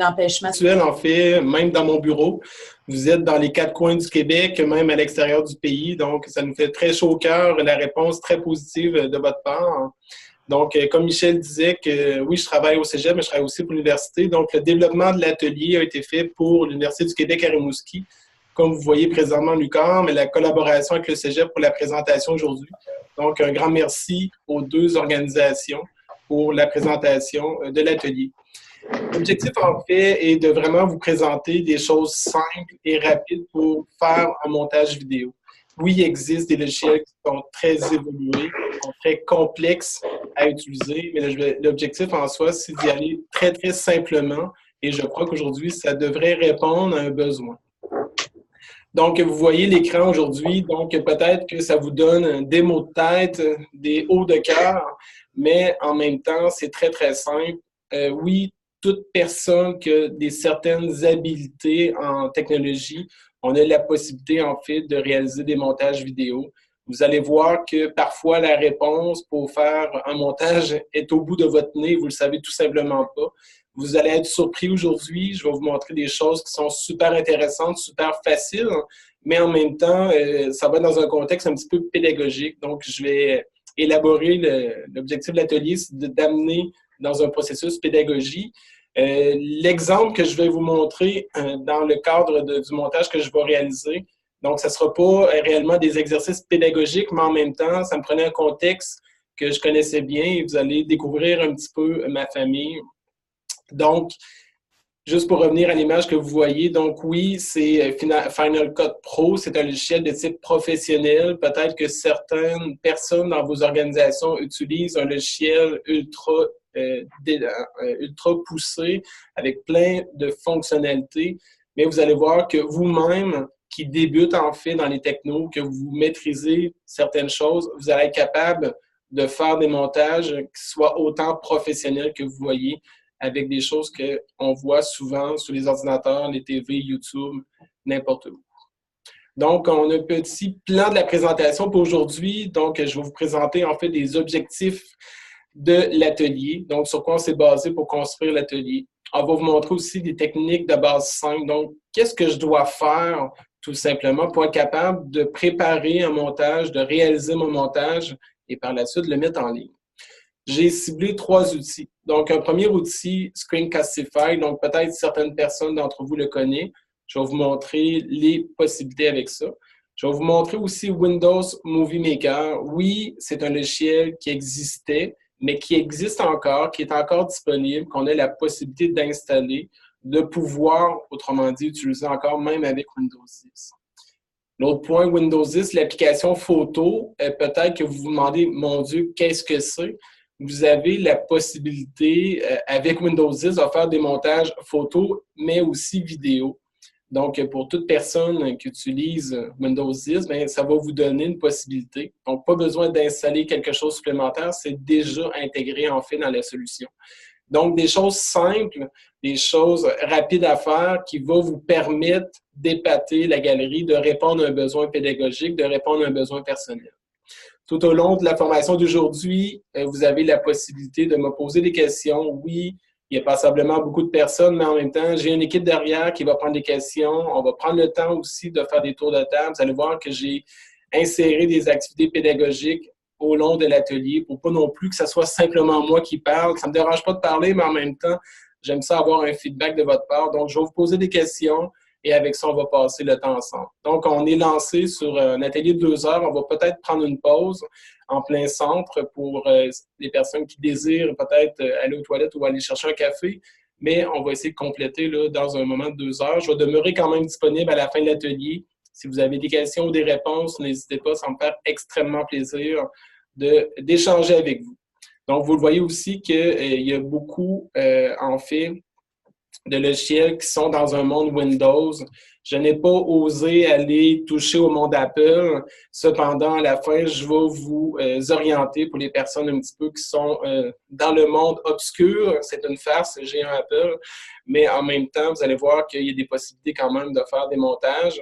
empêchement. En fait, même dans mon bureau, vous êtes dans les quatre coins du Québec, même à l'extérieur du pays. Donc, ça nous fait très chaud au cœur, la réponse très positive de votre part. Donc, comme Michel disait que oui, je travaille au Cégep, mais je travaille aussi pour l'université. Donc, le développement de l'atelier a été fait pour l'Université du Québec à Rimouski, comme vous voyez présentement l'UQAM, mais la collaboration avec le Cégep pour la présentation aujourd'hui. Donc, un grand merci aux deux organisations pour la présentation de l'atelier. L'objectif, en fait, est de vraiment vous présenter des choses simples et rapides pour faire un montage vidéo. Oui, il existe des logiciels qui sont très évolués, qui sont très complexes à utiliser, mais l'objectif en soi, c'est d'y aller très, très simplement et je crois qu'aujourd'hui, ça devrait répondre à un besoin. Donc, vous voyez l'écran aujourd'hui, donc peut-être que ça vous donne des maux de tête, des hauts de cœur, mais en même temps, c'est très, très simple. Oui, toute personne qui a certaines habiletés en technologie, on a la possibilité, en fait, de réaliser des montages vidéo. Vous allez voir que parfois, la réponse pour faire un montage est au bout de votre nez, vous ne le savez tout simplement pas. Vous allez être surpris aujourd'hui. Je vais vous montrer des choses qui sont super intéressantes, super faciles, mais en même temps, ça va dans un contexte un petit peu pédagogique. Donc, je vais élaborer l'objectif de l'atelier, c'est d'amener dans un processus pédagogie. L'exemple que je vais vous montrer dans le cadre du montage que je vais réaliser, donc, ça ne sera pas réellement des exercices pédagogiques, mais en même temps, ça me prenait un contexte que je connaissais bien et vous allez découvrir un petit peu ma famille. Donc, juste pour revenir à l'image que vous voyez, donc oui, c'est Final Cut Pro, c'est un logiciel de type professionnel. Peut-être que certaines personnes dans vos organisations utilisent un logiciel ultra poussé avec plein de fonctionnalités, mais vous allez voir que vous-même, qui débute en fait dans les technos, que vous maîtrisez certaines choses, vous allez être capable de faire des montages qui soient autant professionnels que vous voyez avec des choses qu'on voit souvent sur les ordinateurs, les TV, YouTube, n'importe où. Donc, on a un petit plan de la présentation pour aujourd'hui. Donc, je vais vous présenter en fait des objectifs de l'atelier, donc sur quoi on s'est basé pour construire l'atelier. On va vous montrer aussi des techniques de base simple. Donc, qu'est-ce que je dois faire tout simplement pour être capable de préparer un montage, de réaliser mon montage et par la suite de le mettre en ligne. J'ai ciblé 3 outils. Donc, un premier outil, Screencastify. Donc, peut-être certaines personnes d'entre vous le connaissent. Je vais vous montrer les possibilités avec ça. Je vais vous montrer aussi Windows Movie Maker. Oui, c'est un logiciel qui existait, mais qui existe encore, qui est encore disponible, qu'on a la possibilité d'installer, de pouvoir, autrement dit, utiliser encore même avec Windows 10. L'autre point, Windows 10, l'application photo, peut-être que vous vous demandez, mon Dieu, qu'est-ce que c'est? Vous avez la possibilité, avec Windows 10, de faire des montages photos, mais aussi vidéo. Donc, pour toute personne qui utilise Windows 10, bien, ça va vous donner une possibilité. Donc, pas besoin d'installer quelque chose supplémentaire, c'est déjà intégré en fait dans la solution. Donc, des choses simples, des choses rapides à faire qui vont vous permettre d'épater la galerie, de répondre à un besoin pédagogique, de répondre à un besoin personnel. Tout au long de la formation d'aujourd'hui, vous avez la possibilité de me poser des questions. Oui, il y a passablement beaucoup de personnes, mais en même temps, j'ai une équipe derrière qui va prendre des questions. On va prendre le temps aussi de faire des tours de table. Vous allez voir que j'ai inséré des activités pédagogiques au long de l'atelier pour pas non plus que ce soit simplement moi qui parle. Ça ne me dérange pas de parler, mais en même temps, j'aime ça avoir un feedback de votre part. Donc, je vais vous poser des questions et avec ça, on va passer le temps ensemble. Donc, on est lancé sur un atelier de 2 heures. On va peut-être prendre une pause en plein centre pour les personnes qui désirent peut-être aller aux toilettes ou aller chercher un café. Mais on va essayer de compléter là, dans un moment de 2 heures. Je vais demeurer quand même disponible à la fin de l'atelier. Si vous avez des questions ou des réponses, n'hésitez pas, ça me fait extrêmement plaisir d'échanger avec vous. Donc, vous le voyez aussi qu'il y a beaucoup, en fait, de logiciels qui sont dans un monde Windows. Je n'ai pas osé aller toucher au monde Apple. Cependant, à la fin, je vais vous orienter pour les personnes un petit peu qui sont dans le monde obscur. C'est une farce, j'ai un Apple. Mais en même temps, vous allez voir qu'il y a des possibilités quand même de faire des montages.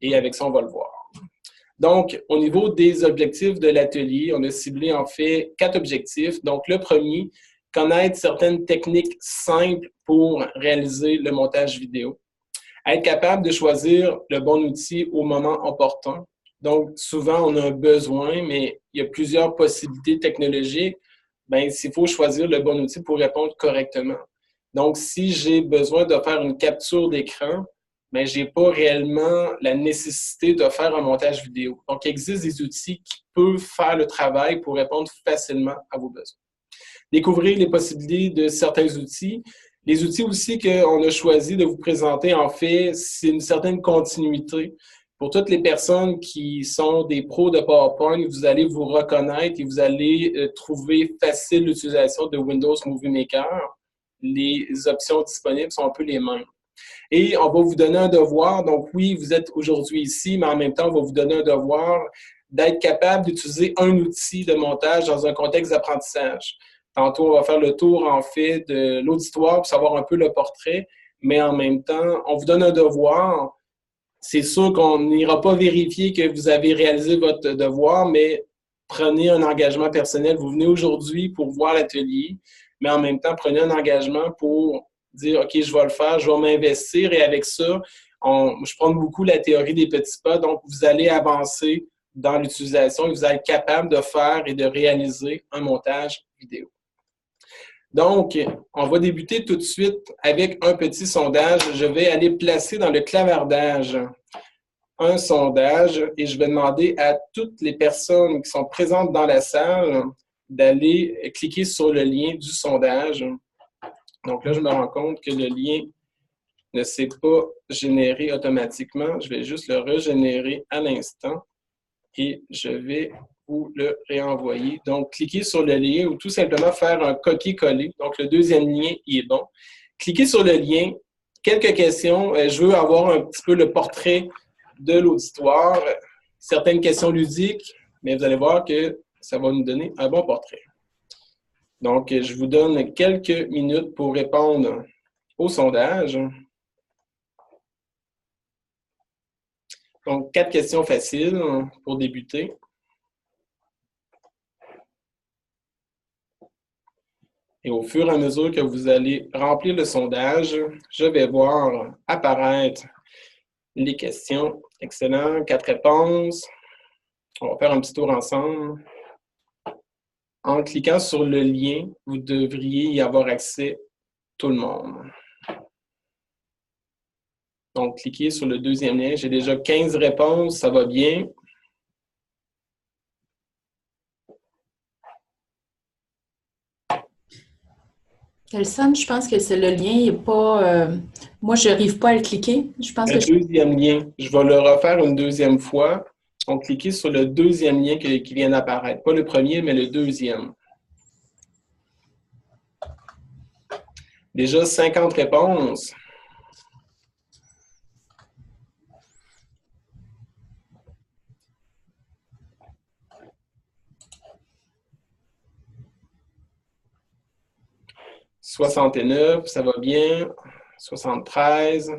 Et avec ça, on va le voir. Donc, au niveau des objectifs de l'atelier, on a ciblé en fait 4 objectifs. Donc, le premier connaître certaines techniques simples pour réaliser le montage vidéo, être capable de choisir le bon outil au moment opportun. Donc, souvent, on a un besoin, mais il y a plusieurs possibilités technologiques. Bien, il faut choisir le bon outil pour répondre correctement. Donc, si j'ai besoin de faire une capture d'écran, mais je n'ai pas réellement la nécessité de faire un montage vidéo. Donc, il existe des outils qui peuvent faire le travail pour répondre facilement à vos besoins. Découvrir les possibilités de certains outils. Les outils aussi qu'on a choisi de vous présenter, en fait, c'est une certaine continuité. Pour toutes les personnes qui sont des pros de PowerPoint, vous allez vous reconnaître et vous allez trouver facile l'utilisation de Windows Movie Maker. Les options disponibles sont un peu les mêmes. Et on va vous donner un devoir. Donc oui, vous êtes aujourd'hui ici, mais en même temps, on va vous donner un devoir d'être capable d'utiliser un outil de montage dans un contexte d'apprentissage. Tantôt, on va faire le tour, en fait, de l'auditoire pour savoir un peu le portrait, mais en même temps, on vous donne un devoir. C'est sûr qu'on n'ira pas vérifier que vous avez réalisé votre devoir, mais prenez un engagement personnel. Vous venez aujourd'hui pour voir l'atelier, mais en même temps, prenez un engagement pour dire, OK, je vais le faire, je vais m'investir, et avec ça, je prends beaucoup la théorie des petits pas, donc vous allez avancer dans l'utilisation et vous allez être capable de faire et de réaliser un montage vidéo. Donc, on va débuter tout de suite avec un petit sondage. Je vais aller placer dans le clavardage un sondage et je vais demander à toutes les personnes qui sont présentes dans la salle d'aller cliquer sur le lien du sondage. Donc là, je me rends compte que le lien ne s'est pas généré automatiquement. Je vais juste le régénérer à l'instant et je vais vous le réenvoyer. Donc, cliquez sur le lien ou tout simplement faire un copier-coller. Donc, le deuxième lien, il est bon. Cliquez sur le lien. Quelques questions. Je veux avoir un petit peu le portrait de l'auditoire. Certaines questions ludiques, mais vous allez voir que ça va nous donner un bon portrait. Donc, je vous donne quelques minutes pour répondre au sondage. Donc, 4 questions faciles pour débuter. Et au fur et à mesure que vous allez remplir le sondage, je vais voir apparaître les questions. Excellent. 4 réponses. On va faire un petit tour ensemble. En cliquant sur le lien, vous devriez y avoir accès tout le monde. Donc, cliquez sur le deuxième lien. J'ai déjà 15 réponses, ça va bien. Nelson, je pense que c'est le lien n'est pas. Moi, je n'arrive pas à le cliquer. Je pense Le deuxième lien, je vais le refaire une deuxième fois. Donc, cliquez sur le deuxième lien qui vient d'apparaître. Pas le premier, mais le deuxième. Déjà 50 réponses. « 69, ça va bien. 73.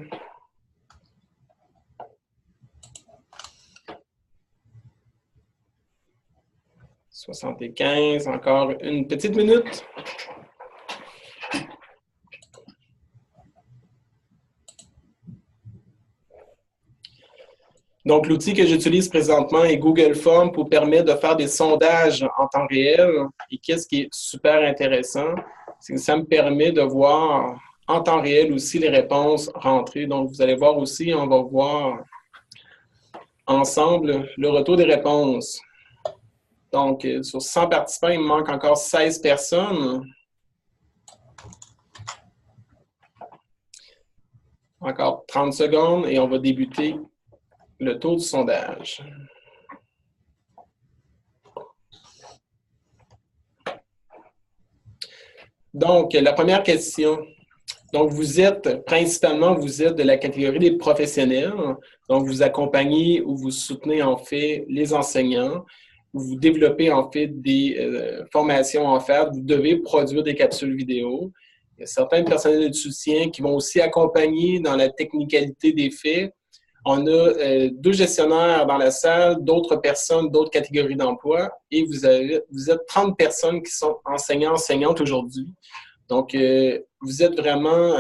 75, encore une petite minute. Donc, l'outil que j'utilise présentement est Google Forms pour permettre de faire des sondages en temps réel. Et qu'est-ce qui est super intéressant, c'est que ça me permet de voir en temps réel aussi les réponses rentrées. Donc, vous allez voir aussi, on va voir ensemble le retour des réponses. Donc, sur 100 participants, il me manque encore 16 personnes. Encore 30 secondes et on va débuter le tour du sondage. Donc, la première question. Donc, vous êtes de la catégorie des professionnels. Donc, vous accompagnez ou vous soutenez en fait les enseignants. Vous développez en fait des formations en faire. Vous devez produire des capsules vidéo. Il y a certains personnels de soutien qui vont aussi accompagner dans la technicalité des faits. On a 2 gestionnaires dans la salle, d'autres personnes, d'autres catégories d'emploi, et vous êtes 30 personnes qui sont enseignants, enseignantes aujourd'hui. Donc, vous êtes vraiment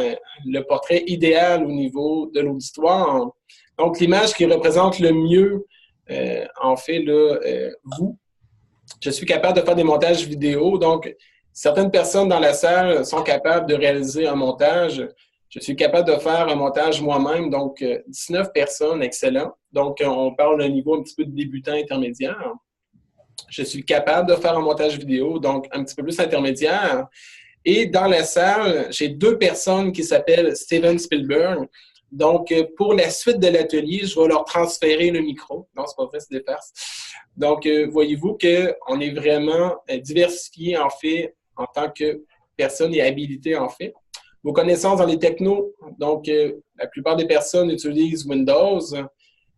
le portrait idéal au niveau de l'auditoire. Donc, l'image qui représente le mieux, en fait, là, vous. Je suis capable de faire des montages vidéo. Donc, certaines personnes dans la salle sont capables de réaliser un montage. Je suis capable de faire un montage moi-même. Donc, 19 personnes, excellent. Donc, on parle d'un niveau un petit peu de débutant intermédiaire. Je suis capable de faire un montage vidéo, donc un petit peu plus intermédiaire. Et dans la salle, j'ai 2 personnes qui s'appellent Steven Spielberg. Donc, pour la suite de l'atelier, je vais leur transférer le micro. Non, c'est pas vrai, c'est des farces. Donc, voyez-vous qu'on est vraiment diversifié, en fait, en tant que personne et habilité, en fait. Vos connaissances dans les technos, donc, la plupart des personnes utilisent Windows.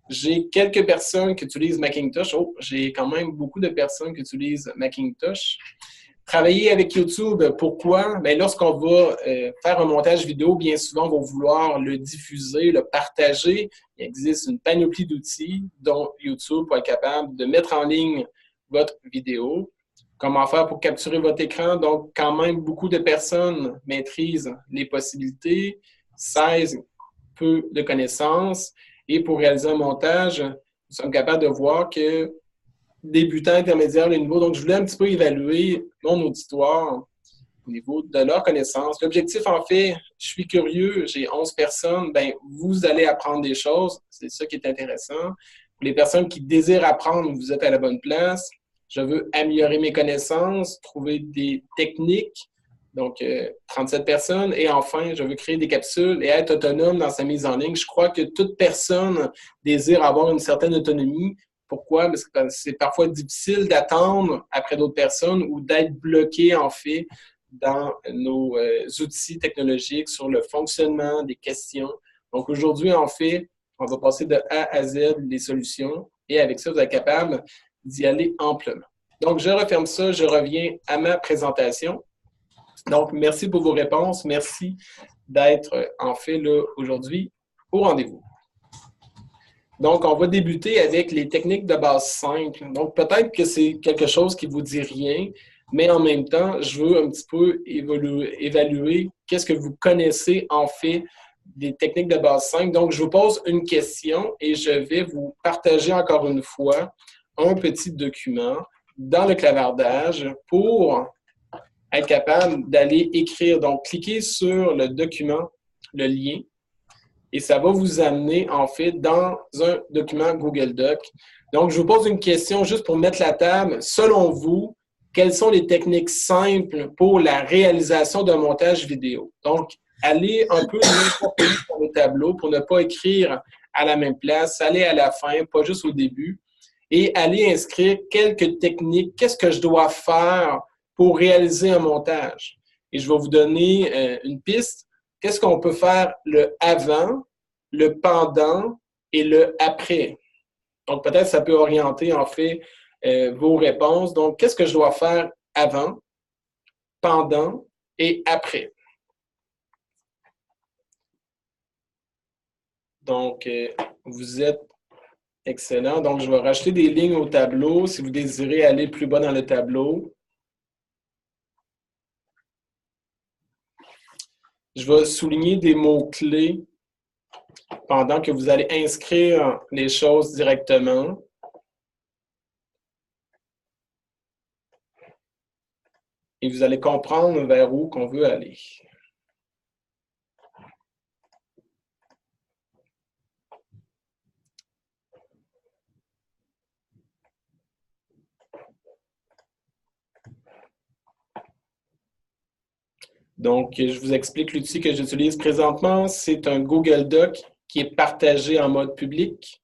J'ai quelques personnes qui utilisent Macintosh. Oh, j'ai quand même beaucoup de personnes qui utilisent Macintosh. Travailler avec YouTube, pourquoi? Bien, lorsqu'on va faire un montage vidéo, bien souvent, on va vouloir le diffuser, le partager. Il existe une panoplie d'outils dont YouTube va être capable de mettre en ligne votre vidéo. Comment faire pour capturer votre écran? Donc, quand même, beaucoup de personnes maîtrisent les possibilités, 16 peu de connaissances. Et pour réaliser un montage, nous sommes capables de voir que débutant, intermédiaire, le niveau. Donc, je voulais un petit peu évaluer mon auditoire au niveau de leur connaissance. L'objectif, en fait, je suis curieux, j'ai 11 personnes, bien, vous allez apprendre des choses. C'est ça qui est intéressant. Pour les personnes qui désirent apprendre, vous êtes à la bonne place. Je veux améliorer mes connaissances, trouver des techniques. Donc, 37 personnes. Et enfin, je veux créer des capsules et être autonome dans sa mise en ligne. Je crois que toute personne désire avoir une certaine autonomie. Pourquoi? Parce que c'est parfois difficile d'attendre après d'autres personnes ou d'être bloqué, en fait, dans nos outils technologiques sur le fonctionnement des questions. Donc, aujourd'hui, en fait, on va passer de A à Z les solutions et avec ça, vous êtes capable d'y aller amplement. Donc, je referme ça, je reviens à ma présentation. Donc, merci pour vos réponses. Merci d'être, en fait, là, aujourd'hui au rendez-vous. Donc, on va débuter avec les techniques de base simples. Donc, peut-être que c'est quelque chose qui ne vous dit rien, mais en même temps, je veux un petit peu évaluer qu'est-ce que vous connaissez en fait des techniques de base simples. Donc, je vous pose une question et je vais vous partager encore une fois un petit document dans le clavardage pour être capable d'aller écrire. Donc, cliquez sur le document, le lien, et ça va vous amener, en fait, dans un document Google Doc. Donc, je vous pose une question juste pour mettre la table. Selon vous, quelles sont les techniques simples pour la réalisation d'un montage vidéo? Donc, allez un peu n'importe où sur le tableau pour ne pas écrire à la même place. Allez à la fin, pas juste au début. Et allez inscrire quelques techniques. Qu'est-ce que je dois faire pour réaliser un montage? Et je vais vous donner une piste. Qu'est-ce qu'on peut faire le avant, le pendant et le après? Donc, peut-être ça peut orienter, en fait, vos réponses. Donc, qu'est-ce que je dois faire avant, pendant et après? Donc, vous êtes excellent. Donc, je vais rajouter des lignes au tableau si vous désirez aller plus bas dans le tableau. Je vais souligner des mots-clés pendant que vous allez inscrire les choses directement. Et vous allez comprendre vers où qu'on veut aller. Donc, je vous explique l'outil que j'utilise présentement. C'est un Google Doc qui est partagé en mode public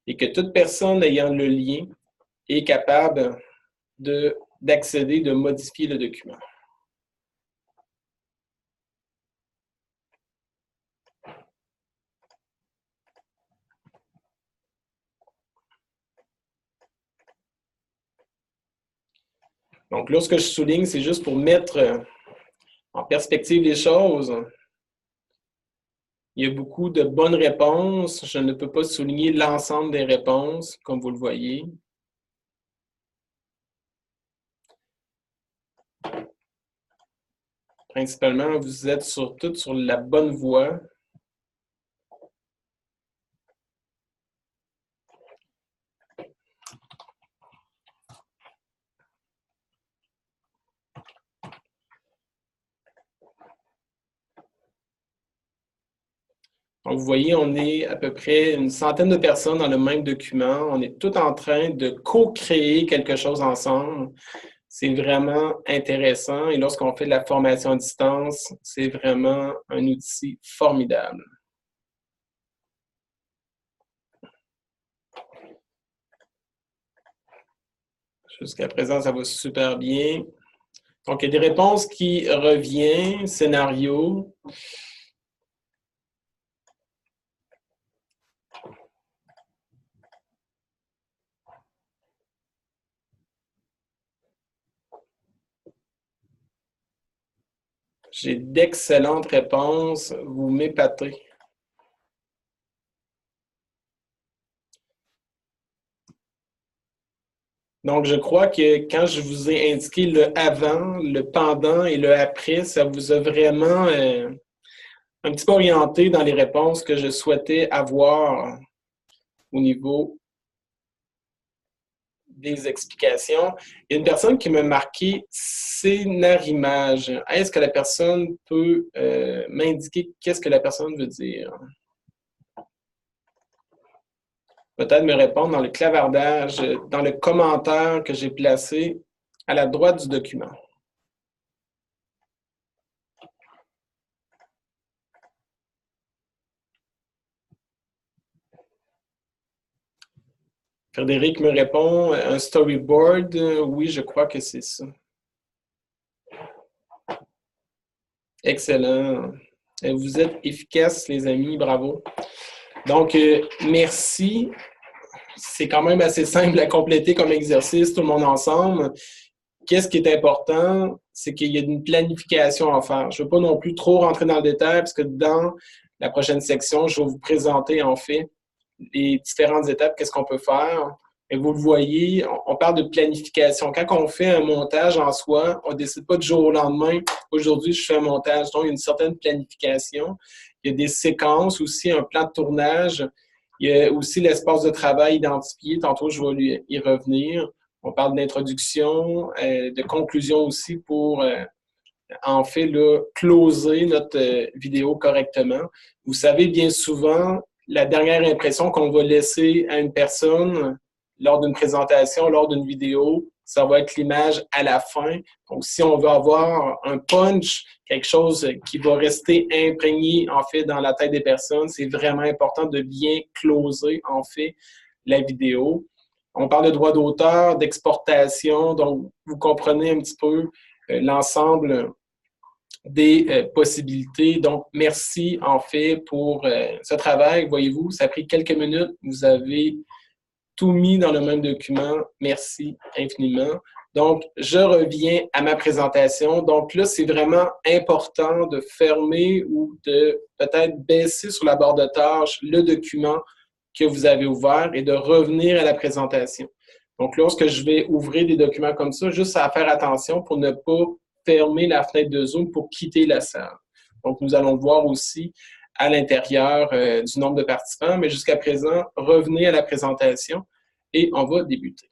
et que toute personne ayant le lien est capable d'accéder, de modifier le document. Donc, lorsque je souligne, c'est juste pour mettre en perspective les choses. Il y a beaucoup de bonnes réponses. Je ne peux pas souligner l'ensemble des réponses, comme vous le voyez. Principalement, vous êtes toutes sur la bonne voie. Donc, vous voyez, on est à peu près une centaine de personnes dans le même document. On est tous en train de co-créer quelque chose ensemble. C'est vraiment intéressant. Et lorsqu'on fait de la formation à distance, c'est vraiment un outil formidable. Jusqu'à présent, ça va super bien. Donc, il y a des réponses qui reviennent, scénario. J'ai d'excellentes réponses. Vous m'épatez. Donc, je crois que quand je vous ai indiqué le avant, le pendant et le après, ça vous a vraiment un petit peu orienté dans les réponses que je souhaitais avoir au niveau des explications. Il y a une personne qui m'a marqué scénarimage. Est-ce que la personne peut m'indiquer qu'est-ce que la personne veut dire? Peut-être me répondre dans le clavardage, dans le commentaire que j'ai placé à la droite du document. Frédéric me répond, un storyboard, oui, je crois que c'est ça. Excellent. Vous êtes efficaces, les amis, bravo. Donc, merci. C'est quand même assez simple à compléter comme exercice, tout le monde ensemble. Qu'est-ce qui est important? C'est qu'il y a une planification à faire. Je ne veux pas non plus trop rentrer dans le détail, parce que dans la prochaine section, je vais vous présenter en fait les différentes étapes, qu'est-ce qu'on peut faire. Et vous le voyez, on parle de planification. Quand on fait un montage en soi, on ne décide pas du jour au lendemain, aujourd'hui, je fais un montage. Donc, il y a une certaine planification. Il y a des séquences aussi, un plan de tournage. Il y a aussi l'espace de travail identifié. Tantôt, je vais y revenir. On parle d'introduction, de conclusion aussi pour, en fait, là, closer notre vidéo correctement. Vous savez, bien souvent, la dernière impression qu'on va laisser à une personne lors d'une présentation, lors d'une vidéo, ça va être l'image à la fin. Donc, si on veut avoir un punch, quelque chose qui va rester imprégné, en fait, dans la tête des personnes, c'est vraiment important de bien closer, en fait, la vidéo. On parle de droit d'auteur, d'exportation, donc vous comprenez un petit peu l'ensemble des possibilités. Donc, merci en fait pour ce travail. Voyez-vous, ça a pris quelques minutes. Vous avez tout mis dans le même document. Merci infiniment. Donc, je reviens à ma présentation. Donc là, c'est vraiment important de fermer ou de peut-être baisser sur la barre de tâches le document que vous avez ouvert et de revenir à la présentation. Donc, lorsque je vais ouvrir des documents comme ça, juste à faire attention pour ne pas fermer la fenêtre de Zoom pour quitter la salle. Donc, nous allons voir aussi à l'intérieur du nombre de participants, mais jusqu'à présent, revenez à la présentation et on va débuter.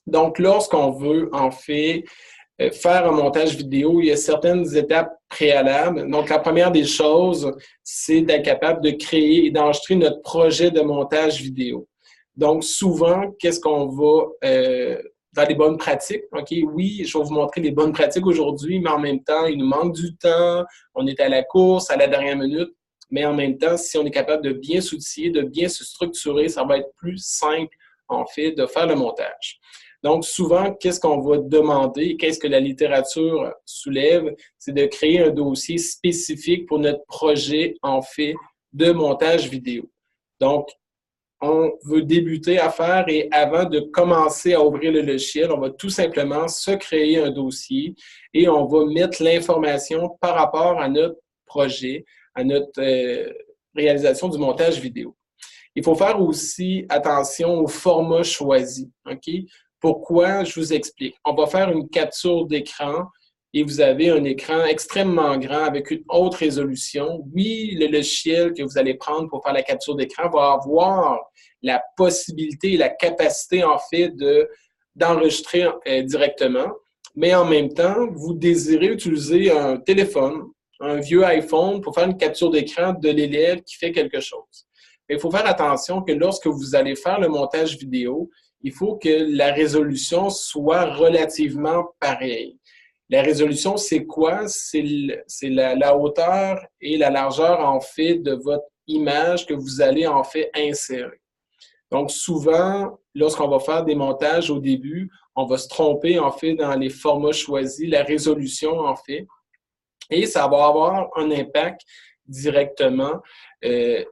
Donc, lorsqu'on veut, en fait, faire un montage vidéo, il y a certaines étapes préalables. Donc, la première des choses, c'est d'être capable de créer et d'enregistrer notre projet de montage vidéo. Donc, souvent, qu'est-ce qu'on va dans les bonnes pratiques? OK, oui, je vais vous montrer les bonnes pratiques aujourd'hui, mais en même temps, il nous manque du temps, on est à la course, à la dernière minute, mais en même temps, si on est capable de bien s'outiller, de bien se structurer, ça va être plus simple, en fait, de faire le montage. Donc, souvent, qu'est-ce qu'on va demander, qu'est-ce que la littérature soulève, c'est de créer un dossier spécifique pour notre projet, en fait, de montage vidéo. Donc, on veut débuter à faire et avant de commencer à ouvrir le logiciel, on va tout simplement se créer un dossier et on va mettre l'information par rapport à notre projet à notre réalisation du montage vidéo. Il faut faire aussi attention au format choisi. OK? Pourquoi? Je vous explique. On va faire une capture d'écran et vous avez un écran extrêmement grand avec une haute résolution. Oui, le logiciel que vous allez prendre pour faire la capture d'écran va avoir la possibilité et la capacité, en fait, d'enregistrer directement. Mais en même temps, vous désirez utiliser un téléphone, un vieux iPhone pour faire une capture d'écran de l'élève qui fait quelque chose. Mais il faut faire attention que lorsque vous allez faire le montage vidéo, il faut que la résolution soit relativement pareille. La résolution, c'est quoi? C'est la hauteur et la largeur, en fait, de votre image que vous allez, en fait, insérer. Donc, souvent, lorsqu'on va faire des montages au début, on va se tromper, en fait, dans les formats choisis, la résolution, en fait, et ça va avoir un impact directement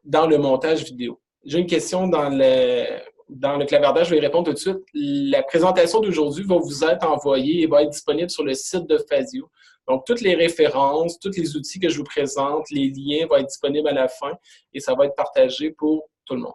dans le montage vidéo. J'ai une question dans le clavardage, je vais y répondre tout de suite. La présentation d'aujourd'hui va vous être envoyée et va être disponible sur le site de Phasio. Donc, toutes les références, tous les outils que je vous présente, les liens vont être disponibles à la fin et ça va être partagé pour tout le monde.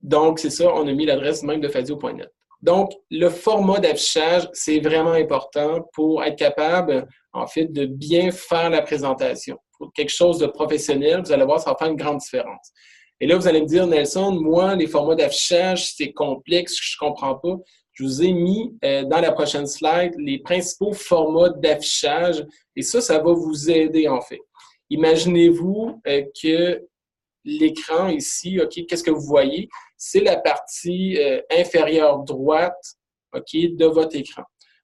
Donc, c'est ça, on a mis l'adresse même de phasio.net. Donc, le format d'affichage, c'est vraiment important pour être capable, en fait, de bien faire la présentation. Pour quelque chose de professionnel, vous allez voir, ça va faire une grande différence. Et là, vous allez me dire, Nelson, moi, les formats d'affichage, c'est complexe, je ne comprends pas. Je vous ai mis dans la prochaine slide les principaux formats d'affichage et ça va vous aider, en fait. Imaginez-vous que l'écran ici, OK, qu'est-ce que vous voyez? C'est la partie inférieure droite, OK, de votre écran.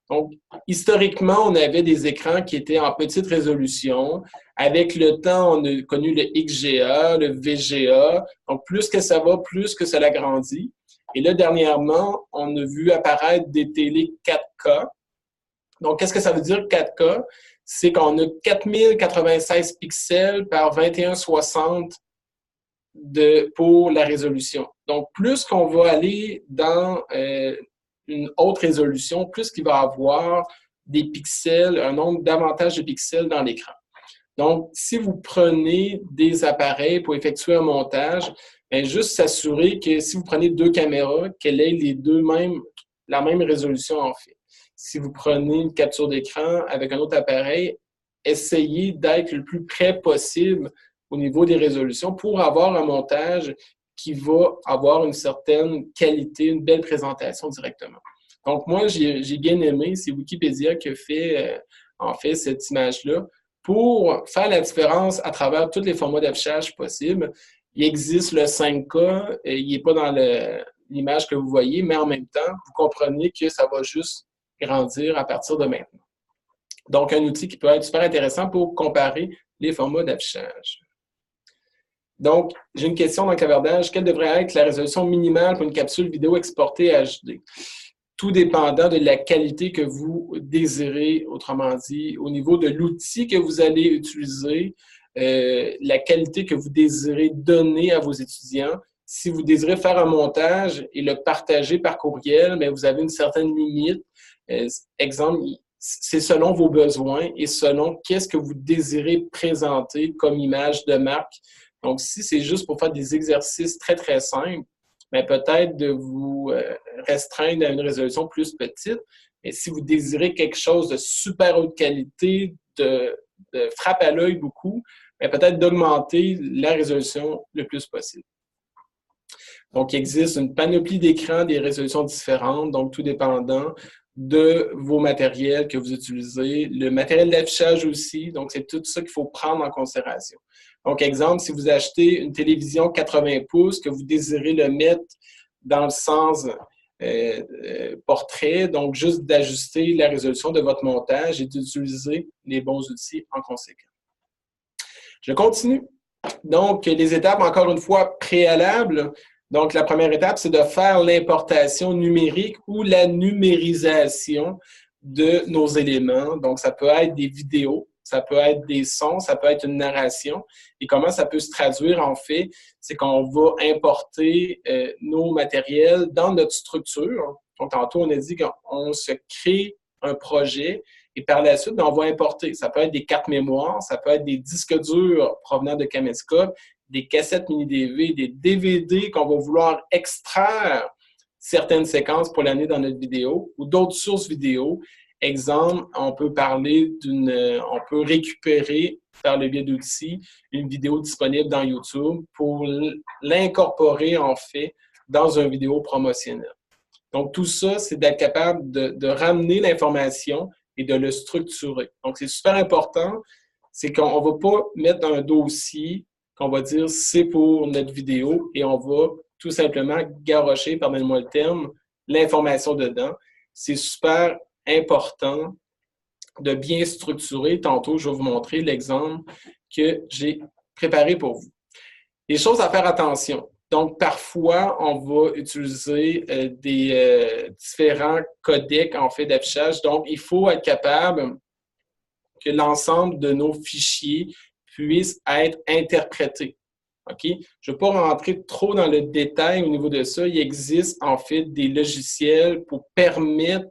Donc, historiquement, on avait des écrans qui étaient en petite résolution. Avec le temps, on a connu le XGA, le VGA. Donc, plus que ça va, plus que ça l'agrandit. Et là, dernièrement, on a vu apparaître des télés 4K. Donc, qu'est-ce que ça veut dire 4K? C'est qu'on a 4096 pixels par 2160 pour la résolution. Donc, plus qu'on va aller dans une haute résolution, plus qu'il va avoir des pixels, un nombre davantage de pixels dans l'écran. Donc, si vous prenez des appareils pour effectuer un montage, bien, juste s'assurer que si vous prenez deux caméras, qu'elles aient la même résolution en fait. Si vous prenez une capture d'écran avec un autre appareil, essayez d'être le plus près possible au niveau des résolutions pour avoir un montage qui va avoir une certaine qualité, une belle présentation directement. Donc, moi, j'ai bien aimé, c'est Wikipédia qui a fait, en fait, cette image-là pour faire la différence à travers tous les formats d'affichage possibles. Il existe le 5K, et il n'est pas dans l'image que vous voyez, mais en même temps, vous comprenez que ça va juste grandir à partir de maintenant. Donc, un outil qui peut être super intéressant pour comparer les formats d'affichage. Donc, j'ai une question dans le clavardage. Quelle devrait être la résolution minimale pour une capsule vidéo exportée HD? Tout dépendant de la qualité que vous désirez, autrement dit, au niveau de l'outil que vous allez utiliser, la qualité que vous désirez donner à vos étudiants. Si vous désirez faire un montage et le partager par courriel, mais vous avez une certaine limite. Exemple, c'est selon vos besoins et selon qu'est-ce que vous désirez présenter comme image de marque. Donc, si c'est juste pour faire des exercices très, très simples, mais peut-être de vous restreindre à une résolution plus petite. Mais si vous désirez quelque chose de super haute qualité, de frappe à l'œil beaucoup, mais peut-être d'augmenter la résolution le plus possible. Donc, il existe une panoplie d'écrans, des résolutions différentes, donc tout dépendant de vos matériels que vous utilisez. Le matériel d'affichage aussi, donc c'est tout ça qu'il faut prendre en considération. Donc, exemple, si vous achetez une télévision 80 pouces, que vous désirez le mettre dans le sens portrait, donc juste d'ajuster la résolution de votre montage et d'utiliser les bons outils en conséquence. Je continue. Donc, les étapes, encore une fois, préalables. Donc, la première étape, c'est de faire l'importation numérique ou la numérisation de nos éléments. Donc, ça peut être des vidéos, ça peut être des sons, ça peut être une narration. Et comment ça peut se traduire, en fait, c'est qu'on va importer nos matériels dans notre structure. Donc, tantôt, on a dit qu'on se crée un projet Et par la suite, on va importer. Ça peut être des cartes mémoire, ça peut être des disques durs provenant de Caméscope, des cassettes mini-DV, des DVD qu'on va vouloir extraire certaines séquences pour l'amener dans notre vidéo ou d'autres sources vidéo. Exemple, on peut récupérer par le biais d'outils une vidéo disponible dans YouTube pour l'incorporer en fait dans une vidéo promotionnelle. Donc, tout ça, c'est d'être capable de ramener l'information et de le structurer. Donc, c'est super important, c'est qu'on ne va pas mettre un dossier qu'on va dire c'est pour notre vidéo et on va tout simplement garrocher, pardonnez-moi le terme, l'information dedans. C'est super important de bien structurer. Tantôt, je vais vous montrer l'exemple que j'ai préparé pour vous. Les choses à faire attention. Donc, parfois, on va utiliser des différents codecs en fait d'affichage. Donc, il faut être capable que l'ensemble de nos fichiers puissent être interprétés. OK? Je ne vais pas rentrer trop dans le détail au niveau de ça. Il existe en fait des logiciels pour permettre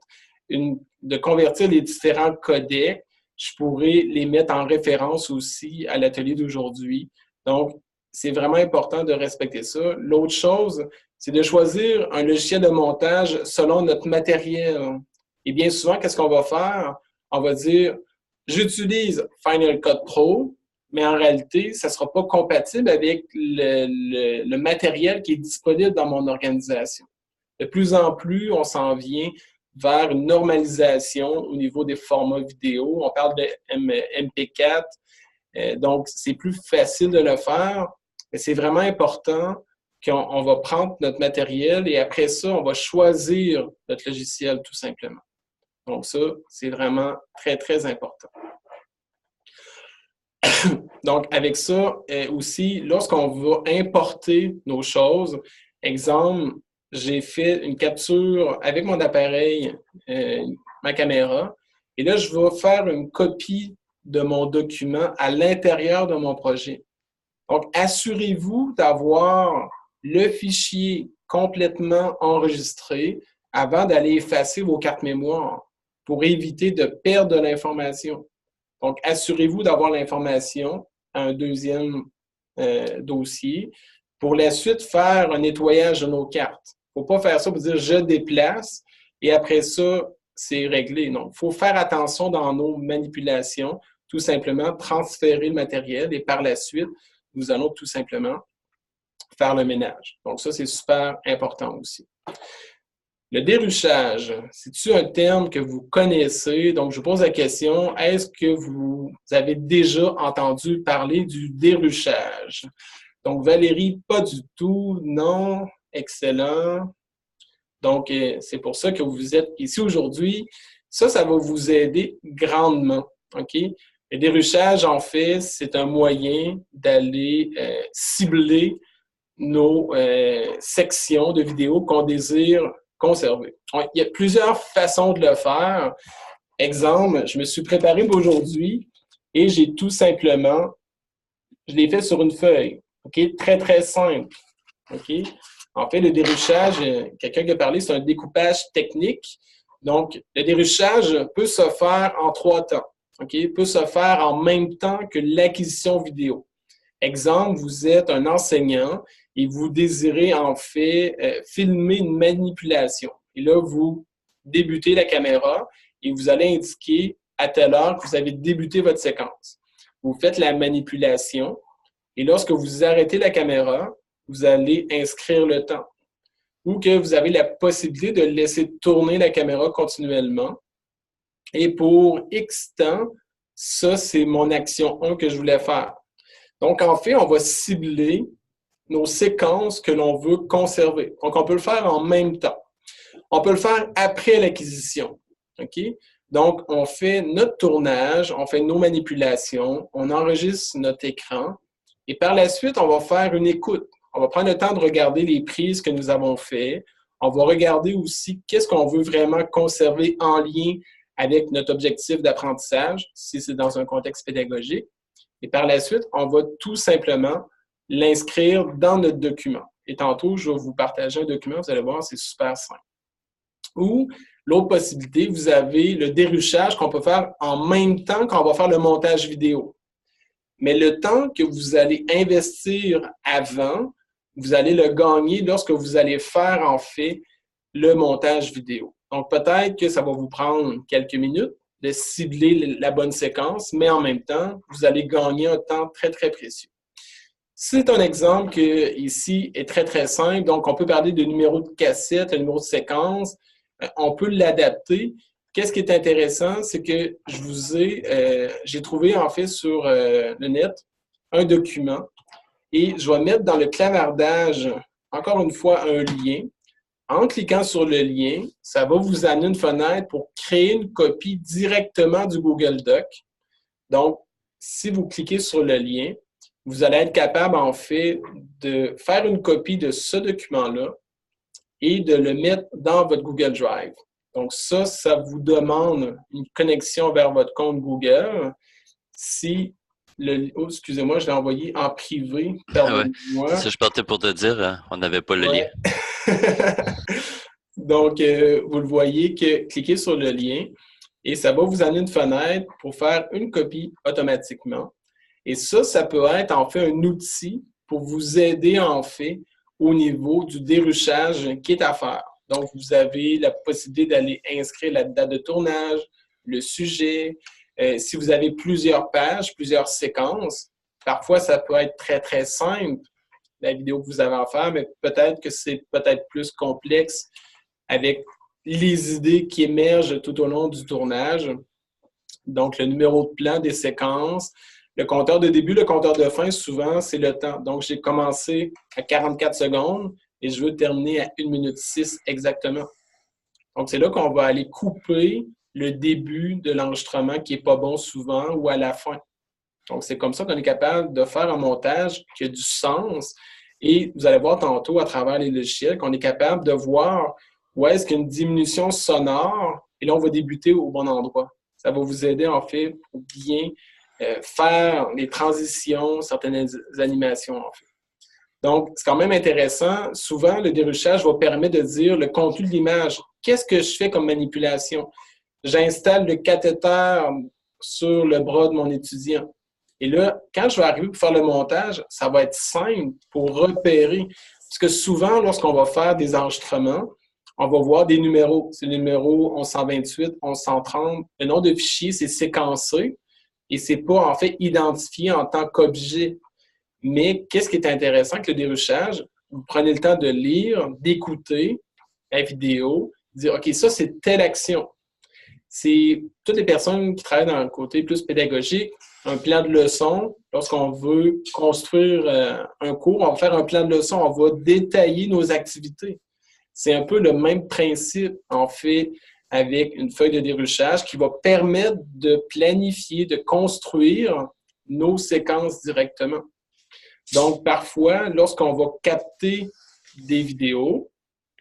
de convertir les différents codecs. Je pourrais les mettre en référence aussi à l'atelier d'aujourd'hui. Donc, c'est vraiment important de respecter ça. L'autre chose, c'est de choisir un logiciel de montage selon notre matériel. Et bien souvent, qu'est-ce qu'on va faire? On va dire, j'utilise Final Cut Pro, mais en réalité, ça ne sera pas compatible avec le matériel qui est disponible dans mon organisation. De plus en plus, on s'en vient vers une normalisation au niveau des formats vidéo. On parle de MP4, donc c'est plus facile de le faire, mais c'est vraiment important qu'on va prendre notre matériel et après ça, on va choisir notre logiciel tout simplement. Donc ça, c'est vraiment très, très important. Donc, avec ça aussi, lorsqu'on va importer nos choses, exemple, j'ai fait une capture avec mon appareil, ma caméra, et là, je vais faire une copie de mon document à l'intérieur de mon projet. Donc, assurez-vous d'avoir le fichier complètement enregistré avant d'aller effacer vos cartes mémoire pour éviter de perdre de l'information. Donc, assurez-vous d'avoir l'information à un deuxième dossier. Pour la suite, faire un nettoyage de nos cartes. Il ne faut pas faire ça pour dire « je déplace » et après ça, c'est réglé. Non, il faut faire attention dans nos manipulations, tout simplement transférer le matériel et par la suite, nous allons tout simplement faire le ménage. Donc ça, c'est super important aussi. Le déruchage, c'est-tu un terme que vous connaissez? Donc, je vous pose la question, est-ce que vous avez déjà entendu parler du déruchage? Donc, Valérie, pas du tout. Non. Excellent. Donc, c'est pour ça que vous êtes ici aujourd'hui. Ça va vous aider grandement. OK? Le déruchage, en fait, c'est un moyen d'aller cibler nos sections de vidéos qu'on désire conserver. Il y a plusieurs façons de le faire. Exemple, je me suis préparé pour aujourd'hui et j'ai tout simplement, je l'ai fait sur une feuille. OK? Très, très simple. OK? En fait, le déruchage, quelqu'un qui a parlé, c'est un découpage technique. Donc, le déruchage peut se faire en 3 temps. OK? Il peut se faire en même temps que l'acquisition vidéo. Exemple, vous êtes un enseignant et vous désirez en fait filmer une manipulation. Et là, vous débutez la caméra et vous allez indiquer à telle heure que vous avez débuté votre séquence. Vous faites la manipulation et lorsque vous arrêtez la caméra, vous allez inscrire le temps ou que vous avez la possibilité de laisser tourner la caméra continuellement. Et pour X temps, ça, c'est mon action 1 que je voulais faire. Donc, en fait, on va cibler nos séquences que l'on veut conserver. Donc, on peut le faire en même temps. On peut le faire après l'acquisition. OK? Donc, on fait notre tournage, on fait nos manipulations, on enregistre notre écran et par la suite, on va faire une écoute. On va prendre le temps de regarder les prises que nous avons faites. On va regarder aussi qu'est-ce qu'on veut vraiment conserver en lien avec notre objectif d'apprentissage, si c'est dans un contexte pédagogique. Et par la suite, on va tout simplement l'inscrire dans notre document. Et tantôt, je vais vous partager un document, vous allez voir, c'est super simple. Ou L'autre possibilité, vous avez le déruchage qu'on peut faire en même temps qu'on va faire le montage vidéo. Mais le temps que vous allez investir avant, vous allez le gagner lorsque vous allez faire, en fait, le montage vidéo. Donc, peut-être que ça va vous prendre quelques minutes de cibler la bonne séquence, mais en même temps, vous allez gagner un temps très, très précieux. C'est un exemple qui, ici, est très, très simple. Donc, on peut parler de numéro de cassette, le numéro de séquence. On peut l'adapter. Qu'est-ce qui est intéressant, c'est que j'ai trouvé, en fait, sur le net, un document et je vais mettre dans le clavardage, encore une fois, un lien. En cliquant sur le lien, ça va vous amener une fenêtre pour créer une copie directement du Google Doc. Donc, si vous cliquez sur le lien, vous allez être capable, en fait, de faire une copie de ce document-là et de le mettre dans votre Google Drive. Donc, ça vous demande une connexion vers votre compte Google. Excusez-moi, je l'ai envoyé en privé. Ah ouais. C'est ça, je partais pour te dire, on n'avait pas le lien. Donc, vous le voyez que cliquez sur le lien et ça va vous amener une fenêtre pour faire une copie automatiquement. Et ça peut être en fait un outil pour vous aider en fait au niveau du déruchage qui est à faire. Donc, vous avez la possibilité d'aller inscrire la date de tournage, le sujet. Si vous avez plusieurs pages, plusieurs séquences, parfois ça peut être très, très simple, la vidéo que vous avez à faire, mais peut-être que c'est peut-être plus complexe avec les idées qui émergent tout au long du tournage. Donc, le numéro de plan des séquences, le compteur de début, le compteur de fin, souvent, c'est le temps. Donc, j'ai commencé à 44 secondes et je veux terminer à 1 minute 6 exactement. Donc, c'est là qu'on va aller couper le début de l'enregistrement qui n'est pas bon souvent ou à la fin. Donc, c'est comme ça qu'on est capable de faire un montage qui a du sens. Et vous allez voir tantôt à travers les logiciels qu'on est capable de voir où est-ce qu'il y a une diminution sonore et là, on va débuter au bon endroit. Ça va vous aider, en fait, pour bien faire les transitions, certaines animations, en fait. Donc, c'est quand même intéressant. Souvent, le déruchage va permettre de dire le contenu de l'image. Qu'est-ce que je fais comme manipulation? J'installe le cathéter sur le bras de mon étudiant. Et là, quand je vais arriver pour faire le montage, ça va être simple pour repérer. Parce que souvent, lorsqu'on va faire des enregistrements, on va voir des numéros. C'est le numéro 1128, 1130. Le nom de fichier, c'est séquencé et c'est pas en fait identifié en tant qu'objet. Mais qu'est-ce qui est intéressant avec le déruchage? Vous prenez le temps de lire, d'écouter la vidéo, de dire « OK, ça, c'est telle action ». C'est toutes les personnes qui travaillent dans le côté plus pédagogique, un plan de leçon. Lorsqu'on veut construire un cours, on va faire un plan de leçon, on va détailler nos activités. C'est un peu le même principe, en fait, avec une feuille de déruchage qui va permettre de planifier, de construire nos séquences directement. Donc, parfois, lorsqu'on va capter des vidéos,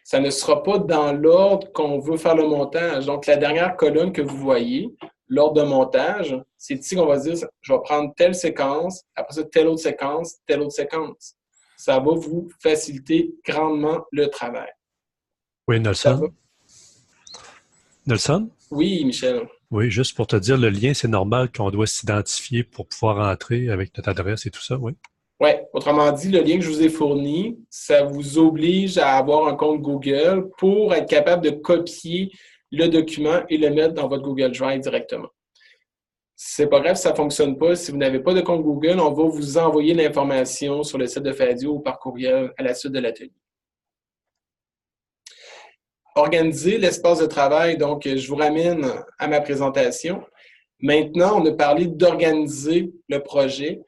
ça ne sera pas dans l'ordre qu'on veut faire le montage. Donc, la dernière colonne que vous voyez, l'ordre de montage, c'est ici qu'on va dire, je vais prendre telle séquence, après ça, telle autre séquence, telle autre séquence. Ça va vous faciliter grandement le travail. Oui, Nelson? Nelson? Oui, Michel. Oui, juste pour te dire, le lien, c'est normal qu'on doit s'identifier pour pouvoir entrer avec notre adresse et tout ça, oui? Oui, autrement dit, le lien que je vous ai fourni, ça vous oblige à avoir un compte Google pour être capable de copier le document et le mettre dans votre Google Drive directement. C'est pas grave si ça ne fonctionne pas. Si vous n'avez pas de compte Google, on va vous envoyer l'information sur le site de Fadio ou par courriel à la suite de l'atelier. Organiser l'espace de travail, donc je vous ramène à ma présentation. Maintenant, on a parlé d'organiser le projet,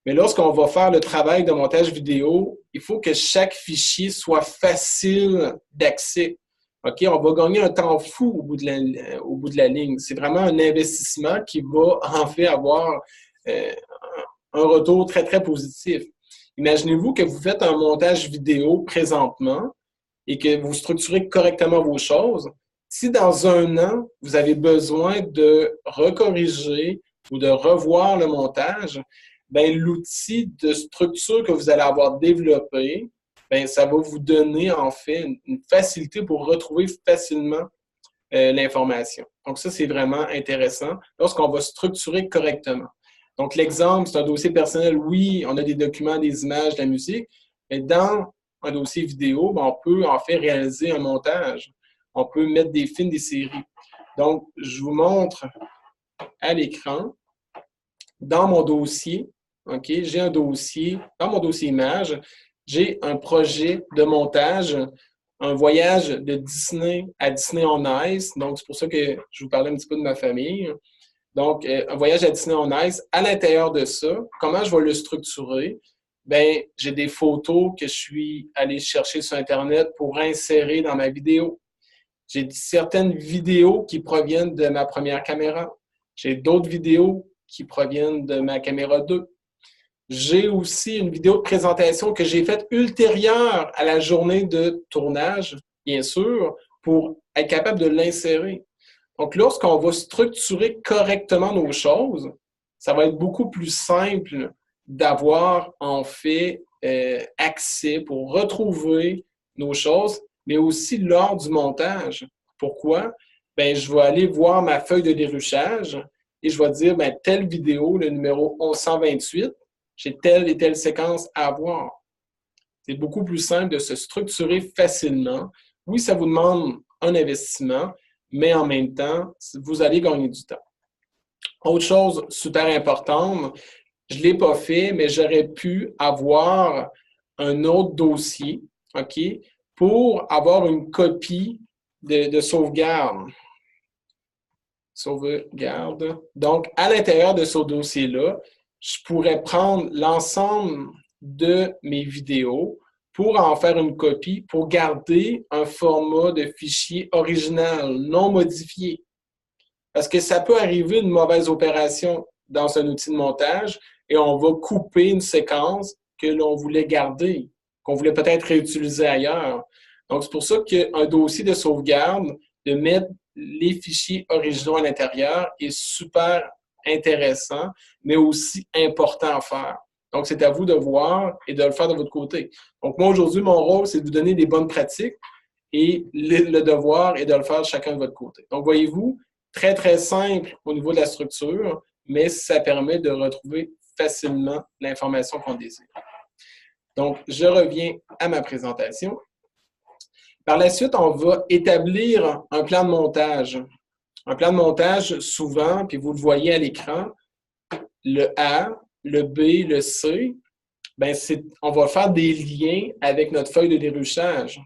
mais lorsqu'on va faire le travail de montage vidéo, il faut que chaque fichier soit facile d'accès. OK, on va gagner un temps fou au bout de la ligne. C'est vraiment un investissement qui va en fait avoir un retour très, très positif. Imaginez-vous que vous faites un montage vidéo présentement et que vous structurez correctement vos choses. Si dans un an, vous avez besoin de recorriger ou de revoir le montage, bien, l'outil de structure que vous allez avoir développé, bien, ça va vous donner en fait une facilité pour retrouver facilement l'information. Donc, ça, c'est vraiment intéressant lorsqu'on va structurer correctement. Donc, l'exemple, c'est un dossier personnel. Oui, on a des documents, des images, de la musique, mais dans un dossier vidéo, ben, on peut en fait réaliser un montage. On peut mettre des films, des séries. Donc, je vous montre à l'écran, dans mon dossier, OK, j'ai un dossier, dans mon dossier images, j'ai un projet de montage, un voyage de Disney à Disney on Ice. Donc, c'est pour ça que je vous parlais un petit peu de ma famille. Donc, un voyage à Disney on Ice. À l'intérieur de ça, comment je vais le structurer? Bien, j'ai des photos que je suis allé chercher sur Internet pour insérer dans ma vidéo. J'ai certaines vidéos qui proviennent de ma première caméra. J'ai d'autres vidéos qui proviennent de ma caméra 2. J'ai aussi une vidéo de présentation que j'ai faite ultérieure à la journée de tournage, bien sûr, pour être capable de l'insérer. Donc, lorsqu'on va structurer correctement nos choses, ça va être beaucoup plus simple d'avoir en fait accès pour retrouver nos choses, mais aussi lors du montage. Pourquoi? Bien, je vais aller voir ma feuille de déruchage et je vais dire, bien, telle vidéo, le numéro 1128, j'ai telle et telle séquence à avoir. C'est beaucoup plus simple de se structurer facilement. Oui, ça vous demande un investissement, mais en même temps, vous allez gagner du temps. Autre chose super importante, je ne l'ai pas fait, mais j'aurais pu avoir un autre dossier, OK, pour avoir une copie de sauvegarde. Sauvegarde. Donc, à l'intérieur de ce dossier-là, je pourrais prendre l'ensemble de mes vidéos pour en faire une copie, pour garder un format de fichier original, non modifié. Parce que ça peut arriver une mauvaise opération dans un outil de montage et on va couper une séquence que l'on voulait garder, qu'on voulait peut-être réutiliser ailleurs. Donc, c'est pour ça qu'un dossier de sauvegarde, de mettre les fichiers originaux à l'intérieur est super intéressant, mais aussi important à faire. Donc, c'est à vous de voir et de le faire de votre côté. Donc, moi, aujourd'hui, mon rôle, c'est de vous donner des bonnes pratiques et le devoir est de le faire chacun de votre côté. Donc, voyez-vous, très, très simple au niveau de la structure, mais ça permet de retrouver facilement l'information qu'on désire. Donc, je reviens à ma présentation. Par la suite, on va établir un plan de montage. Un plan de montage, souvent, puis vous le voyez à l'écran, le A, le B, le C, bien, on va faire des liens avec notre feuille de déruchage.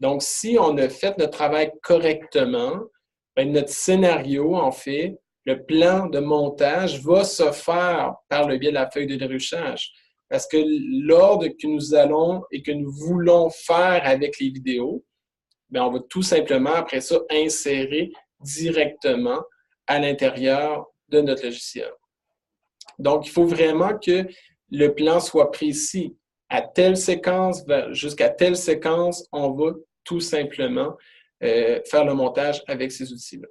Donc, si on a fait notre travail correctement, bien, notre scénario, en fait, le plan de montage va se faire par le biais de la feuille de déruchage. Parce que l'ordre que nous allons et que nous voulons faire avec les vidéos, bien, on va tout simplement, après ça, insérer directement à l'intérieur de notre logiciel. Donc, il faut vraiment que le plan soit précis. À telle séquence, jusqu'à telle séquence, on va tout simplement faire le montage avec ces outils-là.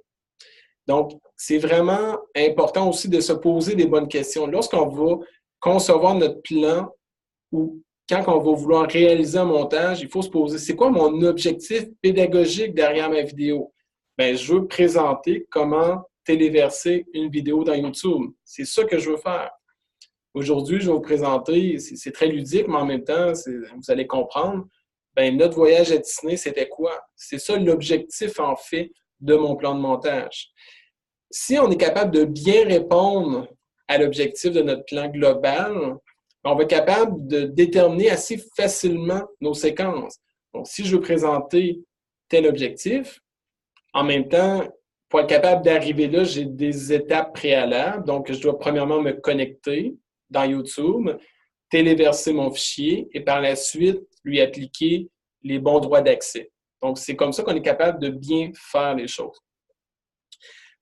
Donc, c'est vraiment important aussi de se poser des bonnes questions. Lorsqu'on va concevoir notre plan ou quand on va vouloir réaliser un montage, il faut se poser, c'est quoi mon objectif pédagogique derrière ma vidéo? Bien, je veux présenter comment téléverser une vidéo dans YouTube. C'est ça que je veux faire. Aujourd'hui, je vais vous présenter, c'est très ludique, mais en même temps, vous allez comprendre, bien, notre voyage à Disney, c'était quoi? C'est ça l'objectif, en fait, de mon plan de montage. Si on est capable de bien répondre à l'objectif de notre plan global, on va être capable de déterminer assez facilement nos séquences. Donc, si je veux présenter tel objectif, en même temps, pour être capable d'arriver là, j'ai des étapes préalables. Donc, je dois premièrement me connecter dans YouTube, téléverser mon fichier et par la suite, lui appliquer les bons droits d'accès. Donc, c'est comme ça qu'on est capable de bien faire les choses.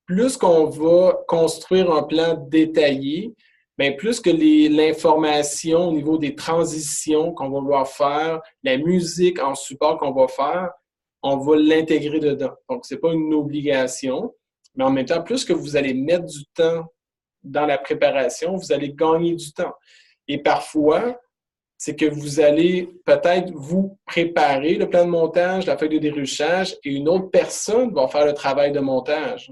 Plus qu'on va construire un plan détaillé, bien, plus que l'information au niveau des transitions qu'on va vouloir faire, la musique en support qu'on va faire, on va l'intégrer dedans. Donc, ce n'est pas une obligation, mais en même temps, plus que vous allez mettre du temps dans la préparation, vous allez gagner du temps. Et parfois, c'est que vous allez peut-être vous préparer le plan de montage, la feuille de déruchage, et une autre personne va faire le travail de montage.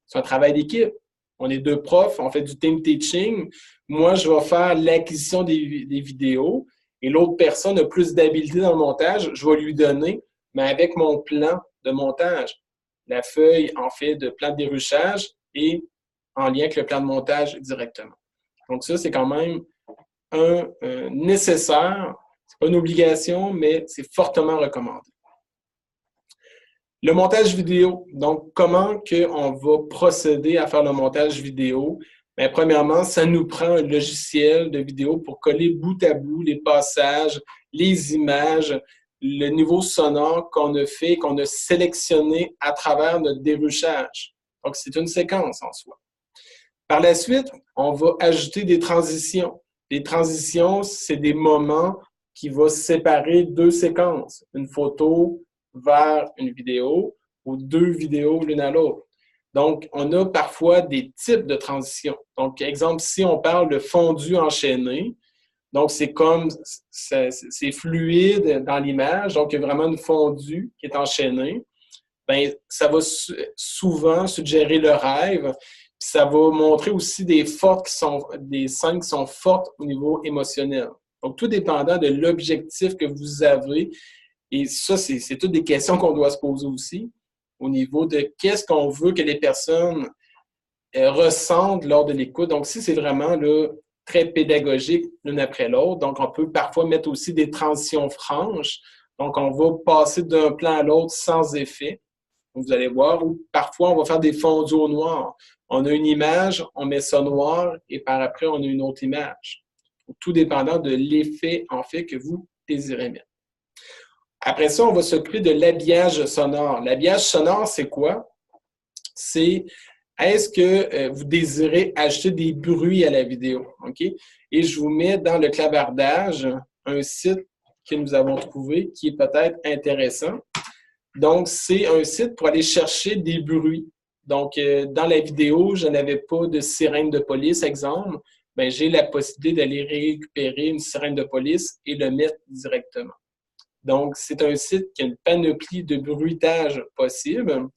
C'est un travail d'équipe. On est deux profs, on fait du team teaching. Moi, je vais faire l'acquisition des vidéos et l'autre personne a plus d'habileté dans le montage. Je vais lui donner, mais avec mon plan de montage. La feuille, en fait, de plan de déruchage et en lien avec le plan de montage directement. Donc ça, c'est quand même un nécessaire. C'est pas une obligation, mais c'est fortement recommandé. Le montage vidéo. Donc, comment on va procéder à faire le montage vidéo? Bien, premièrement, ça nous prend un logiciel de vidéo pour coller bout à bout les passages, les images, le niveau sonore qu'on a fait, qu'on a sélectionné à travers notre déruchage. Donc, c'est une séquence en soi. Par la suite, on va ajouter des transitions. Les transitions, c'est des moments qui vont séparer deux séquences. Une photo vers une vidéo ou deux vidéos l'une à l'autre. Donc, on a parfois des types de transitions. Donc, exemple, si on parle de fondu enchaîné, donc c'est comme, c'est fluide dans l'image, donc il y a vraiment une fondue qui est enchaînée. Bien, ça va souvent suggérer le rêve, puis ça va montrer aussi des scènes qui sont fortes au niveau émotionnel. Donc, tout dépendant de l'objectif que vous avez. Et ça, c'est toutes des questions qu'on doit se poser aussi au niveau de qu'est-ce qu'on veut que les personnes ressentent lors de l'écoute. Donc, si c'est vraiment là, très pédagogique l'une après l'autre, donc on peut parfois mettre aussi des transitions franches. Donc, on va passer d'un plan à l'autre sans effet. Donc, vous allez voir, ou parfois, on va faire des fondus au noir. On a une image, on met ça noir, et par après, on a une autre image. Tout dépendant de l'effet, en fait, que vous désirez mettre. Après ça, on va s'occuper de l'habillage sonore. L'habillage sonore, c'est quoi? C'est est-ce que vous désirez ajouter des bruits à la vidéo? OK? Et je vous mets dans le clavardage un site que nous avons trouvé qui est peut-être intéressant. Donc, c'est un site pour aller chercher des bruits. Donc, dans la vidéo, je n'avais pas de sirène de police, exemple. Bien, j'ai la possibilité d'aller récupérer une sirène de police et le mettre directement. Donc, c'est un site qui a une panoplie de bruitage possible.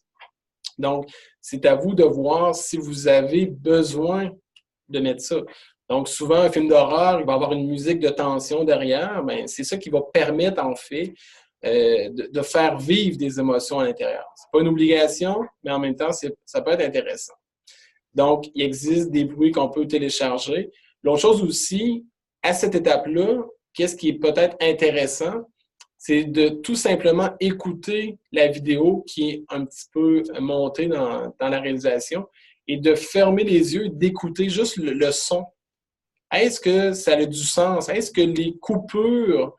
Donc, c'est à vous de voir si vous avez besoin de mettre ça. Donc, souvent, un film d'horreur, il va avoir une musique de tension derrière. Bien, c'est ça qui va permettre, en fait, de faire vivre des émotions à l'intérieur. Ce n'est pas une obligation, mais en même temps, ça peut être intéressant. Donc, il existe des bruits qu'on peut télécharger. L'autre chose aussi, à cette étape-là, qu'est-ce qui est peut-être intéressant, c'est de tout simplement écouter la vidéo qui est un petit peu montée dans la réalisation et de fermer les yeux, d'écouter juste le son. Est-ce que ça a du sens? Est-ce que les coupures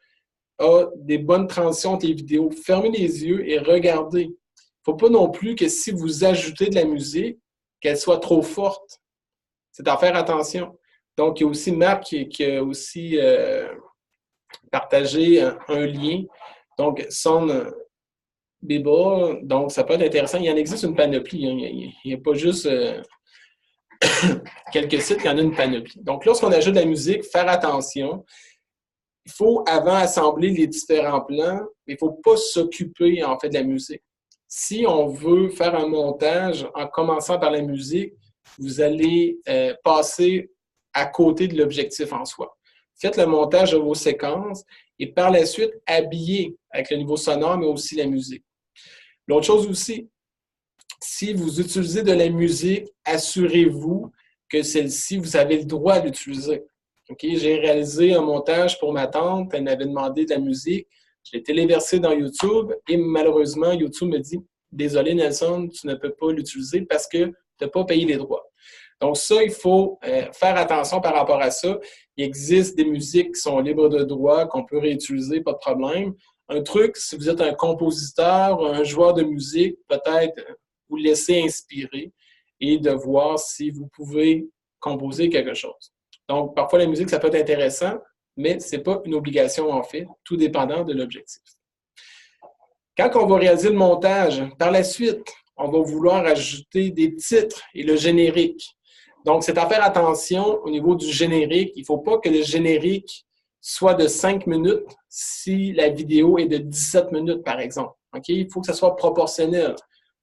ont des bonnes transitions entre les vidéos? Fermez les yeux et regardez. Il ne faut pas non plus que si vous ajoutez de la musique, qu'elle soit trop forte. C'est à faire attention. Donc, il y a aussi Marc qui a aussi partagé un lien. Donc, Son Bible, donc ça peut être intéressant. Il y en existe une panoplie. Hein. Il n'y a pas juste quelques sites, il y en a une panoplie. Donc, lorsqu'on ajoute de la musique, faire attention. Il faut, avant assembler les différents plans, il ne faut pas s'occuper, en fait, de la musique. Si on veut faire un montage en commençant par la musique, vous allez passer à côté de l'objectif en soi. Faites le montage de vos séquences et par la suite, habillez avec le niveau sonore, mais aussi la musique. L'autre chose aussi, si vous utilisez de la musique, assurez-vous que celle-ci, vous avez le droit d'utiliser. Okay? J'ai réalisé un montage pour ma tante, elle m'avait demandé de la musique, je l'ai téléversé dans YouTube et malheureusement, YouTube me dit « Désolé Nelson, tu ne peux pas l'utiliser parce que tu n'as pas payé les droits. » Donc ça, il faut faire attention par rapport à ça. Il existe des musiques qui sont libres de droit, qu'on peut réutiliser, pas de problème. Un truc, si vous êtes un compositeur, un joueur de musique, peut-être vous laisser inspirer et de voir si vous pouvez composer quelque chose. Donc, parfois, la musique, ça peut être intéressant, mais ce n'est pas une obligation en fait, tout dépendant de l'objectif. Quand on va réaliser le montage, par la suite, on va vouloir ajouter des titres et le générique. Donc, c'est à faire attention au niveau du générique. Il ne faut pas que le générique soit de 5 minutes si la vidéo est de 17 minutes, par exemple. OK? Il faut que ça soit proportionnel.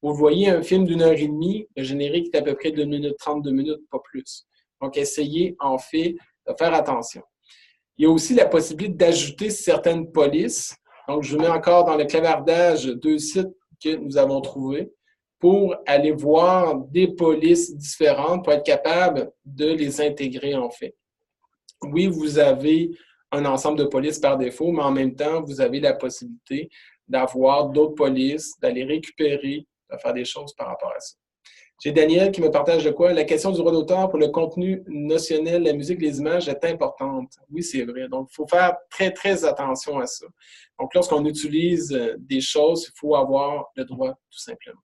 Vous voyez un film d'une heure et demie, le générique est à peu près de 1 minute 30, 2 minutes, pas plus. Donc, essayez, en fait, de faire attention. Il y a aussi la possibilité d'ajouter certaines polices. Donc, je vous mets encore dans le clavardage 2 sites que nous avons trouvés pour aller voir des polices différentes pour être capable de les intégrer, en fait. Oui, vous avez un ensemble de polices par défaut, mais en même temps, vous avez la possibilité d'avoir d'autres polices, d'aller récupérer, de faire des choses par rapport à ça. J'ai Daniel qui me partage de quoi? La question du droit d'auteur pour le contenu notionnel, la musique, les images est importante. Oui, c'est vrai. Donc, il faut faire très, très attention à ça. Donc, lorsqu'on utilise des choses, il faut avoir le droit, tout simplement.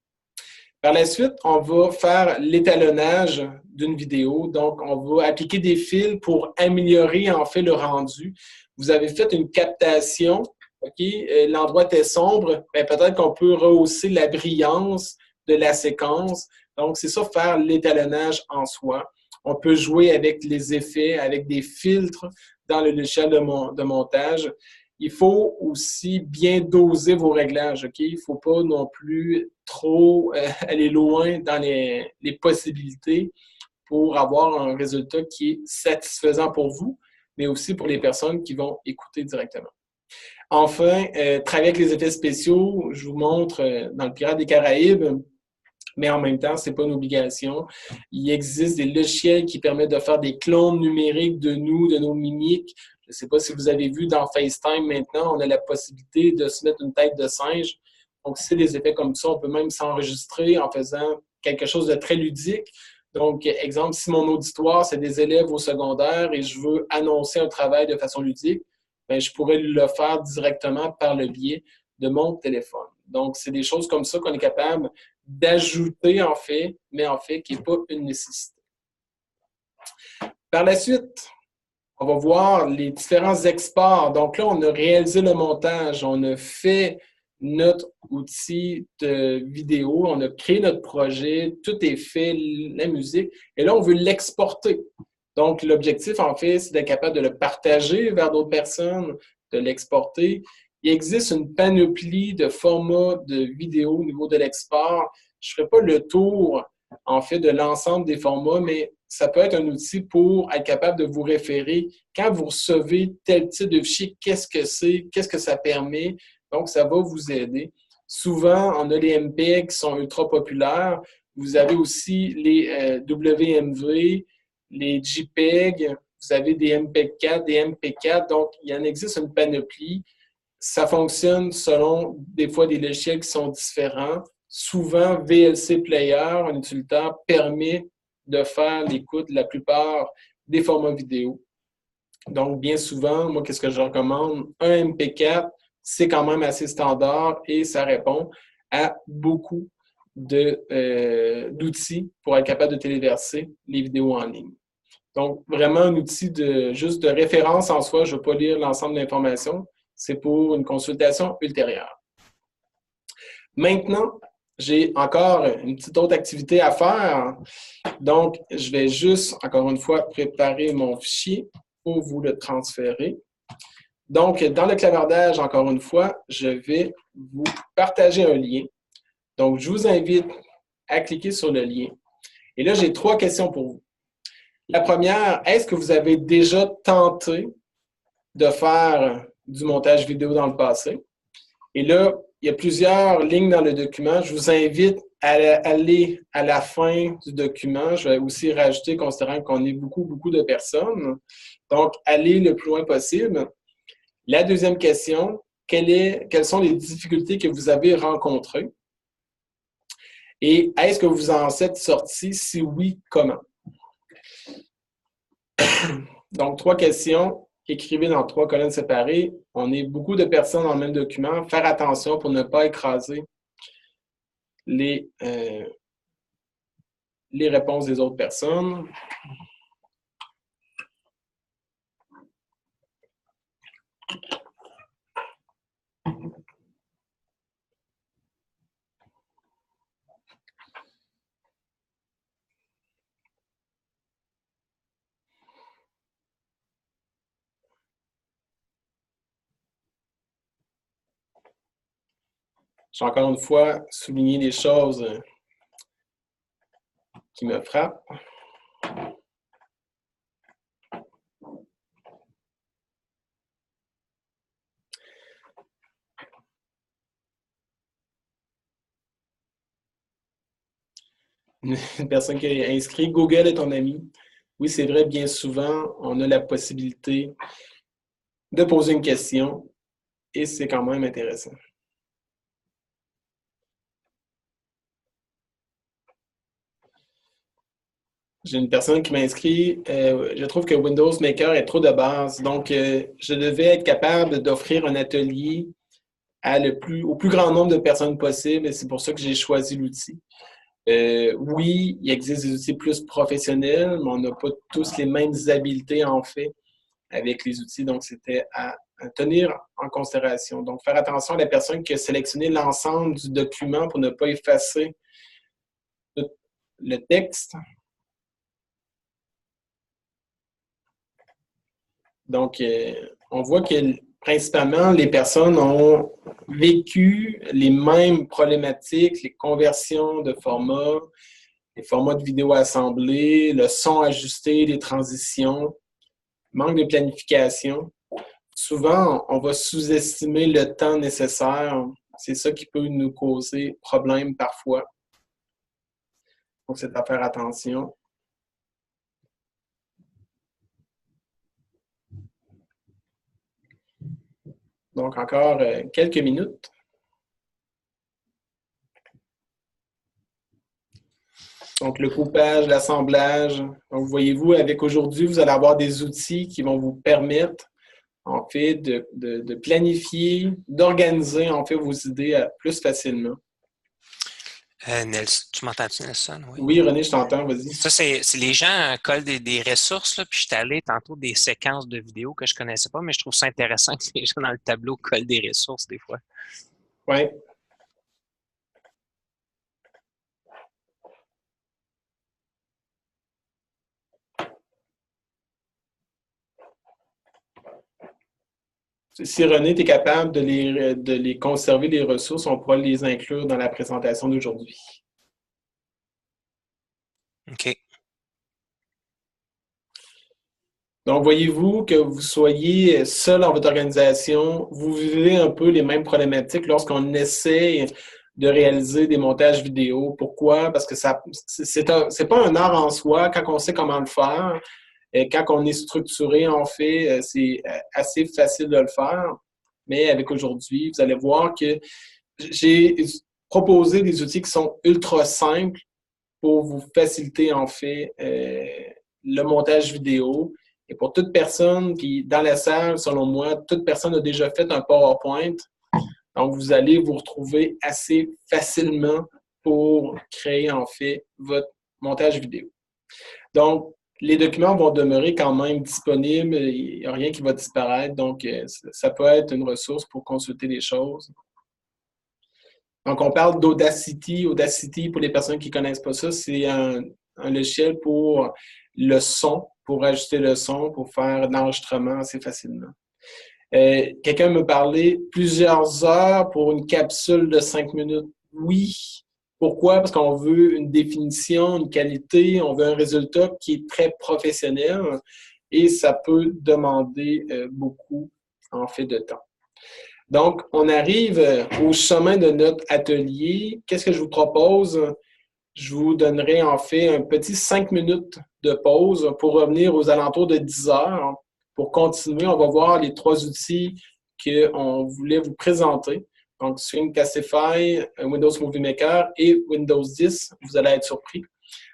Par la suite, on va faire l'étalonnage d'une vidéo. Donc, on va appliquer des fils pour améliorer, en fait, le rendu. Vous avez fait une captation, OK? L'endroit était sombre. Peut-être qu'on peut rehausser la brillance de la séquence. Donc, c'est ça, faire l'étalonnage en soi. On peut jouer avec les effets, avec des filtres dans le logiciel de montage. Il faut aussi bien doser vos réglages, OK? Il ne faut pas non plus trop aller loin dans les possibilités pour avoir un résultat qui est satisfaisant pour vous, mais aussi pour les personnes qui vont écouter directement. Enfin, travailler avec les effets spéciaux, je vous montre dans le Pirate des Caraïbes, mais en même temps, ce n'est pas une obligation. Il existe des logiciels qui permettent de faire des clones numériques de nous, de nos mimiques. Je ne sais pas si vous avez vu dans FaceTime maintenant, on a la possibilité de se mettre une tête de singe. Donc, si c'est des effets comme ça, on peut même s'enregistrer en faisant quelque chose de très ludique. Donc, exemple, si mon auditoire, c'est des élèves au secondaire et je veux annoncer un travail de façon ludique, bien, je pourrais le faire directement par le biais de mon téléphone. Donc, c'est des choses comme ça qu'on est capable d'ajouter, en fait, mais en fait, qui n'est pas une nécessité. Par la suite, on va voir les différents exports. Donc là, on a réalisé le montage, on a fait notre outil de vidéo, on a créé notre projet, tout est fait, la musique, et là, on veut l'exporter. Donc, l'objectif, en fait, c'est d'être capable de le partager vers d'autres personnes, de l'exporter. Il existe une panoplie de formats de vidéos au niveau de l'export. Je ne ferai pas le tour, en fait, de l'ensemble des formats, mais ça peut être un outil pour être capable de vous référer. Quand vous recevez tel type de fichier, qu'est-ce que c'est, qu'est-ce que ça permet? Donc, ça va vous aider. Souvent, on a les MPEG qui sont ultra populaires. Vous avez aussi les WMV, les JPEG, vous avez des MPEG-4, des MP4. Donc, il y en existe une panoplie. Ça fonctionne selon des fois des logiciels qui sont différents. Souvent, VLC Player, un utilitaire, permet de faire l'écoute de la plupart des formats vidéo. Donc, bien souvent, moi, qu'est-ce que je recommande? Un MP4, c'est quand même assez standard et ça répond à beaucoup d'outils pour être capable de téléverser les vidéos en ligne. Donc, vraiment un outil juste de référence en soi. Je ne vais pas lire l'ensemble de l'information. C'est pour une consultation ultérieure. Maintenant, j'ai encore une petite autre activité à faire. Donc, je vais juste, encore une fois, préparer mon fichier pour vous le transférer. Donc, dans le clavardage, encore une fois, je vais vous partager un lien. Donc, je vous invite à cliquer sur le lien. Et là, j'ai 3 questions pour vous. La première, est-ce que vous avez déjà tenté de faire du montage vidéo dans le passé? Et là, il y a plusieurs lignes dans le document. Je vous invite à aller à la fin du document. Je vais aussi rajouter, considérant qu'on est beaucoup, beaucoup de personnes. Donc, allez le plus loin possible. La deuxième question, quelles sont les difficultés que vous avez rencontrées? Et est-ce que vous en êtes sorti? Si oui, comment? Donc, 3 questions. Écrivez dans 3 colonnes séparées. On est beaucoup de personnes dans le même document. Faire attention pour ne pas écraser les réponses des autres personnes. j'ai encore une fois souligné des choses qui me frappent. Une personne qui a inscrit Google est ton ami. Oui, c'est vrai, bien souvent, on a la possibilité de poser une question et c'est quand même intéressant. J'ai une personne qui m'a inscrit, je trouve que Windows Maker est trop de base, donc je devais être capable d'offrir un atelier au plus grand nombre de personnes possible et c'est pour ça que j'ai choisi l'outil. Oui, il existe des outils plus professionnels, mais on n'a pas tous les mêmes habiletés en fait avec les outils, donc c'était à tenir en considération. Donc, faire attention à la personne qui a sélectionné l'ensemble du document pour ne pas effacer le texte. Donc, on voit que principalement, les personnes ont vécu les mêmes problématiques, les conversions de formats, les formats de vidéo assemblés, le son ajusté, les transitions, manque de planification. Souvent, on va sous-estimer le temps nécessaire. C'est ça qui peut nous causer problème parfois. Donc, c'est à faire attention. Donc, encore quelques minutes. Donc, le coupage, l'assemblage. Donc, voyez-vous, avec aujourd'hui, vous allez avoir des outils qui vont vous permettre, en fait, de planifier, d'organiser, en fait, vos idées plus facilement. Nelson, tu m'entends-tu, Nelson? Oui. Oui, René, je t'entends, vas-y. Ça, c'est les gens collent des ressources, là, puis je suis allé tantôt des séquences de vidéos que je ne connaissais pas, mais je trouve ça intéressant que les gens dans le tableau collent des ressources des fois. Oui. Si René, tu es capable de les conserver, les ressources, on pourra les inclure dans la présentation d'aujourd'hui. OK. Donc, voyez-vous que vous soyez seul dans votre organisation, vous vivez un peu les mêmes problématiques lorsqu'on essaie de réaliser des montages vidéo. Pourquoi? Parce que c'est pas un art en soi quand on sait comment le faire. Et quand on est structuré, en fait, c'est assez facile de le faire. Mais avec aujourd'hui, vous allez voir que j'ai proposé des outils qui sont ultra simples pour vous faciliter, en fait, le montage vidéo. Et pour toute personne qui, dans la salle, selon moi, toute personne a déjà fait un PowerPoint. Donc, vous allez vous retrouver assez facilement pour créer, en fait, votre montage vidéo. Donc, les documents vont demeurer quand même disponibles. Il n'y a rien qui va disparaître. Donc, ça peut être une ressource pour consulter les choses. Donc, on parle d'Audacity. Audacity, pour les personnes qui ne connaissent pas ça, c'est un logiciel pour le son, pour ajuster le son, pour faire de l'enregistrement assez facilement. Quelqu'un me parlait plusieurs heures pour une capsule de 5 minutes. Oui. Pourquoi? Parce qu'on veut une définition, une qualité, on veut un résultat qui est très professionnel et ça peut demander beaucoup, en fait, de temps. Donc, on arrive au chemin de notre atelier. Qu'est-ce que je vous propose? Je vous donnerai en fait un petit 5 minutes de pause pour revenir aux alentours de 10 heures. Pour continuer, on va voir les 3 outils qu'on voulait vous présenter. Donc, Screencastify, Windows Movie Maker et Windows 10. Vous allez être surpris.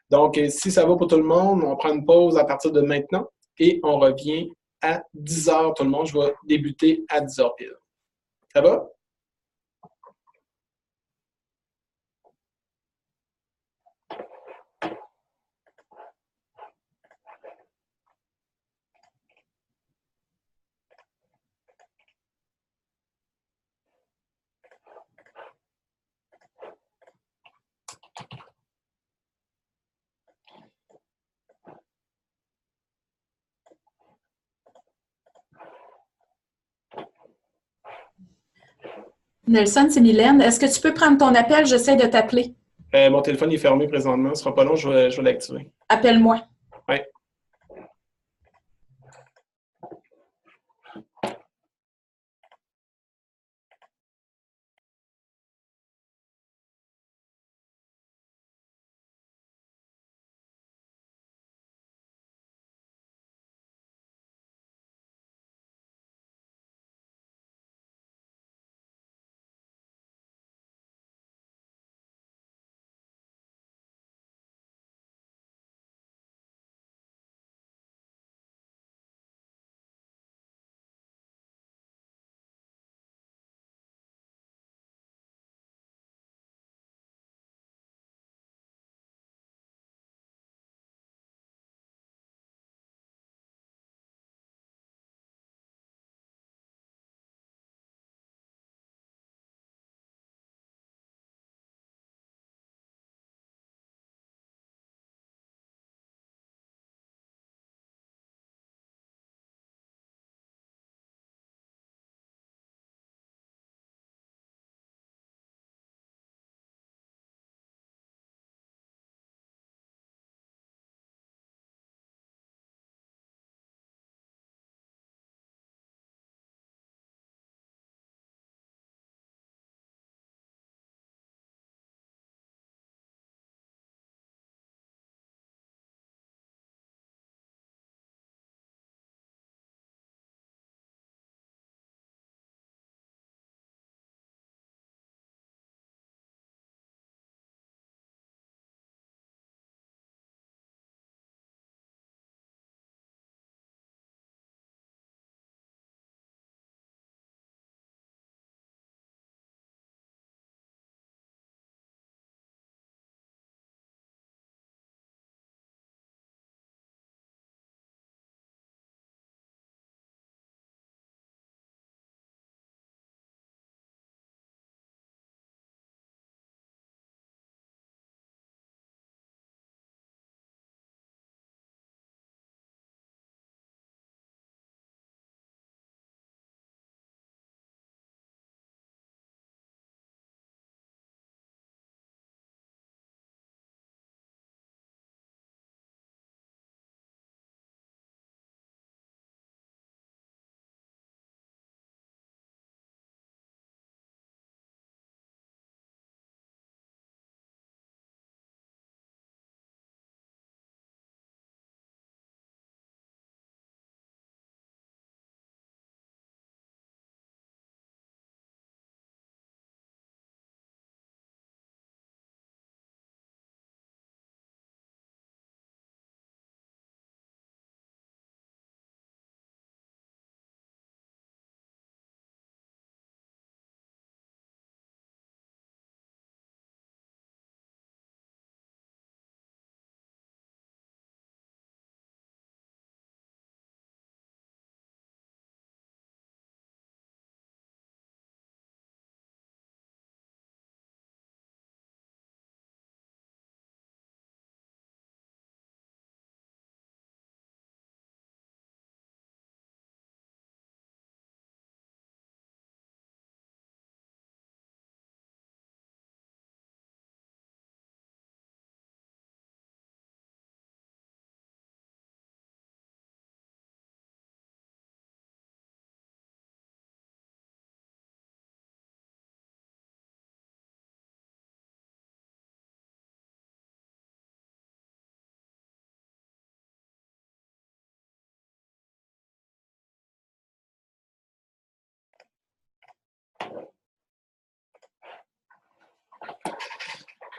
Donc, si ça va pour tout le monde, on prend une pause à partir de maintenant et on revient à 10 heures tout le monde. Je vais débuter à 10 heures pile. Ça va? Nelson, c'est Mylène. Est-ce que tu peux prendre ton appel? J'essaie de t'appeler. Mon téléphone est fermé présentement. Ce sera pas long, je vais l'activer. Appelle-moi. Oui.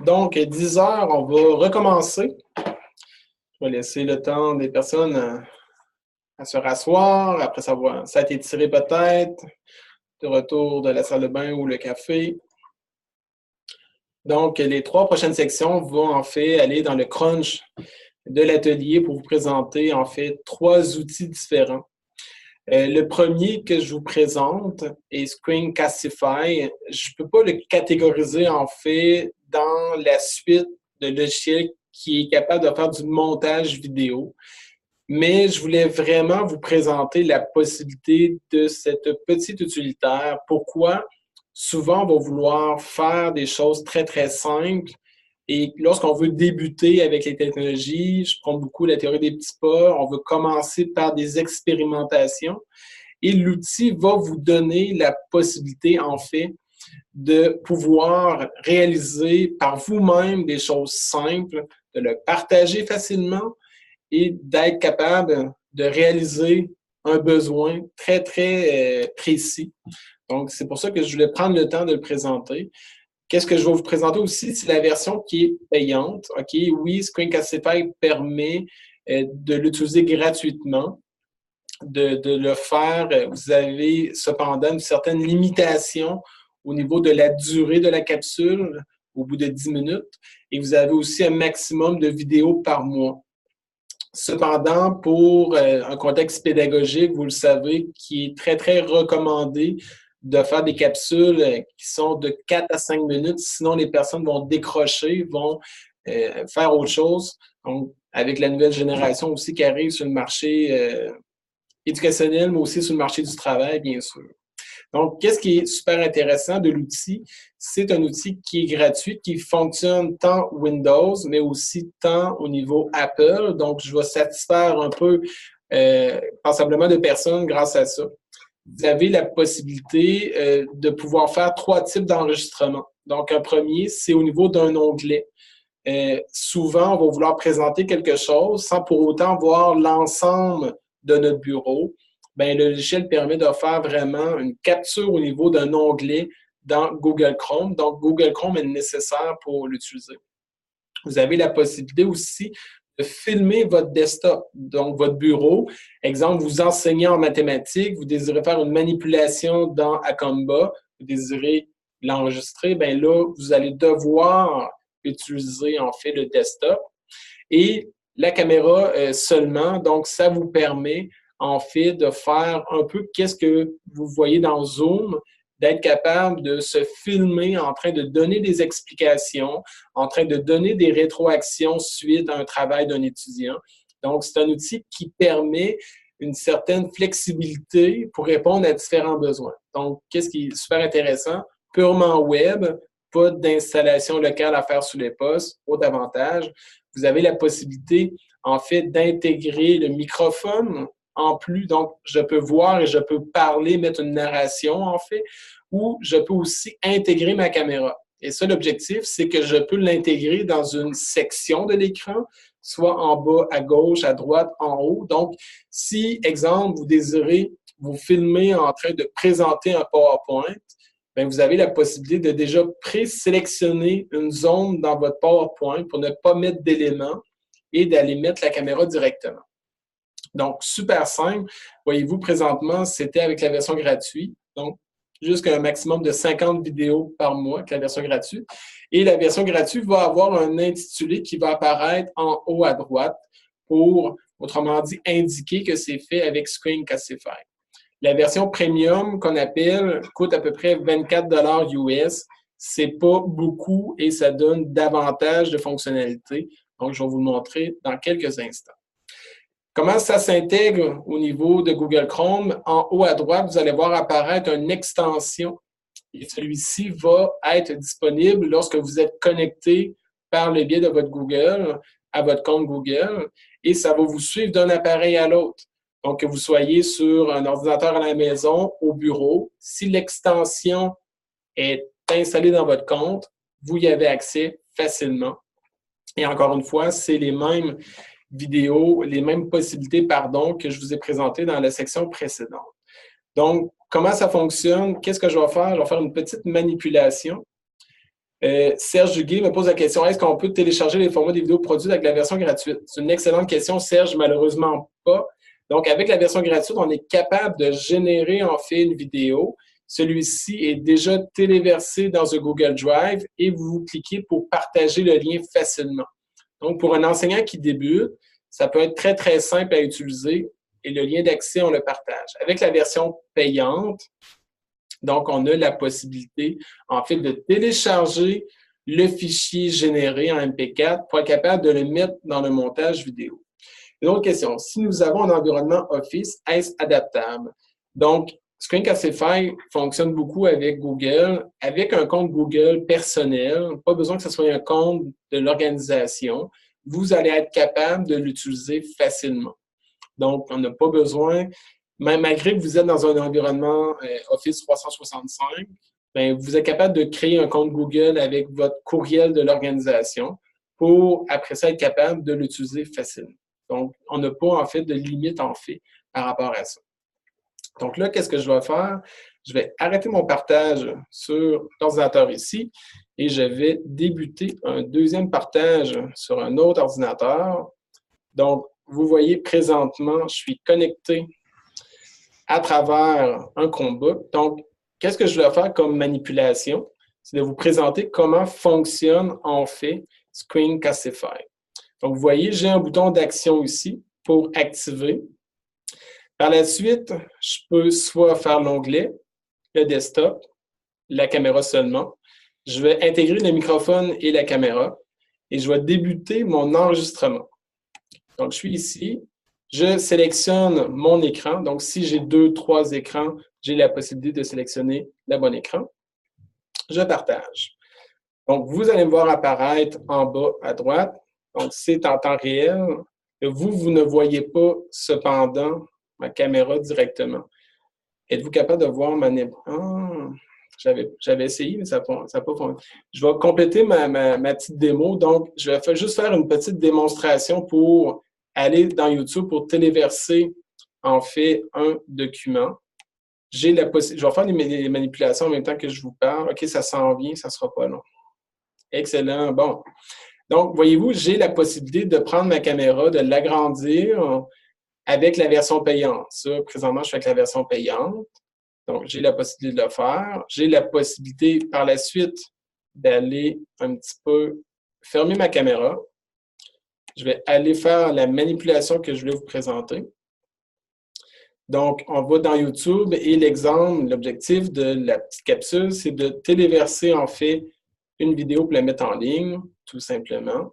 Donc, 10 heures, on va recommencer. Je vais laisser le temps des personnes à se rasseoir. Après savoir, ça a été tiré peut-être. De retour de la salle de bain ou le café. Donc, les 3 prochaines sections vont en fait aller dans le crunch de l'atelier pour vous présenter en fait 3 outils différents. Le premier que je vous présente est Screencastify. Je ne peux pas le catégoriser en fait dans la suite de logiciels qui est capable de faire du montage vidéo. Mais je voulais vraiment vous présenter la possibilité de cette petite utilitaire. Pourquoi? souvent, on va vouloir faire des choses très, très simples. Et lorsqu'on veut débuter avec les technologies, je prends beaucoup la théorie des petits pas, on veut commencer par des expérimentations. Et l'outil va vous donner la possibilité, en fait, de pouvoir réaliser par vous-même des choses simples, de le partager facilement et d'être capable de réaliser un besoin très, très précis. Donc, c'est pour ça que je voulais prendre le temps de le présenter. Qu'est-ce que je vais vous présenter aussi? C'est la version qui est payante. OK, oui, Screencastify permet de l'utiliser gratuitement, de le faire. Vous avez cependant une certaine limitation au niveau de la durée de la capsule au bout de 10 minutes et vous avez aussi un maximum de vidéos par mois. Cependant, pour un contexte pédagogique, vous le savez, qui est très, très recommandé de faire des capsules qui sont de 4 à 5 minutes, sinon les personnes vont décrocher, vont faire autre chose. Donc, avec la nouvelle génération aussi qui arrive sur le marché éducationnel, mais aussi sur le marché du travail, bien sûr. Donc, qu'est-ce qui est super intéressant de l'outil? C'est un outil qui est gratuit, qui fonctionne tant Windows, mais aussi tant au niveau Apple. Donc, je vais satisfaire un peu passablement de personnes grâce à ça. Vous avez la possibilité de pouvoir faire 3 types d'enregistrements. Donc, un premier, c'est au niveau d'un onglet. Souvent, on va vouloir présenter quelque chose sans pour autant voir l'ensemble de notre bureau. Bien, le logiciel permet de faire vraiment une capture au niveau d'un onglet dans Google Chrome. Donc, Google Chrome est nécessaire pour l'utiliser. Vous avez la possibilité aussi de filmer votre desktop, donc votre bureau. Exemple, vous enseignez en mathématiques, vous désirez faire une manipulation dans Acomba, vous désirez l'enregistrer, bien là, vous allez devoir utiliser en fait le desktop. Et la caméra seulement, donc ça vous permet en fait de faire un peu qu'est-ce que vous voyez dans Zoom, d'être capable de se filmer en train de donner des explications, en train de donner des rétroactions suite à un travail d'un étudiant. Donc, c'est un outil qui permet une certaine flexibilité pour répondre à différents besoins. Donc, qu'est-ce qui est super intéressant? Purement web, pas d'installation locale à faire sous les postes, autre avantage. Vous avez la possibilité, en fait, d'intégrer le microphone en plus. Donc, je peux voir et je peux parler, mettre une narration, en fait, ou je peux aussi intégrer ma caméra. Et ça, l'objectif, c'est que je peux l'intégrer dans une section de l'écran, soit en bas, à gauche, à droite, en haut. Donc, si, exemple, vous désirez vous filmer en train de présenter un PowerPoint, bien, vous avez la possibilité de déjà présélectionner une zone dans votre PowerPoint pour ne pas mettre d'éléments et d'aller mettre la caméra directement. Donc, super simple. Voyez-vous, présentement, c'était avec la version gratuite. Donc, jusqu'à un maximum de 50 vidéos par mois avec la version gratuite. Et la version gratuite va avoir un intitulé qui va apparaître en haut à droite pour, autrement dit, indiquer que c'est fait avec Screencastify. La version premium qu'on appelle coûte à peu près 24 $ US. C'est pas beaucoup et ça donne davantage de fonctionnalités. Donc, je vais vous le montrer dans quelques instants. Comment ça s'intègre au niveau de Google Chrome? En haut à droite, vous allez voir apparaître une extension et celui-ci va être disponible lorsque vous êtes connecté par le biais de votre Google à votre compte Google et ça va vous suivre d'un appareil à l'autre. Donc, que vous soyez sur un ordinateur à la maison, au bureau, si l'extension est installée dans votre compte, vous y avez accès facilement. Et encore une fois, c'est les mêmes vidéos, les mêmes possibilités, pardon, que je vous ai présentées dans la section précédente. Donc, comment ça fonctionne? Qu'est-ce que je vais faire? Je vais faire une petite manipulation. Serge Duguay me pose la question, est-ce qu'on peut télécharger les formats des vidéos produites avec la version gratuite? C'est une excellente question, Serge, malheureusement pas. Donc, avec la version gratuite, on est capable de générer en fait une vidéo. Celui-ci est déjà téléversé dans un Google Drive et vous cliquez pour partager le lien facilement. Donc, pour un enseignant qui débute, ça peut être très, très simple à utiliser et le lien d'accès, on le partage. Avec la version payante, donc, on a la possibilité, en fait, de télécharger le fichier généré en MP4 pour être capable de le mettre dans le montage vidéo. Une autre question, si nous avons un environnement Office, est-ce adaptable? Donc, Screencastify fonctionne beaucoup avec Google, avec un compte Google personnel, pas besoin que ce soit un compte de l'organisation. Vous allez être capable de l'utiliser facilement. Donc, on n'a pas besoin, même malgré que vous êtes dans un environnement Office 365, bien, vous êtes capable de créer un compte Google avec votre courriel de l'organisation pour, après ça, être capable de l'utiliser facilement. Donc, on n'a pas, en fait, de limite, en fait, par rapport à ça. Donc là, qu'est-ce que je vais faire? Je vais arrêter mon partage sur l'ordinateur ici et je vais débuter un deuxième partage sur un autre ordinateur. Donc, vous voyez présentement, je suis connecté à travers un Chromebook. Donc, qu'est-ce que je vais faire comme manipulation? C'est de vous présenter comment fonctionne en fait Screencastify. Donc, vous voyez, j'ai un bouton d'action ici pour activer. Par la suite, je peux soit faire l'onglet, le desktop, la caméra seulement. Je vais intégrer le microphone et la caméra et je vais débuter mon enregistrement. Donc, je suis ici, je sélectionne mon écran. Donc, si j'ai 2, 3 écrans, j'ai la possibilité de sélectionner le bon écran. Je partage. Donc, vous allez me voir apparaître en bas à droite. Donc, c'est en temps réel. Vous ne voyez pas cependant ma caméra directement. Êtes-vous capable de voir ma... J'avais essayé, mais ça n'a pas fonctionné. Je vais compléter ma petite démo. Donc, je vais juste faire une petite démonstration pour aller dans YouTube pour téléverser, en fait, un document. Je vais faire les manipulations en même temps que je vous parle. OK, ça s'en vient, ça ne sera pas long. Excellent. Bon. Donc, voyez-vous, j'ai la possibilité de prendre ma caméra, de l'agrandir avec la version payante. Ça, présentement, je suis avec la version payante. Donc, j'ai la possibilité de le faire. J'ai la possibilité, par la suite, d'aller un petit peu fermer ma caméra. Je vais aller faire la manipulation que je voulais vous présenter. Donc, on va dans YouTube et l'exemple, l'objectif de la petite capsule, c'est de téléverser, en fait, une vidéo pour la mettre en ligne, tout simplement.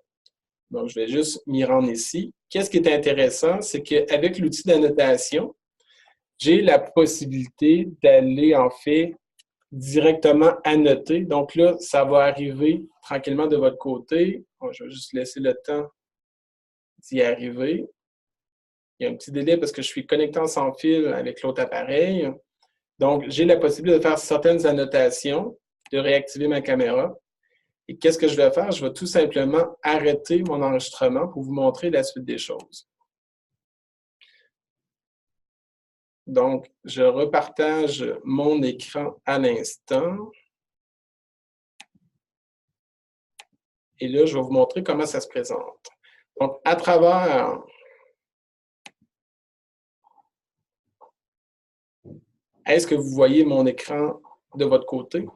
Donc, je vais juste m'y rendre ici. Qu'est-ce qui est intéressant, c'est qu'avec l'outil d'annotation, j'ai la possibilité d'aller, en fait, directement annoter. Donc là, ça va arriver tranquillement de votre côté. Bon, je vais juste laisser le temps d'y arriver. Il y a un petit délai parce que je suis connecté en sans fil avec l'autre appareil. Donc, j'ai la possibilité de faire certaines annotations, de réactiver ma caméra. Et qu'est-ce que je vais faire? Je vais tout simplement arrêter mon enregistrement pour vous montrer la suite des choses. Donc, je repartage mon écran à l'instant. Et là, je vais vous montrer comment ça se présente. Donc, à travers... Est-ce que vous voyez mon écran de votre côté?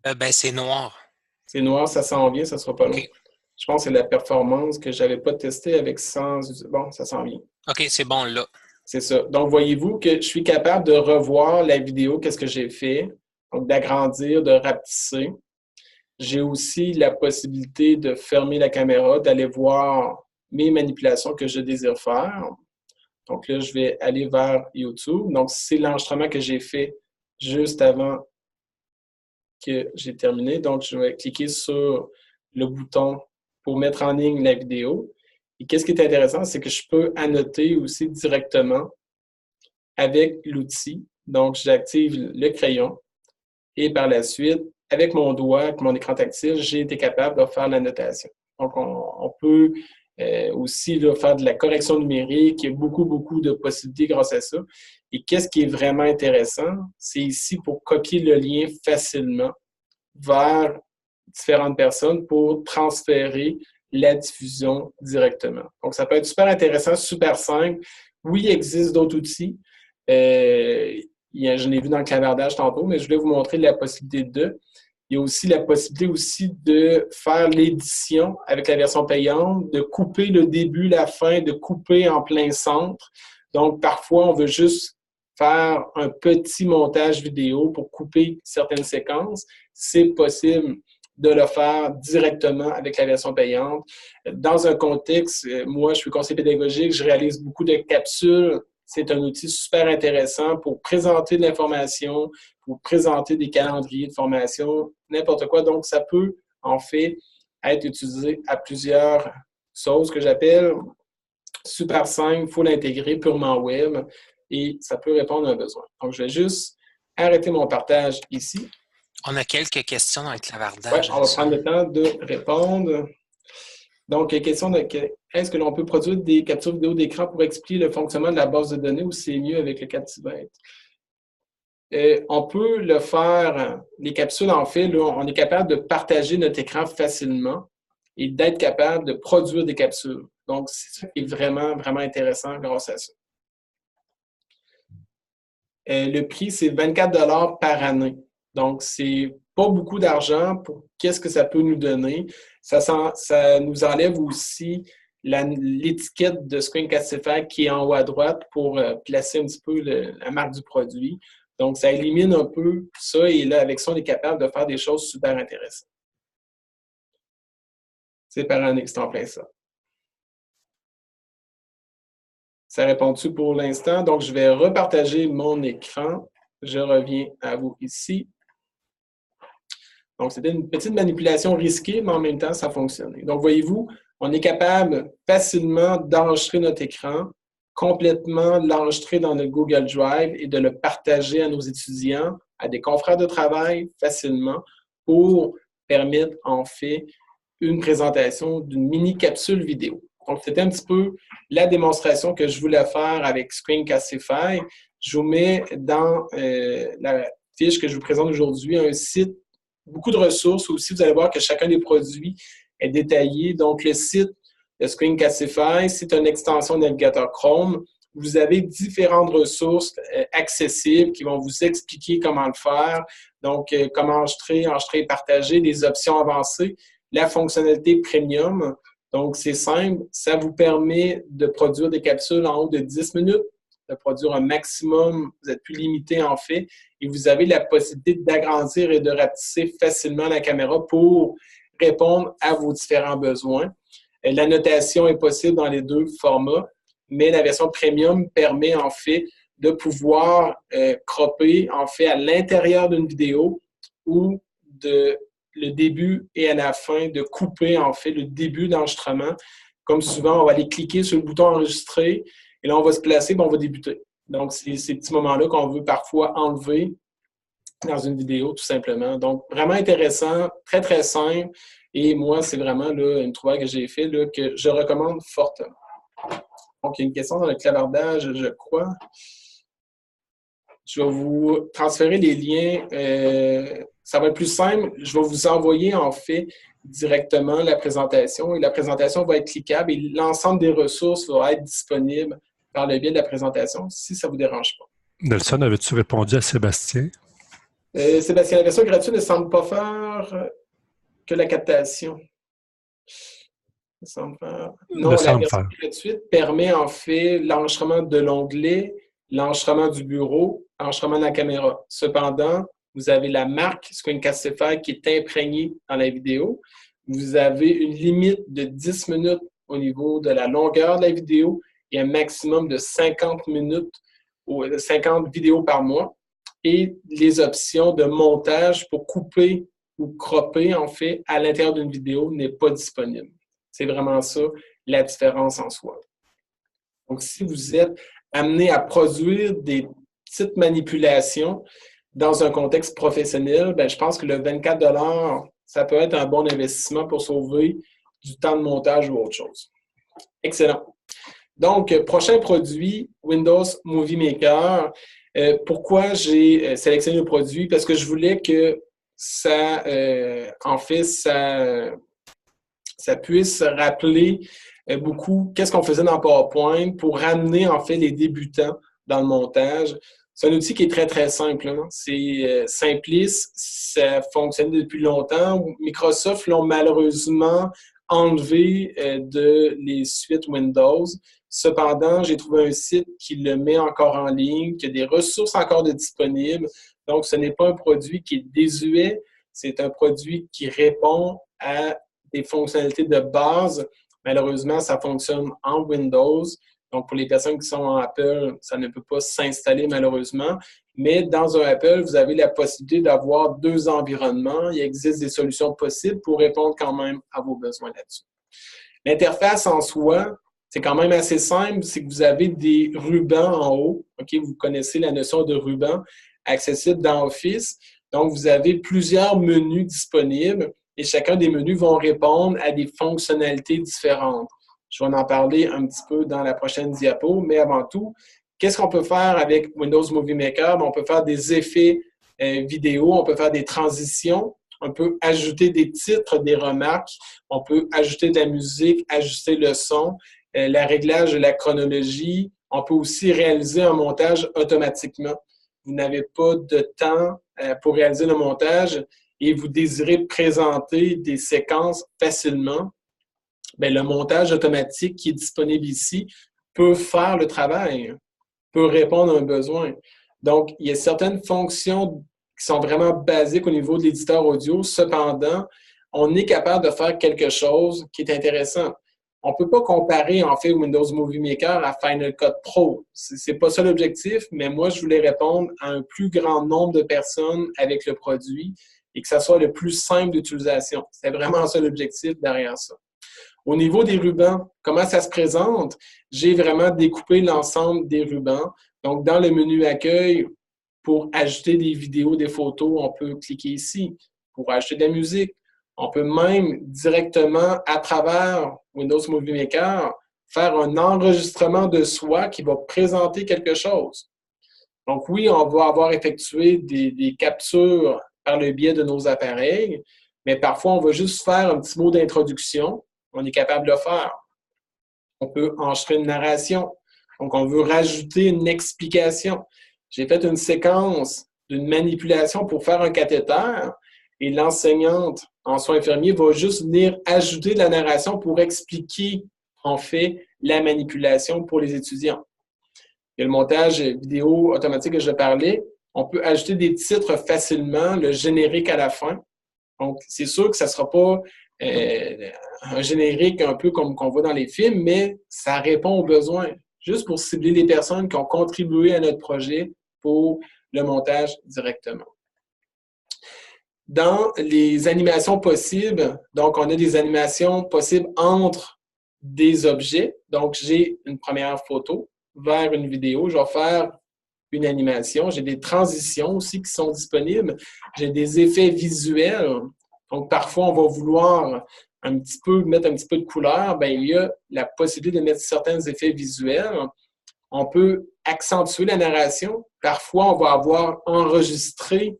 Ben, c'est noir. C'est noir, ça s'en vient, ça ne sera pas long. Okay. Je pense que c'est la performance que je n'avais pas testée avec sans... Bon, ça s'en vient. OK, c'est bon là. C'est ça. Donc, voyez-vous que je suis capable de revoir la vidéo, qu'est-ce que j'ai fait. Donc, d'agrandir, de rapetisser. J'ai aussi la possibilité de fermer la caméra, d'aller voir mes manipulations que je désire faire. Donc là, je vais aller vers YouTube. Donc, c'est l'enregistrement que j'ai fait juste avant que j'ai terminé. Donc, je vais cliquer sur le bouton pour mettre en ligne la vidéo. Et qu'est-ce qui est intéressant, c'est que je peux annoter aussi directement avec l'outil. Donc, j'active le crayon et par la suite, avec mon doigt, avec mon écran tactile, j'ai été capable de faire l'annotation. Donc, on peut aussi là, faire de la correction numérique. Il y a beaucoup de possibilités grâce à ça. Et qu'est-ce qui est vraiment intéressant? C'est ici pour copier le lien facilement vers différentes personnes pour transférer la diffusion directement. Donc, ça peut être super intéressant, super simple. Oui, il existe d'autres outils. Je l'ai vu dans le clavardage tantôt, mais je voulais vous montrer la possibilité de. Il y a aussi la possibilité aussi de faire l'édition avec la version payante, de couper le début, la fin, de couper en plein centre. Donc, parfois, on veut juste faire un petit montage vidéo pour couper certaines séquences. C'est possible de le faire directement avec la version payante. Dans un contexte, moi, je suis conseiller pédagogique, je réalise beaucoup de capsules c'est un outil super intéressant pour présenter de l'information, pour présenter des calendriers de formation, n'importe quoi. Donc, ça peut, en fait, être utilisé à plusieurs choses que j'appelle super simple, il faut l'intégrer purement web et ça peut répondre à un besoin. Donc, je vais juste arrêter mon partage ici. On a quelques questions dans le clavardage. Ouais, on va prendre le temps de répondre. Donc, question de est-ce que l'on peut produire des captures vidéo d'écran pour expliquer le fonctionnement de la base de données ou c'est mieux avec le Captivate? On peut le faire, les capsules, en fait, là, on est capable de partager notre écran facilement et d'être capable de produire des capsules. Donc, c'est ça qui est vraiment, vraiment intéressant grâce à ça. Le prix, c'est 24 $ par année. Donc, c'est pas beaucoup d'argent pour qu'est-ce que ça peut nous donner. Ça nous enlève aussi l'étiquette de Screencastify qui est en haut à droite pour placer un petit peu la marque du produit. Donc, ça élimine un peu ça et là, avec ça, on est capable de faire des choses super intéressantes. C'est par année, c'est en plein ça. Ça répond-tu pour l'instant? Donc, je vais repartager mon écran. Je reviens à vous ici. Donc, c'était une petite manipulation risquée, mais en même temps, ça fonctionnait. Donc, voyez-vous, on est capable facilement d'enregistrer notre écran, complètement l'enregistrer dans notre Google Drive et de le partager à nos étudiants, à des confrères de travail facilement pour permettre, en fait, une présentation d'une mini-capsule vidéo. Donc, c'était un petit peu la démonstration que je voulais faire avec Screencastify. Je vous mets dans la fiche que je vous présente aujourd'hui un site, beaucoup de ressources. Aussi, vous allez voir que chacun des produits est détaillé. Donc, le site de Screencastify, c'est une extension navigateur Chrome. Vous avez différentes ressources accessibles qui vont vous expliquer comment le faire. Donc, comment enregistrer, partager, des options avancées, la fonctionnalité premium. Donc, c'est simple, ça vous permet de produire des capsules en haut de 10 minutes, de produire un maximum, vous êtes plus limité en fait, et vous avez la possibilité d'agrandir et de rapetisser facilement la caméra pour répondre à vos différents besoins. La notation est possible dans les deux formats, mais la version premium permet en fait de pouvoir cropper en fait à l'intérieur d'une vidéo ou le début et à la fin, de couper en fait le début d'enregistrement. Comme souvent, on va aller cliquer sur le bouton enregistrer et là, on va se placer et on va débuter. Donc, c'est ces petits moments-là qu'on veut parfois enlever dans une vidéo, tout simplement. Donc, vraiment intéressant, très, très simple. Et moi, c'est vraiment là, une trouvaille que j'ai faite que je recommande fortement. Donc, il y a une question dans le clavardage, je crois. Je vais vous transférer les liens. Ça va être plus simple. Je vais vous envoyer, en fait, directement la présentation. Et la présentation va être cliquable et l'ensemble des ressources va être disponible par le biais de la présentation, si ça ne vous dérange pas. Nelson, avais-tu répondu à Sébastien? Sébastien, la version gratuite ne semble pas faire que la captation. Non, la version gratuite permet, en fait, l'enregistrement de l'onglet, l'enregistrement du bureau, l'enregistrement de la caméra. Cependant, vous avez la marque Screencastify qui est imprégnée dans la vidéo. Vous avez une limite de 10 minutes au niveau de la longueur de la vidéo et un maximum de 50 minutes ou 50 vidéos par mois. Et les options de montage pour couper ou cropper, en fait, à l'intérieur d'une vidéo n'est pas disponible. C'est vraiment ça, la différence en soi. Donc, si vous êtes amené à produire des petites manipulations dans un contexte professionnel, bien, je pense que le 24 $, ça peut être un bon investissement pour sauver du temps de montage ou autre chose. Excellent. Donc, prochain produit, Windows Movie Maker. Pourquoi j'ai sélectionné le produit? Parce que je voulais que ça, en fait, ça puisse rappeler beaucoup qu'est-ce qu'on faisait dans PowerPoint pour ramener, en fait, les débutants dans le montage. C'est un outil qui est très, très simple. Hein? C'est simpliste, ça fonctionne depuis longtemps. Microsoft l'ont malheureusement enlevé de les suites Windows. Cependant, j'ai trouvé un site qui le met encore en ligne, qui a des ressources encore disponibles. Donc, ce n'est pas un produit qui est désuet, c'est un produit qui répond à des fonctionnalités de base. Malheureusement, ça fonctionne en Windows. Donc, pour les personnes qui sont en Apple, ça ne peut pas s'installer malheureusement. Mais dans un Apple, vous avez la possibilité d'avoir 2 environnements. Il existe des solutions possibles pour répondre quand même à vos besoins là-dessus. L'interface en soi, c'est quand même assez simple. C'est que vous avez des rubans en haut. OK, vous connaissez la notion de ruban accessible dans Office. Donc, vous avez plusieurs menus disponibles et chacun des menus vont répondre à des fonctionnalités différentes. Je vais en parler un petit peu dans la prochaine diapo, mais avant tout, qu'est-ce qu'on peut faire avec Windows Movie Maker? On peut faire des effets vidéo, on peut faire des transitions, on peut ajouter des titres, des remarques, on peut ajouter de la musique, ajuster le son, le réglage de la chronologie. On peut aussi réaliser un montage automatiquement. Vous n'avez pas de temps pour réaliser le montage et vous désirez présenter des séquences facilement. Bien, le montage automatique qui est disponible ici peut faire le travail, peut répondre à un besoin. Donc, il y a certaines fonctions qui sont vraiment basiques au niveau de l'éditeur audio. Cependant, on est capable de faire quelque chose qui est intéressant. On ne peut pas comparer, en fait, Windows Movie Maker à Final Cut Pro. Ce n'est pas ça l'objectif, mais moi, je voulais répondre à un plus grand nombre de personnes avec le produit et que ça soit le plus simple d'utilisation. C'est vraiment ça l'objectif derrière ça. Au niveau des rubans, comment ça se présente? J'ai vraiment découpé l'ensemble des rubans. Donc, dans le menu Accueil, pour ajouter des vidéos, des photos, on peut cliquer ici. Pour ajouter de la musique, on peut même directement, à travers Windows Movie Maker, faire un enregistrement de soi qui va présenter quelque chose. Donc, oui, on va avoir effectué des captures par le biais de nos appareils, mais parfois, on va juste faire un petit mot d'introduction. On est capable de le faire. On peut enregistrer une narration. Donc, on veut rajouter une explication. J'ai fait une séquence d'une manipulation pour faire un cathéter et l'enseignante en soins infirmiers va juste venir ajouter de la narration pour expliquer, en fait, la manipulation pour les étudiants. Il y a le montage vidéo automatique que je parlais. On peut ajouter des titres facilement, le générique à la fin. Donc, c'est sûr que ça ne sera pas un générique un peu comme qu'on voit dans les films, mais ça répond aux besoins, juste pour cibler les personnes qui ont contribué à notre projet pour le montage directement. Dans les animations possibles, donc on a des animations possibles entre des objets. Donc, j'ai une première photo vers une vidéo. Je vais faire une animation. J'ai des transitions aussi qui sont disponibles. J'ai des effets visuels. Donc, parfois, on va vouloir mettre un petit peu de couleur. Bien, il y a la possibilité de mettre certains effets visuels. On peut accentuer la narration. Parfois, on va avoir enregistré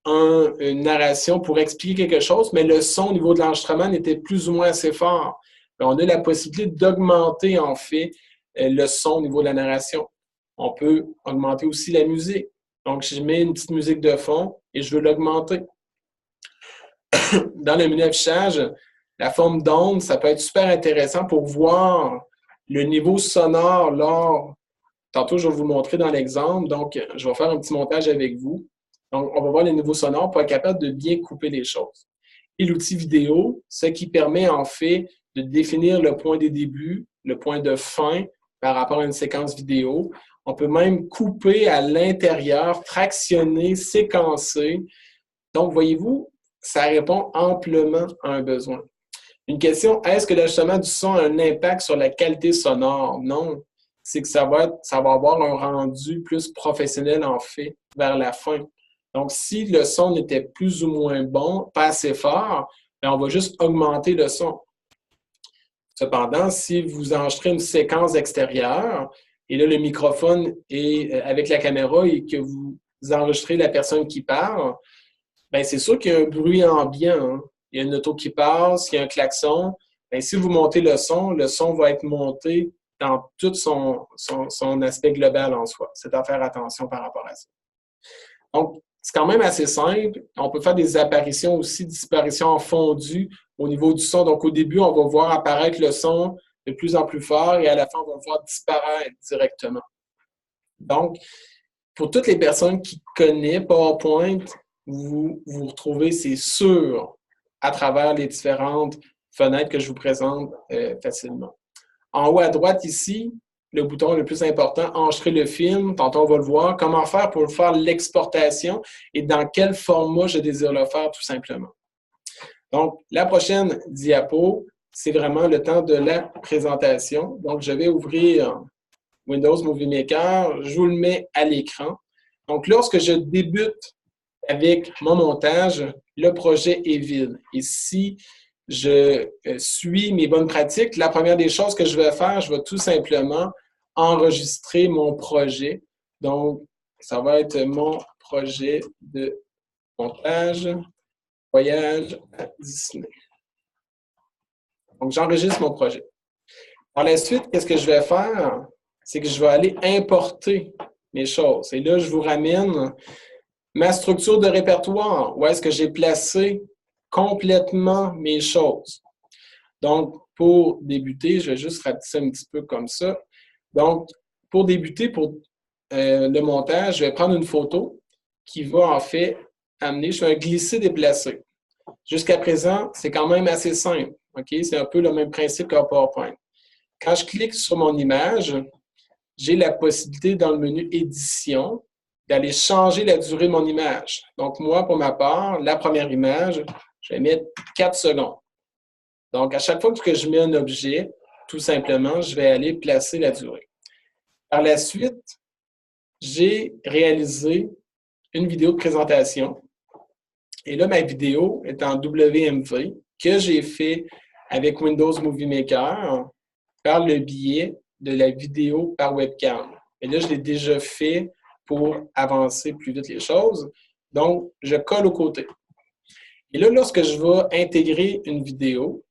une narration pour expliquer quelque chose, mais le son au niveau de l'enregistrement n'était plus ou moins assez fort. Bien, on a la possibilité d'augmenter, en fait, le son au niveau de la narration. On peut augmenter aussi la musique. Donc, je mets une petite musique de fond et je veux l'augmenter. Dans le menu affichage, la forme d'onde, ça peut être super intéressant pour voir le niveau sonore lors. Tantôt, je vais vous le montrer dans l'exemple. Donc, je vais faire un petit montage avec vous. Donc, on va voir les niveaux sonores pour être capable de bien couper les choses. Et l'outil vidéo, ce qui permet en fait de définir le point de début, le point de fin par rapport à une séquence vidéo. On peut même couper à l'intérieur, fractionner, séquencer. Donc, voyez-vous, ça répond amplement à un besoin. Une question, est-ce que l'ajustement du son a un impact sur la qualité sonore? Non, c'est que ça va avoir un rendu plus professionnel en fait vers la fin. Donc, si le son n'était plus ou moins bon, pas assez fort, bien, on va juste augmenter le son. Cependant, si vous enregistrez une séquence extérieure, et là, le microphone est avec la caméra et que vous enregistrez la personne qui parle, bien, c'est sûr qu'il y a un bruit ambiant. Hein. Il y a une auto qui passe, il y a un klaxon. Bien, si vous montez le son va être monté dans tout son aspect global en soi. C'est à faire attention par rapport à ça. Donc, c'est quand même assez simple. On peut faire des apparitions aussi, disparitions en fondu au niveau du son. Donc, au début, on va voir apparaître le son de plus en plus fort et à la fin, on va voir disparaître directement. Donc, pour toutes les personnes qui connaissent PowerPoint, vous retrouvez, c'est sûr, à travers les différentes fenêtres que je vous présente facilement. En haut à droite ici, le bouton le plus important, enregistrer le film. Tantôt, on va le voir. Comment faire pour faire l'exportation et dans quel format je désire le faire, tout simplement. Donc, la prochaine diapo, c'est vraiment le temps de la présentation. Donc, je vais ouvrir Windows Movie Maker. Je vous le mets à l'écran. Donc, lorsque je débute avec mon montage, le projet est vide. Et si je suis mes bonnes pratiques, la première des choses que je vais faire, je vais tout simplement enregistrer mon projet. Donc, ça va être mon projet de montage, voyage à Disney. Donc, j'enregistre mon projet. Par la suite, qu'est-ce que je vais faire? C'est que je vais aller importer mes choses. Et là, je vous ramène ma structure de répertoire, où est-ce que j'ai placé complètement mes choses. Donc, pour débuter, je vais juste ratisser un petit peu comme ça. Donc, pour débuter, pour le montage, je vais prendre une photo qui va en fait amener, je fais un glisser-déplacer. Jusqu'à présent, c'est quand même assez simple. Okay? C'est un peu le même principe qu'un PowerPoint. Quand je clique sur mon image, j'ai la possibilité dans le menu Édition d'aller changer la durée de mon image. Donc, moi, pour ma part, la première image, je vais mettre 4 secondes. Donc, à chaque fois que je mets un objet, tout simplement, je vais aller placer la durée. Par la suite, j'ai réalisé une vidéo de présentation. Et là, ma vidéo est en WMV que j'ai fait avec Windows Movie Maker par le biais de la vidéo par webcam. Et là, je l'ai déjà fait pour avancer plus vite les choses. Donc, je colle aux côtés. Et là, lorsque je vais intégrer une vidéo,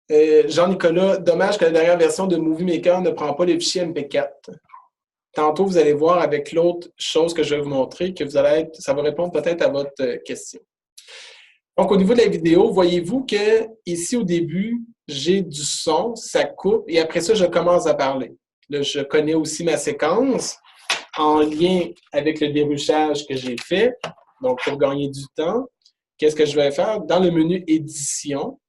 Jean-Nicolas, dommage que la dernière version de Movie Maker ne prend pas les fichiers MP4. Tantôt, vous allez voir avec l'autre chose que je vais vous montrer que ça va répondre peut-être à votre question. Donc, au niveau de la vidéo, voyez-vous que ici au début, j'ai du son, ça coupe, et après ça, je commence à parler. Là, je connais aussi ma séquence en lien avec le déruchage que j'ai fait. Donc, pour gagner du temps, qu'est-ce que je vais faire? Dans le menu Édition,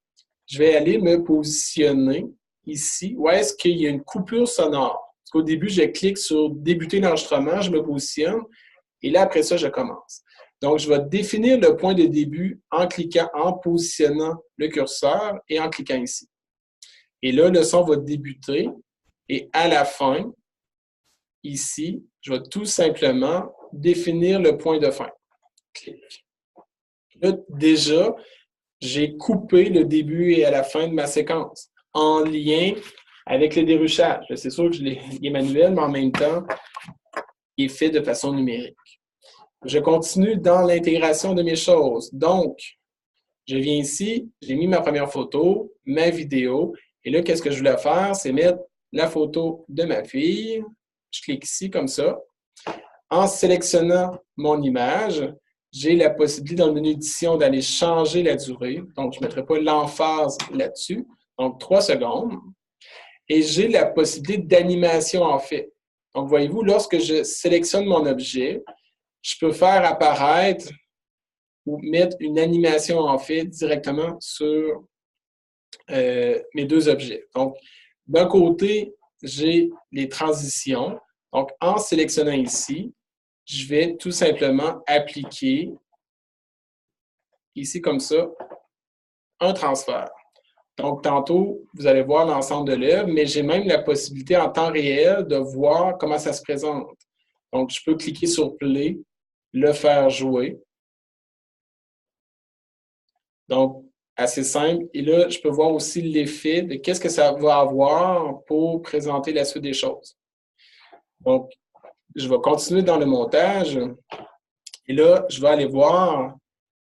je vais aller me positionner ici. Où est-ce qu'il y a une coupure sonore? Parce qu'au début, je clique sur Débuter l'enregistrement, je me positionne, et là, après ça, je commence. Donc, je vais définir le point de début en cliquant, en positionnant le curseur et en cliquant ici. Et là, le son va débuter et à la fin, ici, je vais tout simplement définir le point de fin. Clic. Là, déjà, j'ai coupé le début et à la fin de ma séquence en lien avec le déruchage. C'est sûr que il est manuel, mais en même temps, il est fait de façon numérique. Je continue dans l'intégration de mes choses. Donc, je viens ici, j'ai mis ma première photo, ma vidéo, et là, qu'est-ce que je voulais faire? C'est mettre la photo de ma fille. Je clique ici comme ça. En sélectionnant mon image, j'ai la possibilité dans le menu édition d'aller changer la durée. Donc, je ne mettrai pas l'emphase là-dessus. Donc, 3 secondes. Et j'ai la possibilité d'animation en fait. Donc, voyez-vous, lorsque je sélectionne mon objet, je peux faire apparaître ou mettre une animation en fait directement sur mes deux objets. Donc, d'un côté, j'ai les transitions. Donc, en sélectionnant ici, je vais tout simplement appliquer, ici comme ça, un transfert. Donc, tantôt, vous allez voir l'ensemble de l'œuvre, mais j'ai même la possibilité en temps réel de voir comment ça se présente. Donc, je peux cliquer sur Play, le faire jouer. Donc, assez simple. Et là, je peux voir aussi l'effet de qu'est-ce que ça va avoir pour présenter la suite des choses. Donc, je vais continuer dans le montage. Et là, je vais aller voir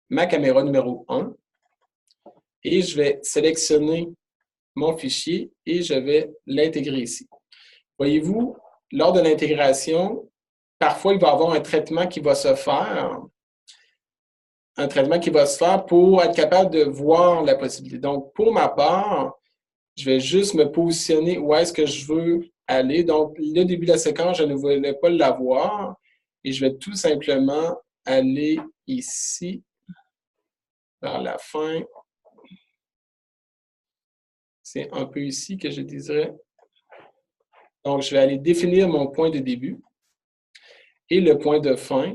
ma caméra numéro 1. Et je vais sélectionner mon fichier et je vais l'intégrer ici. Voyez-vous, lors de l'intégration, parfois, il va y avoir un traitement qui va se faire. Un traitement qui va se faire pour être capable de voir la possibilité. Donc, pour ma part, je vais juste me positionner où est-ce que je veux aller. Donc, le début de la séquence, je ne voulais pas l'avoir. Et je vais tout simplement aller ici, vers la fin. c'est un peu ici que je désirais. Donc, je vais aller définir mon point de début. Et le point de fin,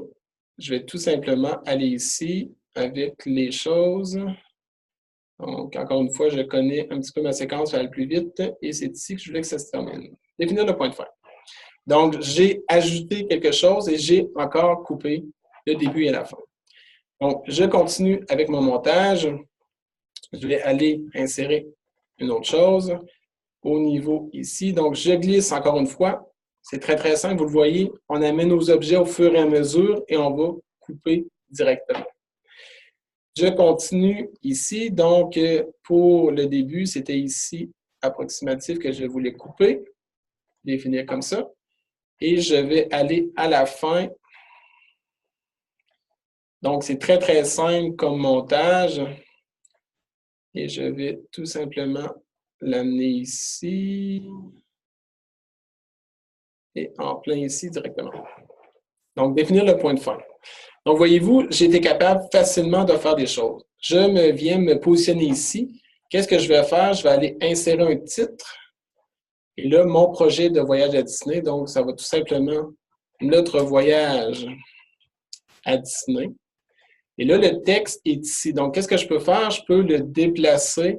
je vais tout simplement aller ici avec les choses. Donc, encore une fois, je connais un petit peu ma séquence, je vais aller plus vite. Et c'est ici que je voulais que ça se termine. Définir le point de fin. Donc, j'ai ajouté quelque chose et j'ai encore coupé le début et la fin. Donc, je continue avec mon montage. Je vais aller insérer une autre chose au niveau ici. Donc, je glisse encore une fois. C'est très, très simple. Vous le voyez, on amène nos objets au fur et à mesure et on va couper directement. Je continue ici. Donc, pour le début, c'était ici, approximatif, que je voulais couper, définir comme ça. Et je vais aller à la fin. Donc, c'est très, très simple comme montage. Et je vais tout simplement l'amener ici. Et en plein ici directement. Donc, définir le point de fin. Donc, voyez-vous, j'ai été capable facilement de faire des choses. Je viens me positionner ici. Qu'est-ce que je vais faire? Je vais aller insérer un titre. Et là, mon projet de voyage à Disney, donc ça va tout simplement notre voyage à Disney. Et là, le texte est ici. Donc, qu'est-ce que je peux faire? Je peux le déplacer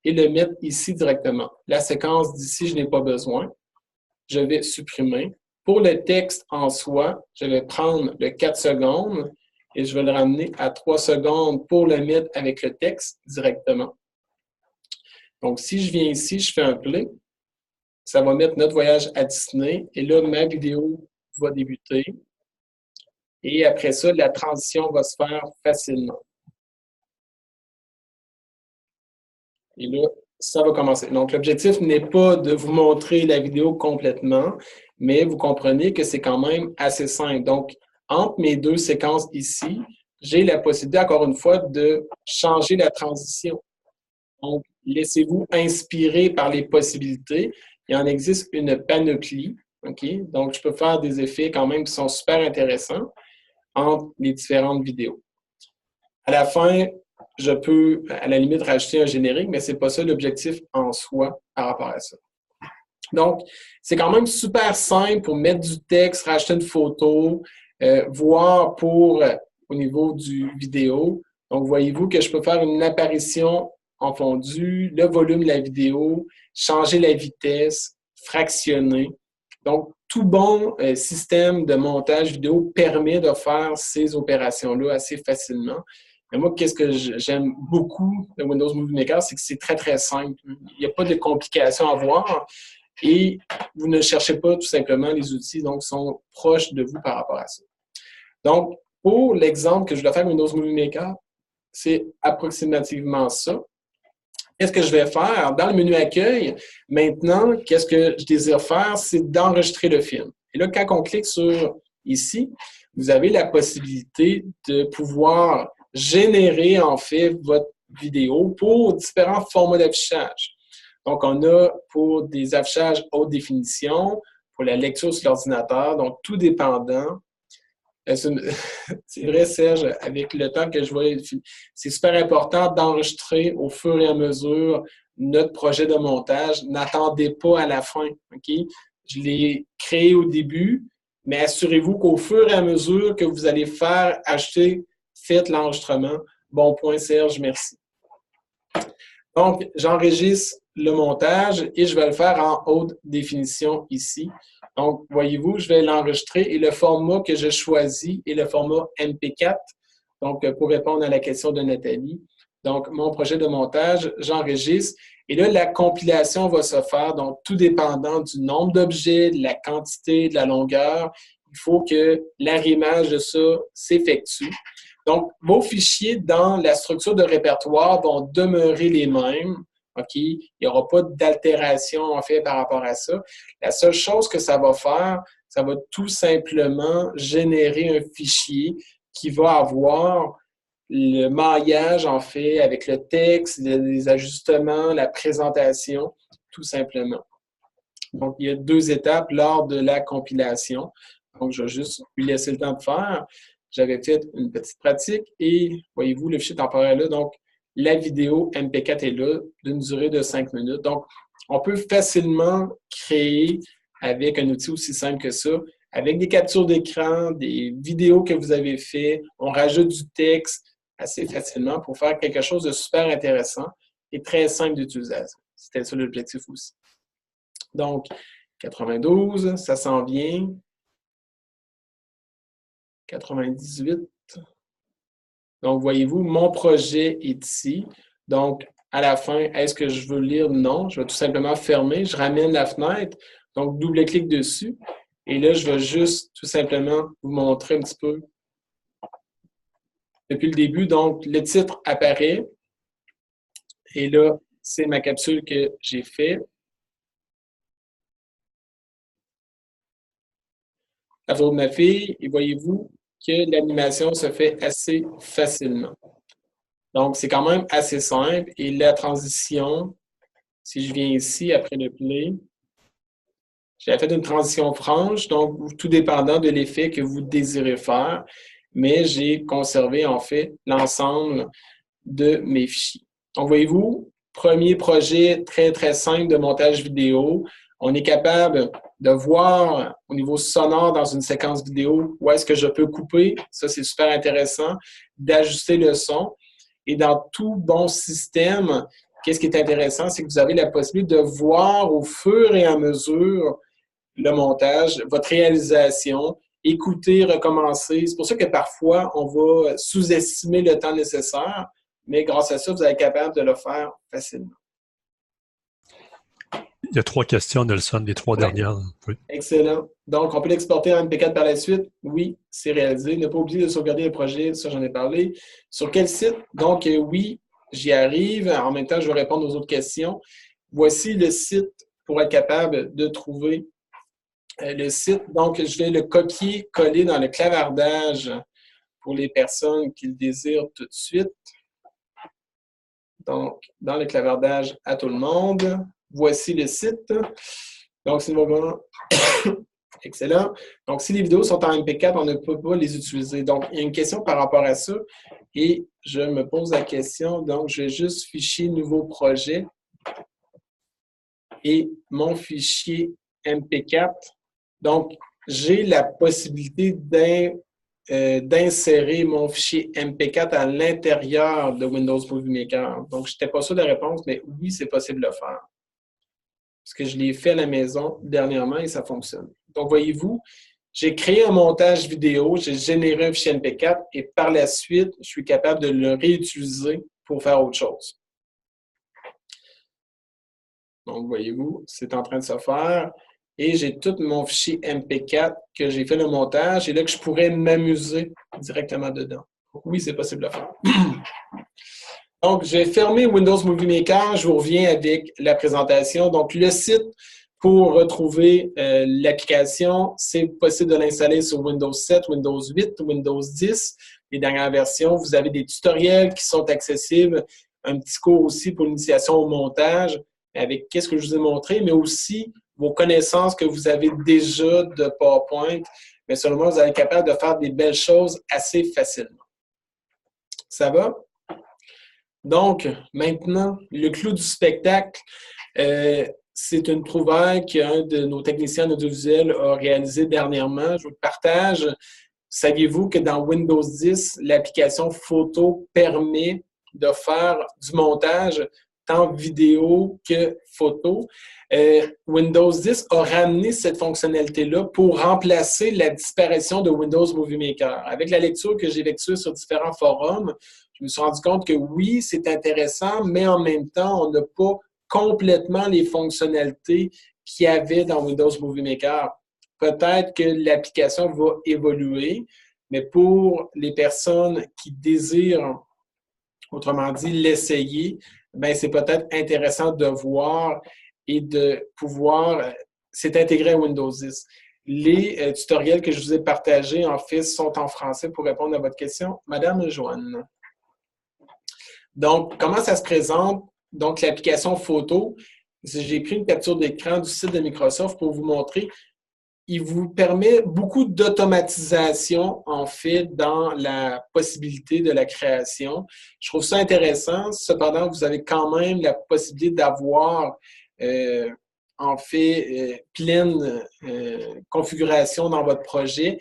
et le mettre ici directement. La séquence d'ici, je n'ai pas besoin. Je vais supprimer. Pour le texte en soi, je vais prendre le 4 secondes et je vais le ramener à 3 secondes pour le mettre avec le texte directement. Donc, si je viens ici, je fais un play, ça va mettre notre voyage à Disney et là, ma vidéo va débuter. Et après ça, la transition va se faire facilement. Et là, ça va commencer. Donc, l'objectif n'est pas de vous montrer la vidéo complètement, mais vous comprenez que c'est quand même assez simple. Donc, entre mes deux séquences ici, j'ai la possibilité, encore une fois, de changer la transition. Donc, laissez-vous inspirer par les possibilités. Il en existe une panoplie. Okay? Donc, je peux faire des effets quand même qui sont super intéressants entre les différentes vidéos. À la fin, je peux, à la limite, rajouter un générique, mais ce n'est pas ça l'objectif en soi par rapport à ça. Donc, c'est quand même super simple pour mettre du texte, rajouter une photo, voir pour, au niveau du vidéo. Donc, voyez-vous que je peux faire une apparition en fondu, le volume de la vidéo, changer la vitesse, fractionner. Donc, tout bon système de montage vidéo permet de faire ces opérations-là assez facilement. Mais moi, qu'est-ce que j'aime beaucoup de Windows Movie Maker, c'est que c'est très, très simple. Il n'y a pas de complications à voir et vous ne cherchez pas tout simplement les outils, donc sont proches de vous par rapport à ça. Donc, pour l'exemple que je vais faire Windows Movie Maker, c'est approximativement ça. Qu'est-ce que je vais faire? Dans le menu Accueil, maintenant, qu'est-ce que je désire faire? C'est d'enregistrer le film. Et là, quand on clique sur ici, vous avez la possibilité de pouvoir générer, en fait, votre vidéo pour différents formats d'affichage. Donc, on a pour des affichages haute définition, pour la lecture sur l'ordinateur, donc tout dépendant. C'est vrai, Serge, avec le temps que je vois, c'est super important d'enregistrer au fur et à mesure notre projet de montage. N'attendez pas à la fin, OK? Je l'ai créé au début, mais assurez-vous qu'au fur et à mesure que vous allez faire, acheter, faites l'enregistrement. Bon point, Serge, merci. Donc, j'enregistre le montage et je vais le faire en haute définition ici. Donc, voyez-vous, je vais l'enregistrer et le format que je choisis est le format MP4. Donc, pour répondre à la question de Nathalie. Donc, mon projet de montage, j'enregistre et là, la compilation va se faire. Donc, tout dépendant du nombre d'objets, de la quantité, de la longueur, il faut que l'arrimage de ça s'effectue. Donc, vos fichiers dans la structure de répertoire vont demeurer les mêmes. OK? Il n'y aura pas d'altération, en fait, par rapport à ça. La seule chose que ça va faire, ça va tout simplement générer un fichier qui va avoir le maillage, en fait, avec le texte, les ajustements, la présentation, tout simplement. Donc, il y a 2 étapes lors de la compilation. Donc, je vais juste lui laisser le temps de faire. J'avais fait une petite pratique et, voyez-vous, le fichier temporaire là, donc, la vidéo MP4 est là, d'une durée de 5 minutes. Donc, on peut facilement créer avec un outil aussi simple que ça, avec des captures d'écran, des vidéos que vous avez faites, on rajoute du texte assez facilement pour faire quelque chose de super intéressant et très simple d'utilisation. C'était ça l'objectif aussi. Donc, 92, ça s'en vient. 98. Donc, voyez-vous, mon projet est ici. Donc, à la fin, est-ce que je veux lire? Non. Je vais tout simplement fermer. Je ramène la fenêtre. Donc, double-clic dessus. Et là, je vais juste tout simplement vous montrer un petit peu depuis le début. Donc, le titre apparaît. Et là, c'est ma capsule que j'ai faite. La photo de ma fille. Et voyez-vous que l'animation se fait assez facilement. Donc, c'est quand même assez simple. Et la transition, si je viens ici, après le play, j'ai fait une transition franche, donc tout dépendant de l'effet que vous désirez faire, mais j'ai conservé en fait l'ensemble de mes fichiers. Donc, voyez-vous, premier projet très, très simple de montage vidéo. On est capable de voir au niveau sonore dans une séquence vidéo où est-ce que je peux couper. Ça, c'est super intéressant. D'ajuster le son. Et dans tout bon système, qu'est-ce qui est intéressant, c'est que vous avez la possibilité de voir au fur et à mesure le montage, votre réalisation, écouter, recommencer. C'est pour ça que parfois, on va sous-estimer le temps nécessaire, mais grâce à ça, vous êtes capable de le faire facilement. Il y a 3 questions, Nelson, les 3 dernières. Oui. Excellent. Donc, on peut l'exporter en MP4 par la suite? Oui, c'est réalisé. Ne pas oublier de sauvegarder le projet, ça j'en ai parlé. Sur quel site? Donc, oui, j'y arrive. En même temps, je vais répondre aux autres questions. Voici le site pour être capable de trouver le site. Donc, je vais le copier-coller dans le clavardage pour les personnes qui le désirent tout de suite. Donc, dans le clavardage à tout le monde. Voici le site. Donc, c'est le moment. Excellent. Donc, si les vidéos sont en MP4, on ne peut pas les utiliser. Donc, il y a une question par rapport à ça. Et je me pose la question. Donc, je vais juste fichier nouveau projet. Et mon fichier MP4. Donc, j'ai la possibilité d'insérer mon fichier MP4 à l'intérieur de Windows Movie Maker. Donc, je n'étais pas sûr de la réponse, mais oui, c'est possible de le faire. Parce que je l'ai fait à la maison dernièrement et ça fonctionne. Donc, voyez-vous, j'ai créé un montage vidéo, j'ai généré un fichier MP4 et par la suite, je suis capable de le réutiliser pour faire autre chose. Donc, voyez-vous, c'est en train de se faire. Et j'ai tout mon fichier MP4 que j'ai fait le montage et là que je pourrais m'amuser directement dedans. Donc, oui, c'est possible de le faire. Donc, je vais fermer Windows Movie Maker. Je vous reviens avec la présentation. Donc, le site pour retrouver l'application, c'est possible de l'installer sur Windows 7, Windows 8, Windows 10, les dernières versions. Vous avez des tutoriels qui sont accessibles, un petit cours aussi pour l'initiation au montage avec qu'est-ce que je vous ai montré, mais aussi vos connaissances que vous avez déjà de PowerPoint. Mais selon moi, vous allez être capable de faire des belles choses assez facilement. Ça va? Donc, maintenant, le clou du spectacle, c'est une trouvaille qu'un de nos techniciens audiovisuels a réalisé dernièrement. Je vous le partage. Saviez-vous que dans Windows 10, l'application photo permet de faire du montage tant vidéo que photo? Windows 10 a ramené cette fonctionnalité-là pour remplacer la disparition de Windows Movie Maker. Avec la lecture que j'ai effectuée sur différents forums, je me suis rendu compte que oui, c'est intéressant, mais en même temps, on n'a pas complètement les fonctionnalités qu'il y avait dans Windows Movie Maker. Peut-être que l'application va évoluer, mais pour les personnes qui désirent, autrement dit, l'essayer, ben c'est peut-être intéressant de voir et de pouvoir s'intégrer à Windows 10. Les tutoriels que je vous ai partagés, en fait, sont en français pour répondre à votre question. Madame Joanne. Donc, comment ça se présente? Donc, l'application photo, j'ai pris une capture d'écran du site de Microsoft pour vous montrer. il vous permet beaucoup d'automatisation, en fait, dans la possibilité de la création. Je trouve ça intéressant. Cependant, vous avez quand même la possibilité d'avoir, en fait, pleine configuration dans votre projet.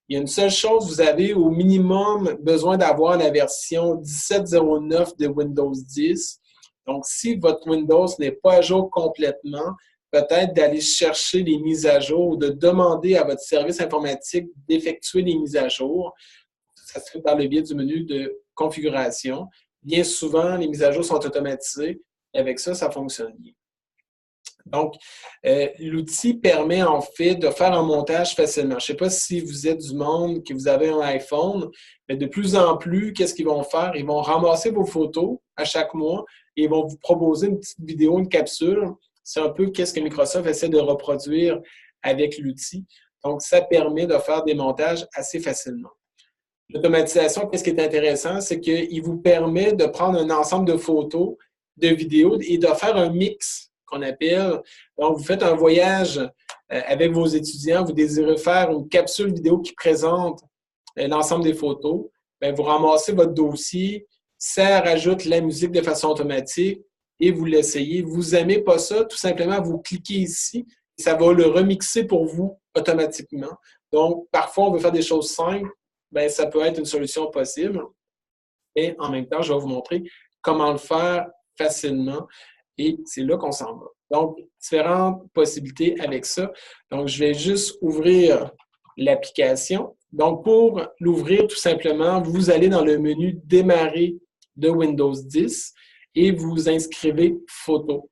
Il y a une seule chose, vous avez au minimum besoin d'avoir la version 17.09 de Windows 10. Donc, si votre Windows n'est pas à jour complètement, peut-être d'aller chercher les mises à jour ou de demander à votre service informatique d'effectuer les mises à jour. Ça se fait par le biais du menu de configuration. Bien souvent, les mises à jour sont automatisées. Et avec ça, ça fonctionne bien. Donc, l'outil permet en fait de faire un montage facilement. Je ne sais pas si vous êtes du monde, que vous avez un iPhone, mais de plus en plus, qu'est-ce qu'ils vont faire? Ils vont ramasser vos photos à chaque mois et ils vont vous proposer une petite vidéo, une capsule. C'est un peu qu'est-ce que Microsoft essaie de reproduire avec l'outil. Donc, ça permet de faire des montages assez facilement. L'automatisation, qu'est-ce qui est intéressant, c'est qu'il vous permet de prendre un ensemble de photos, de vidéos et de faire un mix qu'on appelle. Donc, vous faites un voyage avec vos étudiants, vous désirez faire une capsule vidéo qui présente l'ensemble des photos. Bien, vous ramassez votre dossier, ça rajoute la musique de façon automatique et vous l'essayez. Vous n'aimez pas ça, tout simplement, vous cliquez ici et ça va le remixer pour vous automatiquement. Donc, parfois, on veut faire des choses simples, bien, ça peut être une solution possible. Et en même temps, je vais vous montrer comment le faire facilement. Et c'est là qu'on s'en va. Donc, différentes possibilités avec ça. Donc, je vais juste ouvrir l'application. Donc, pour l'ouvrir, tout simplement, vous allez dans le menu « Démarrer » de Windows 10 et vous inscrivez « Photo ».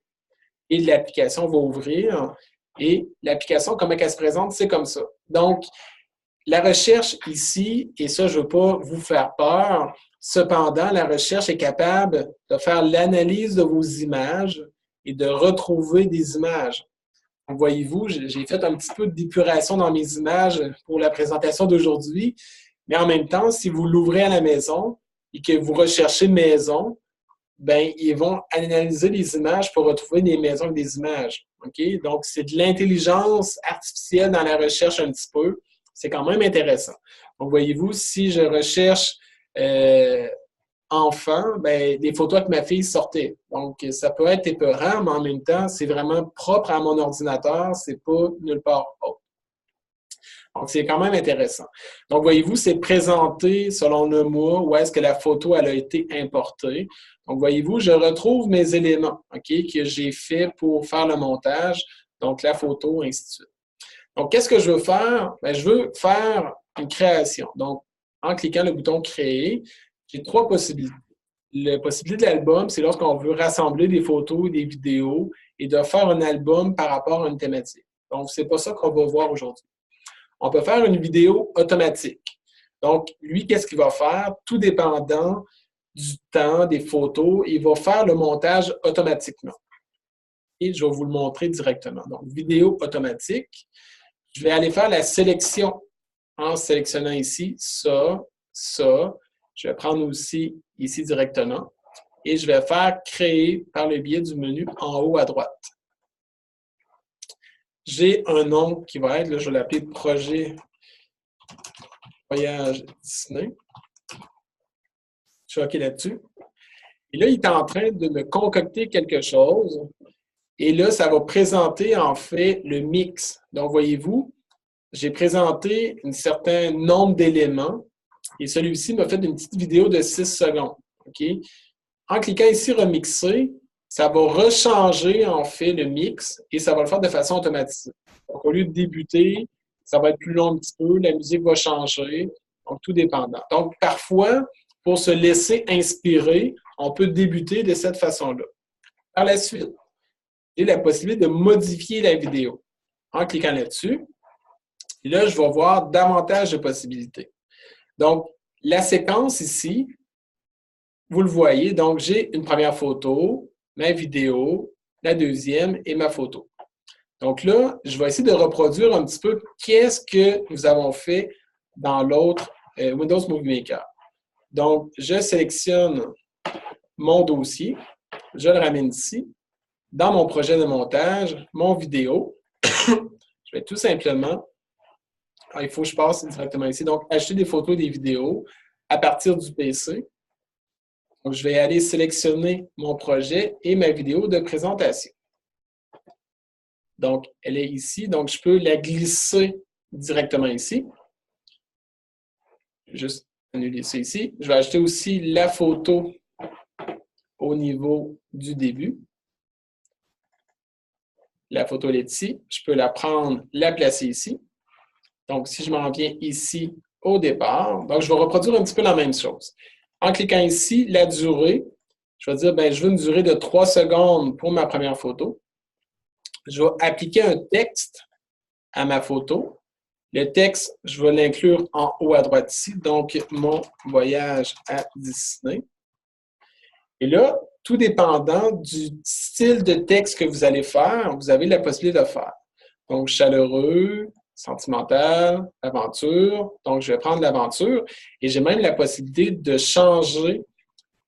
Et l'application va ouvrir. Et l'application, comment elle se présente, c'est comme ça. Donc, la recherche ici, et ça, je ne veux pas vous faire peur, cependant, la recherche est capable de faire l'analyse de vos images et de retrouver des images. Donc, voyez-vous, j'ai fait un petit peu d'épuration dans mes images pour la présentation d'aujourd'hui, mais en même temps, si vous l'ouvrez à la maison et que vous recherchez maison, bien, ils vont analyser les images pour retrouver des maisons avec des images. Okay? Donc, c'est de l'intelligence artificielle dans la recherche un petit peu. C'est quand même intéressant. Donc, voyez-vous, si je recherche enfant, ben, des photos avec ma fille sortaient. Donc, ça peut être épeurant, mais en même temps, c'est vraiment propre à mon ordinateur, c'est pas nulle part autre. Donc, c'est quand même intéressant. Donc, voyez-vous, c'est présenté selon le mois où est-ce que la photo elle a été importée. Donc, voyez-vous, je retrouve mes éléments que j'ai fait pour faire le montage, donc la photo, ainsi de suite. Donc, qu'est-ce que je veux faire? Bien, je veux faire une création. Donc, en cliquant le bouton « Créer », j'ai trois possibilités. La possibilité de l'album, c'est lorsqu'on veut rassembler des photos, des vidéos et de faire un album par rapport à une thématique. Donc, ce n'est pas ça qu'on va voir aujourd'hui. On peut faire une vidéo automatique. Donc, lui, qu'est-ce qu'il va faire? Tout dépendant du temps, des photos, il va faire le montage automatiquement. Et je vais vous le montrer directement. Donc, vidéo automatique. Je vais aller faire la sélection en sélectionnant ici ça, ça. Je vais prendre aussi ici directement et je vais faire créer par le biais du menu en haut à droite. J'ai un nom qui va être, là, je vais l'appeler Projet Voyage Disney. Je suis OK là-dessus. Et là, il est en train de me concocter quelque chose. Et là, ça va présenter en fait le mix. Donc, voyez-vous, j'ai présenté un certain nombre d'éléments et celui-ci m'a fait une petite vidéo de 6 secondes. Okay? En cliquant ici « Remixer », ça va rechanger en fait le mix et ça va le faire de façon automatisée. Donc, au lieu de débuter, ça va être plus long un petit peu, la musique va changer, donc tout dépendant. Donc, parfois, pour se laisser inspirer, on peut débuter de cette façon-là. Par la suite, j'ai la possibilité de modifier la vidéo. En cliquant là-dessus, et là, je vais voir davantage de possibilités. Donc, la séquence ici, vous le voyez, donc j'ai une première photo, ma vidéo, la deuxième et ma photo. Donc là, je vais essayer de reproduire un petit peu qu'est-ce que nous avons fait dans l'autre Windows Movie Maker. Donc, je sélectionne mon dossier, je le ramène ici. Dans mon projet de montage, mon vidéo, je vais tout simplement il faut que je passe directement ici. Donc, acheter des photos et des vidéos à partir du PC. Donc, je vais aller sélectionner mon projet et ma vidéo de présentation. Donc, elle est ici. Donc, je peux la glisser directement ici. Juste annuler ça ici. Je vais ajouter aussi la photo au niveau du début. La photo, elle est ici. Je peux la prendre, la placer ici. Donc, si je m'en viens ici au départ, donc je vais reproduire un petit peu la même chose. En cliquant ici, la durée, je vais dire, bien, je veux une durée de 3 secondes pour ma première photo. Je vais appliquer un texte à ma photo. Le texte, je vais l'inclure en haut à droite ici, donc mon voyage à Disney. Et là, tout dépendant du style de texte que vous allez faire, vous avez la possibilité de faire. Donc, chaleureux, sentimental, aventure. Donc, je vais prendre l'aventure et j'ai même la possibilité de changer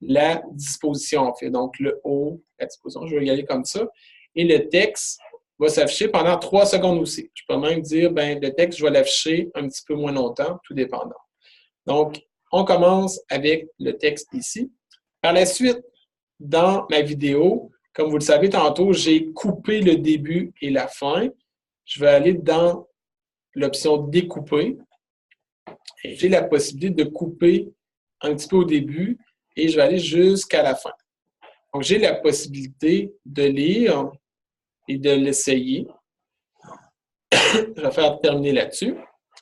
la disposition, en fait. Donc, le haut, la disposition, je vais y aller comme ça. Et le texte va s'afficher pendant 3 secondes aussi. Je peux même dire, bien, le texte, je vais l'afficher un petit peu moins longtemps, tout dépendant. Donc, on commence avec le texte ici. Par la suite, dans ma vidéo, comme vous le savez tantôt, j'ai coupé le début et la fin. Je vais aller dans l'option découper. Et j'ai la possibilité de couper un petit peu au début et je vais aller jusqu'à la fin. Donc, j'ai la possibilité de lire et de l'essayer. Je vais faire terminer là-dessus.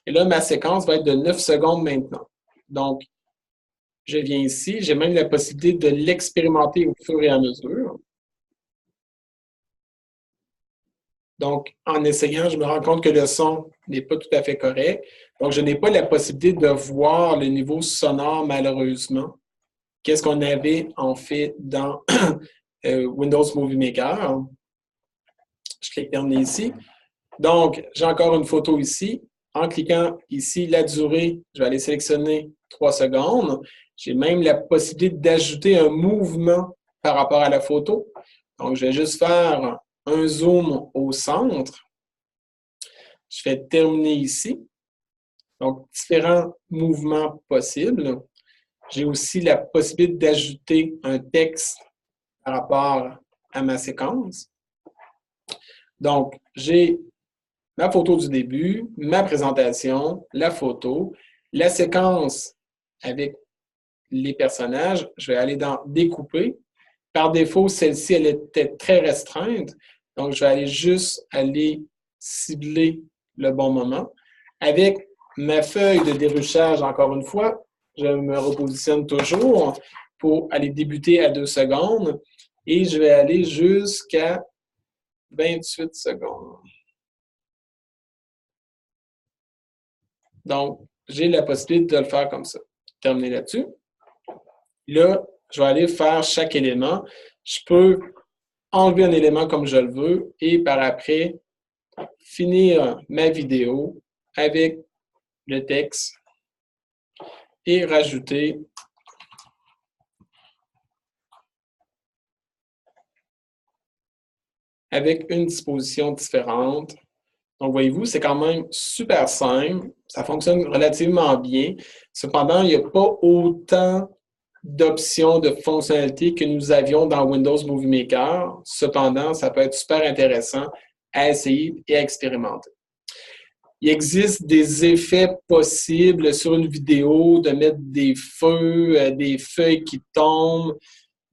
Et là, ma séquence va être de 9 secondes maintenant. Donc, je viens ici. J'ai même la possibilité de l'expérimenter au fur et à mesure. Donc, en essayant, je me rends compte que le son n'est pas tout à fait correct. Donc, je n'ai pas la possibilité de voir le niveau sonore, malheureusement. Qu'est-ce qu'on avait, en fait, dans Windows Movie Maker. Je clique terminer ici. Donc, j'ai encore une photo ici. En cliquant ici, la durée, je vais aller sélectionner 3 secondes. J'ai même la possibilité d'ajouter un mouvement par rapport à la photo. Donc, je vais juste faire un zoom au centre. Je vais terminer ici. Donc, différents mouvements possibles. J'ai aussi la possibilité d'ajouter un texte par rapport à ma séquence. Donc, j'ai ma photo du début, ma présentation, la photo, la séquence avec les personnages. Je vais aller dans « Découper ». Par défaut, celle-ci, elle était très restreinte. Donc, je vais aller juste aller cibler le bon moment. Avec ma feuille de déruchage, encore une fois, je me repositionne toujours pour aller débuter à 2 secondes et je vais aller jusqu'à 28 secondes. Donc, j'ai la possibilité de le faire comme ça. Terminer là-dessus. Là, je vais aller faire chaque élément. Je peux enlever un élément comme je le veux et par après, finir ma vidéo avec le texte et rajouter avec une disposition différente. Donc, voyez-vous, c'est quand même super simple. Ça fonctionne relativement bien. Cependant, il n'y a pas autant d'options, de fonctionnalités que nous avions dans Windows Movie Maker. Cependant, ça peut être super intéressant à essayer et à expérimenter. Il existe des effets possibles sur une vidéo, de mettre des feux, des feuilles qui tombent.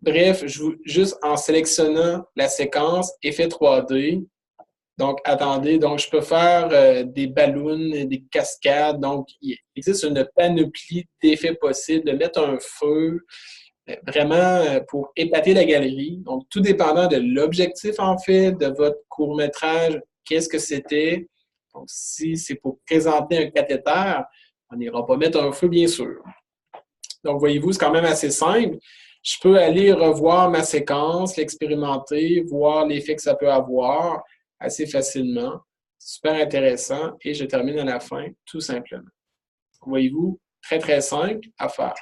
Bref, juste en sélectionnant la séquence effet 3D. Donc, attendez, donc je peux faire des ballons, des cascades. Donc, il existe une panoplie d'effets possibles, de mettre un feu, vraiment pour épater la galerie. Donc, tout dépendant de l'objectif, en fait, de votre court-métrage, qu'est-ce que c'était. Donc, si c'est pour présenter un cathéter, on n'ira pas mettre un feu, bien sûr. Donc, voyez-vous, c'est quand même assez simple. Je peux aller revoir ma séquence, l'expérimenter, voir l'effet que ça peut avoir assez facilement. Super intéressant. Et je termine à la fin, tout simplement. Voyez-vous, très, très simple à faire.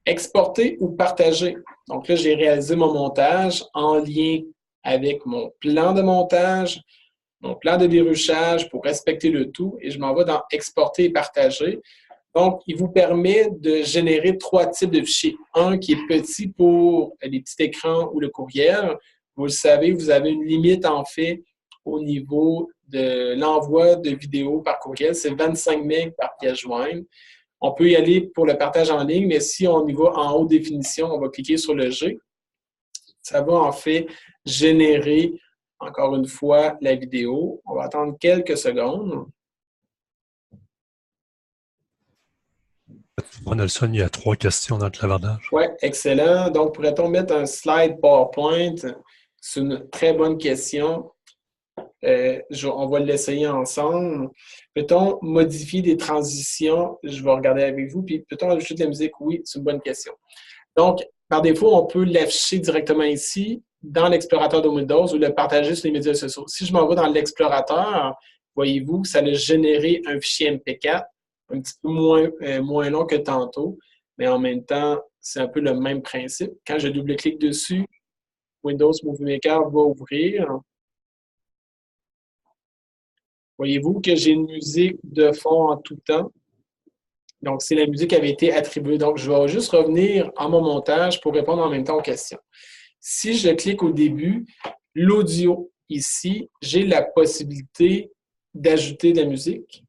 Exporter ou partager. Donc là, j'ai réalisé mon montage en lien avec mon plan de montage. mon plan de déruchage pour respecter le tout et je m'en vais dans Exporter et partager. Donc, il vous permet de générer 3 types de fichiers. Un qui est petit pour les petits écrans ou le courriel. Vous le savez, vous avez une limite en fait au niveau de l'envoi de vidéos par courriel. C'est 25 MB par pièce jointe. On peut y aller pour le partage en ligne, mais si on y va en haute définition, on va cliquer sur le G. Ça va en fait générer, encore une fois, la vidéo. On va attendre quelques secondes. Nelson, il y a 3 questions dans le clavardage. Oui, excellent. Donc, pourrait-on mettre un slide PowerPoint? C'est une très bonne question. On va l'essayer ensemble. Peut-on modifier des transitions? Je vais regarder avec vous. Puis, peut-on ajouter de la musique? Oui, c'est une bonne question. Donc, par défaut, on peut l'afficher directement ici, dans l'explorateur de Windows ou le partager sur les médias sociaux. Si je m'en vais dans l'explorateur, voyez-vous, ça a généré un fichier MP4, un petit peu moins long que tantôt, mais en même temps, c'est un peu le même principe. Quand je double-clique dessus, Windows Movie Maker va ouvrir. Voyez-vous que j'ai une musique de fond en tout temps. Donc, c'est la musique qui avait été attribuée. Donc, je vais juste revenir en mon montage pour répondre en même temps aux questions. Si je clique au début, l'audio, ici, j'ai la possibilité d'ajouter de la musique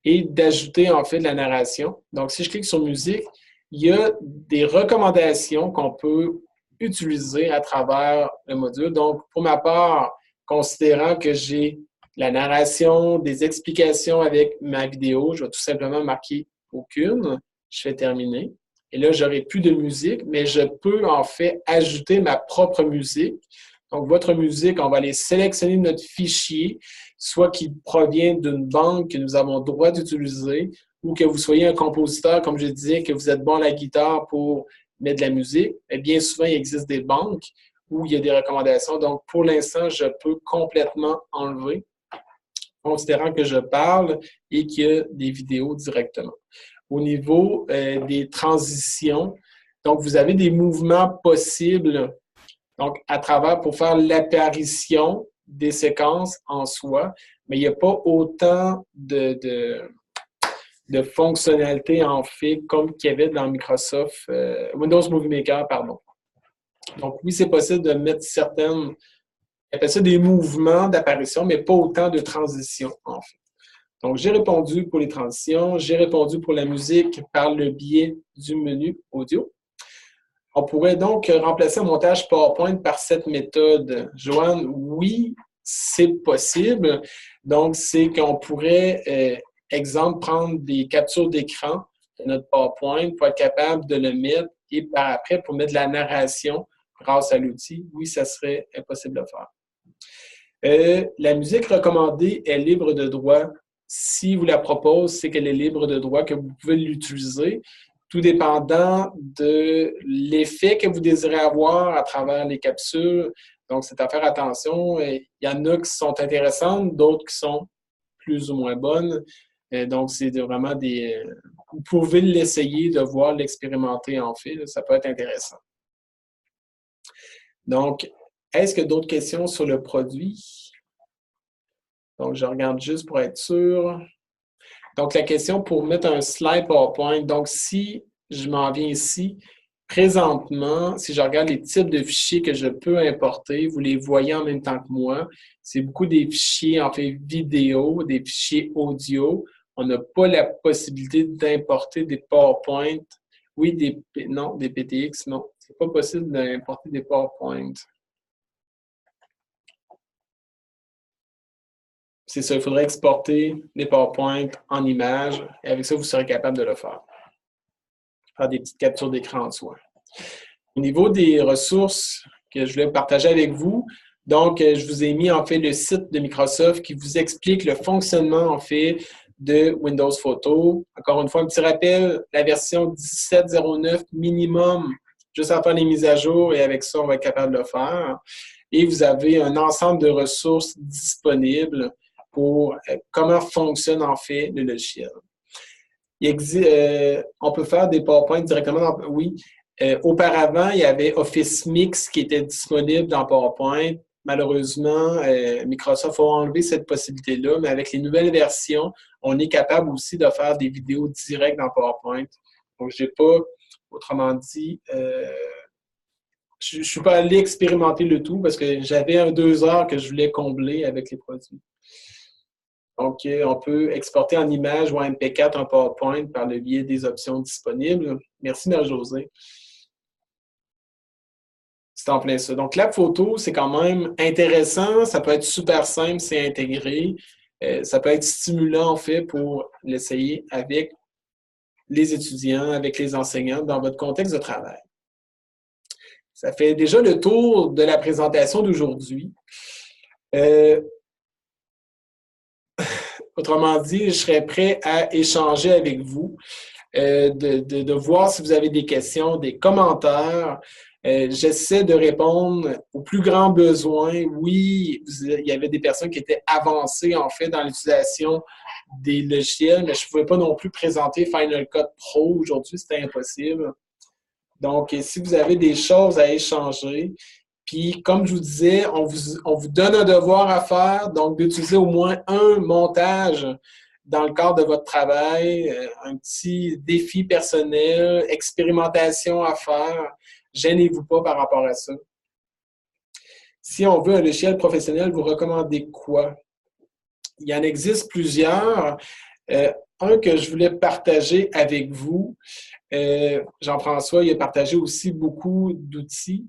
et d'ajouter en fait de la narration. Donc, si je clique sur musique, il y a des recommandations qu'on peut utiliser à travers le module. Donc, pour ma part, considérant que j'ai la narration, des explications avec ma vidéo, je vais tout simplement marquer aucune. Je fais terminer. Et là, je n'aurai plus de musique, mais je peux en fait ajouter ma propre musique. Donc, votre musique, on va aller sélectionner notre fichier, soit qui provient d'une banque que nous avons le droit d'utiliser, ou que vous soyez un compositeur, comme je disais, que vous êtes bon à la guitare pour mettre de la musique. Et bien souvent, il existe des banques où il y a des recommandations. Donc, pour l'instant, je peux complètement enlever, considérant que je parle et qu'il y a des vidéos directement. Au niveau des transitions, donc vous avez des mouvements possibles donc à travers pour faire l'apparition des séquences en soi, mais il n'y a pas autant de fonctionnalités en fait comme qu'il y avait dans Microsoft, Windows Movie Maker, pardon. Donc oui, c'est possible de mettre certaines, on appelle ça des mouvements d'apparition, mais pas autant de transitions en fait. Donc, j'ai répondu pour les transitions, j'ai répondu pour la musique par le biais du menu audio. On pourrait donc remplacer un montage PowerPoint par cette méthode. Joanne, oui, c'est possible. Donc, c'est qu'on pourrait, exemple, prendre des captures d'écran de notre PowerPoint pour être capable de le mettre et par après, pour mettre de la narration grâce à l'outil. Oui, ça serait impossible à faire. La musique recommandée est libre de droit. Si vous la proposez, c'est qu'elle est libre de droit, que vous pouvez l'utiliser, tout dépendant de l'effet que vous désirez avoir à travers les capsules. Donc, c'est à faire attention. Il y en a qui sont intéressantes, d'autres qui sont plus ou moins bonnes. Donc, c'est vraiment des... Vous pouvez l'essayer, de voir, l'expérimenter en fait. Ça peut être intéressant. Donc, est-ce qu'il y a d'autres questions sur le produit? Donc, je regarde juste pour être sûr. Donc, la question pour mettre un slide PowerPoint. Donc, si je m'en viens ici, présentement, si je regarde les types de fichiers que je peux importer, vous les voyez en même temps que moi. C'est beaucoup des fichiers, en fait, vidéo, des fichiers audio. On n'a pas la possibilité d'importer des PowerPoint. Oui, des PTX, non. C'est pas possible d'importer des PowerPoint. C'est ça, il faudrait exporter des PowerPoint en images et avec ça, vous serez capable de le faire. Faire des petites captures d'écran en soi. Au niveau des ressources que je voulais partager avec vous, donc je vous ai mis en fait le site de Microsoft qui vous explique le fonctionnement en fait de Windows Photo. Encore une fois, un petit rappel, la version 17.09 minimum, juste à faire les mises à jour et avec ça, on va être capable de le faire. Et vous avez un ensemble de ressources disponibles pour comment fonctionne en fait le logiciel. On peut faire des PowerPoint directement oui. Auparavant, il y avait Office Mix qui était disponible dans PowerPoint. malheureusement, Microsoft a enlevé cette possibilité-là, mais avec les nouvelles versions, on est capable aussi de faire des vidéos directes dans PowerPoint. Donc, j'ai pas, autrement dit, je ne suis pas allé expérimenter le tout parce que j'avais 2 heures que je voulais combler avec les produits. Donc, on peut exporter en image ou en MP4 un PowerPoint par le biais des options disponibles. Merci, Marie-Josée. C'est en plein ça. Donc, la photo, c'est quand même intéressant. Ça peut être super simple, c'est intégré. Ça peut être stimulant, en fait, pour l'essayer avec les étudiants, avec les enseignants dans votre contexte de travail. Ça fait déjà le tour de la présentation d'aujourd'hui. Autrement dit, je serais prêt à échanger avec vous, de voir si vous avez des questions, des commentaires. J'essaie de répondre aux plus grands besoins. Oui, il y avait des personnes qui étaient avancées, en fait, dans l'utilisation des logiciels, mais je ne pouvais pas non plus présenter Final Cut Pro aujourd'hui, c'était impossible. Donc, si vous avez des choses à échanger, puis comme je vous disais, on vous donne un devoir à faire, donc d'utiliser au moins un montage dans le cadre de votre travail, un petit défi personnel, expérimentation à faire. Gênez-vous pas par rapport à ça. Si on veut un logiciel professionnel, vous recommandez quoi? Il y en existe plusieurs. Un que je voulais partager avec vous, Jean-François, il a partagé aussi beaucoup d'outils.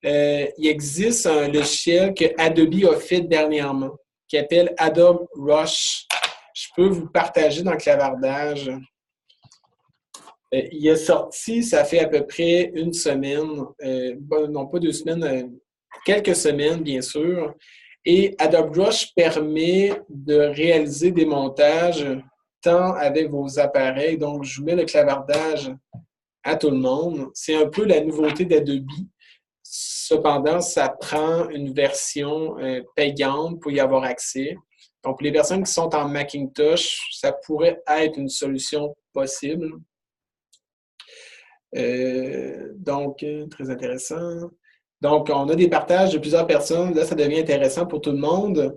Il existe un logiciel que Adobe a fait dernièrement, qui s'appelle Adobe Rush. Je peux vous partager dans le clavardage. Il est sorti, ça fait à peu près une semaine, non pas 2 semaines, quelques semaines, bien sûr. Et Adobe Rush permet de réaliser des montages tant avec vos appareils. Donc, je vous mets le clavardage à tout le monde. C'est un peu la nouveauté d'Adobe. Cependant, ça prend une version payante pour y avoir accès. Donc, pour les personnes qui sont en Macintosh, ça pourrait être une solution possible. Donc, très intéressant. Donc, on a des partages de plusieurs personnes. Là, ça devient intéressant pour tout le monde.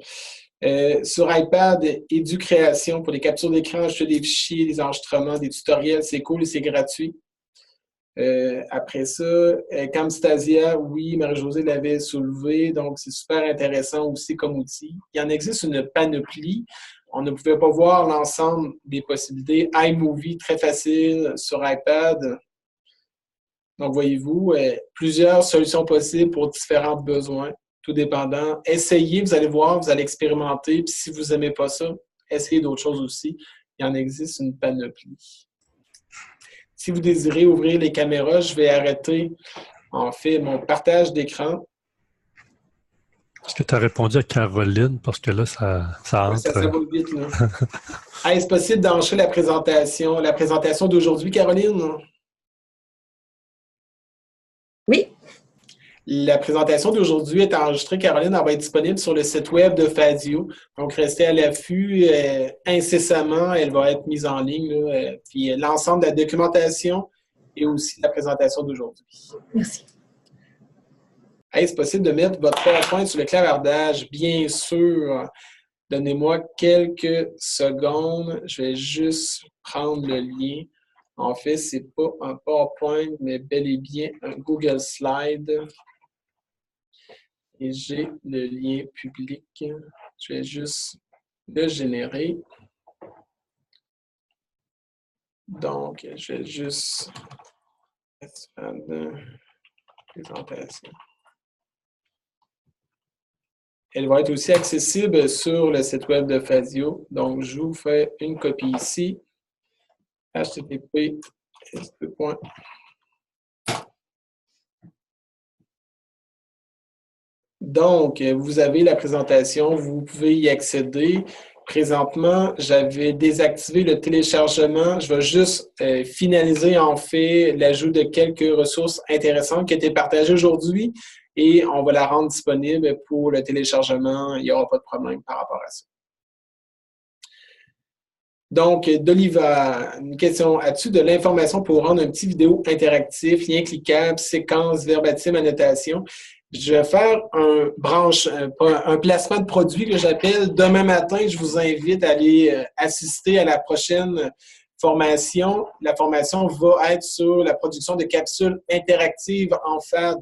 Sur iPad, EduCréation pour les captures d'écran, ajouter des fichiers, des enregistrements, des tutoriels, c'est cool et c'est gratuit. Après ça, Camstasia, oui, Marie-Josée l'avait soulevé, donc c'est super intéressant aussi comme outil. Il y en existe une panoplie. On ne pouvait pas voir l'ensemble des possibilités. iMovie, très facile sur iPad. Donc, voyez-vous, plusieurs solutions possibles pour différents besoins, tout dépendant. Essayez, vous allez voir, vous allez expérimenter. Puis si vous n'aimez pas ça, essayez d'autres choses aussi. Il y en existe une panoplie. Si vous désirez ouvrir les caméras, je vais arrêter, en fait, mon partage d'écran. Est-ce que tu as répondu à Caroline? Parce que là, ça entre. Ça va vite, là. Est-ce possible d'enregistrer la présentation d'aujourd'hui, Caroline? Oui. La présentation d'aujourd'hui est enregistrée. Caroline, elle va être disponible sur le site web de Fadio. Donc, restez à l'affût incessamment. Elle va être mise en ligne. Là, puis l'ensemble de la documentation et aussi la présentation d'aujourd'hui. Merci. Est-ce possible de mettre votre PowerPoint sur le clavardage? Bien sûr. Donnez-moi quelques secondes. Je vais juste prendre le lien. En fait, ce n'est pas un PowerPoint, mais bel et bien un Google Slide. Et j'ai le lien public. Je vais juste le générer. Donc, je vais juste faire une présentation. Elle va être aussi accessible sur le site web de Fadio. Donc, je vous fais une copie ici. http://. Donc, vous avez la présentation, vous pouvez y accéder. Présentement, j'avais désactivé le téléchargement. Je vais juste finaliser, en fait, l'ajout de quelques ressources intéressantes qui ont été partagées aujourd'hui et on va la rendre disponible pour le téléchargement. Il n'y aura pas de problème par rapport à ça. Donc, d'Oliva, une question. As-tu de l'information pour rendre un petit vidéo interactif, lien cliquable, séquence, verbatim, annotation? Je vais faire un placement de produit que j'appelle. Demain matin, je vous invite à aller assister à la prochaine formation. La formation va être sur la production de capsules interactives en FAD.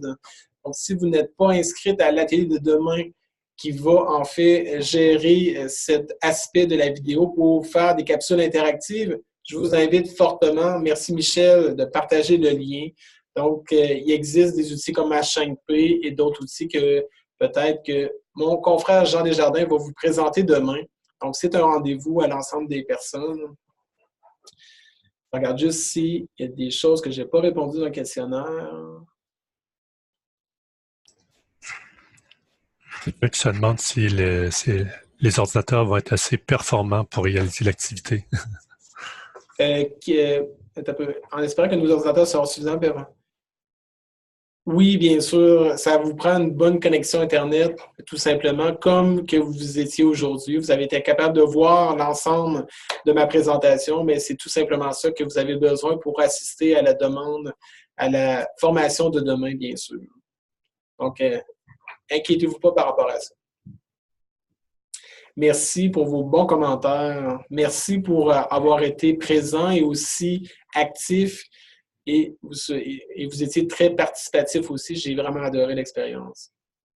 Donc, si vous n'êtes pas inscrite à l'atelier de demain qui va en fait gérer cet aspect de la vidéo pour faire des capsules interactives, je vous invite fortement, merci Michel, de partager le lien. Donc, il existe des outils comme H5P et d'autres outils que peut-être que mon confrère Jean Desjardins va vous présenter demain. Donc, c'est un rendez-vous à l'ensemble des personnes. Je regarde juste s'il y a des choses que je n'ai pas répondu dans le questionnaire. Quelqu'un qui se demande si les ordinateurs vont être assez performants pour réaliser l'activité. En espérant que nos ordinateurs seront suffisamment performants. Oui, bien sûr, ça vous prend une bonne connexion Internet, tout simplement, comme que vous étiez aujourd'hui. Vous avez été capable de voir l'ensemble de ma présentation, mais c'est tout simplement ça que vous avez besoin pour assister à la demande, à la formation de demain, bien sûr. Donc, inquiétez-vous pas par rapport à ça. Merci pour vos bons commentaires. Merci pour avoir été présent et aussi actif. Et vous étiez très participatif aussi. J'ai vraiment adoré l'expérience.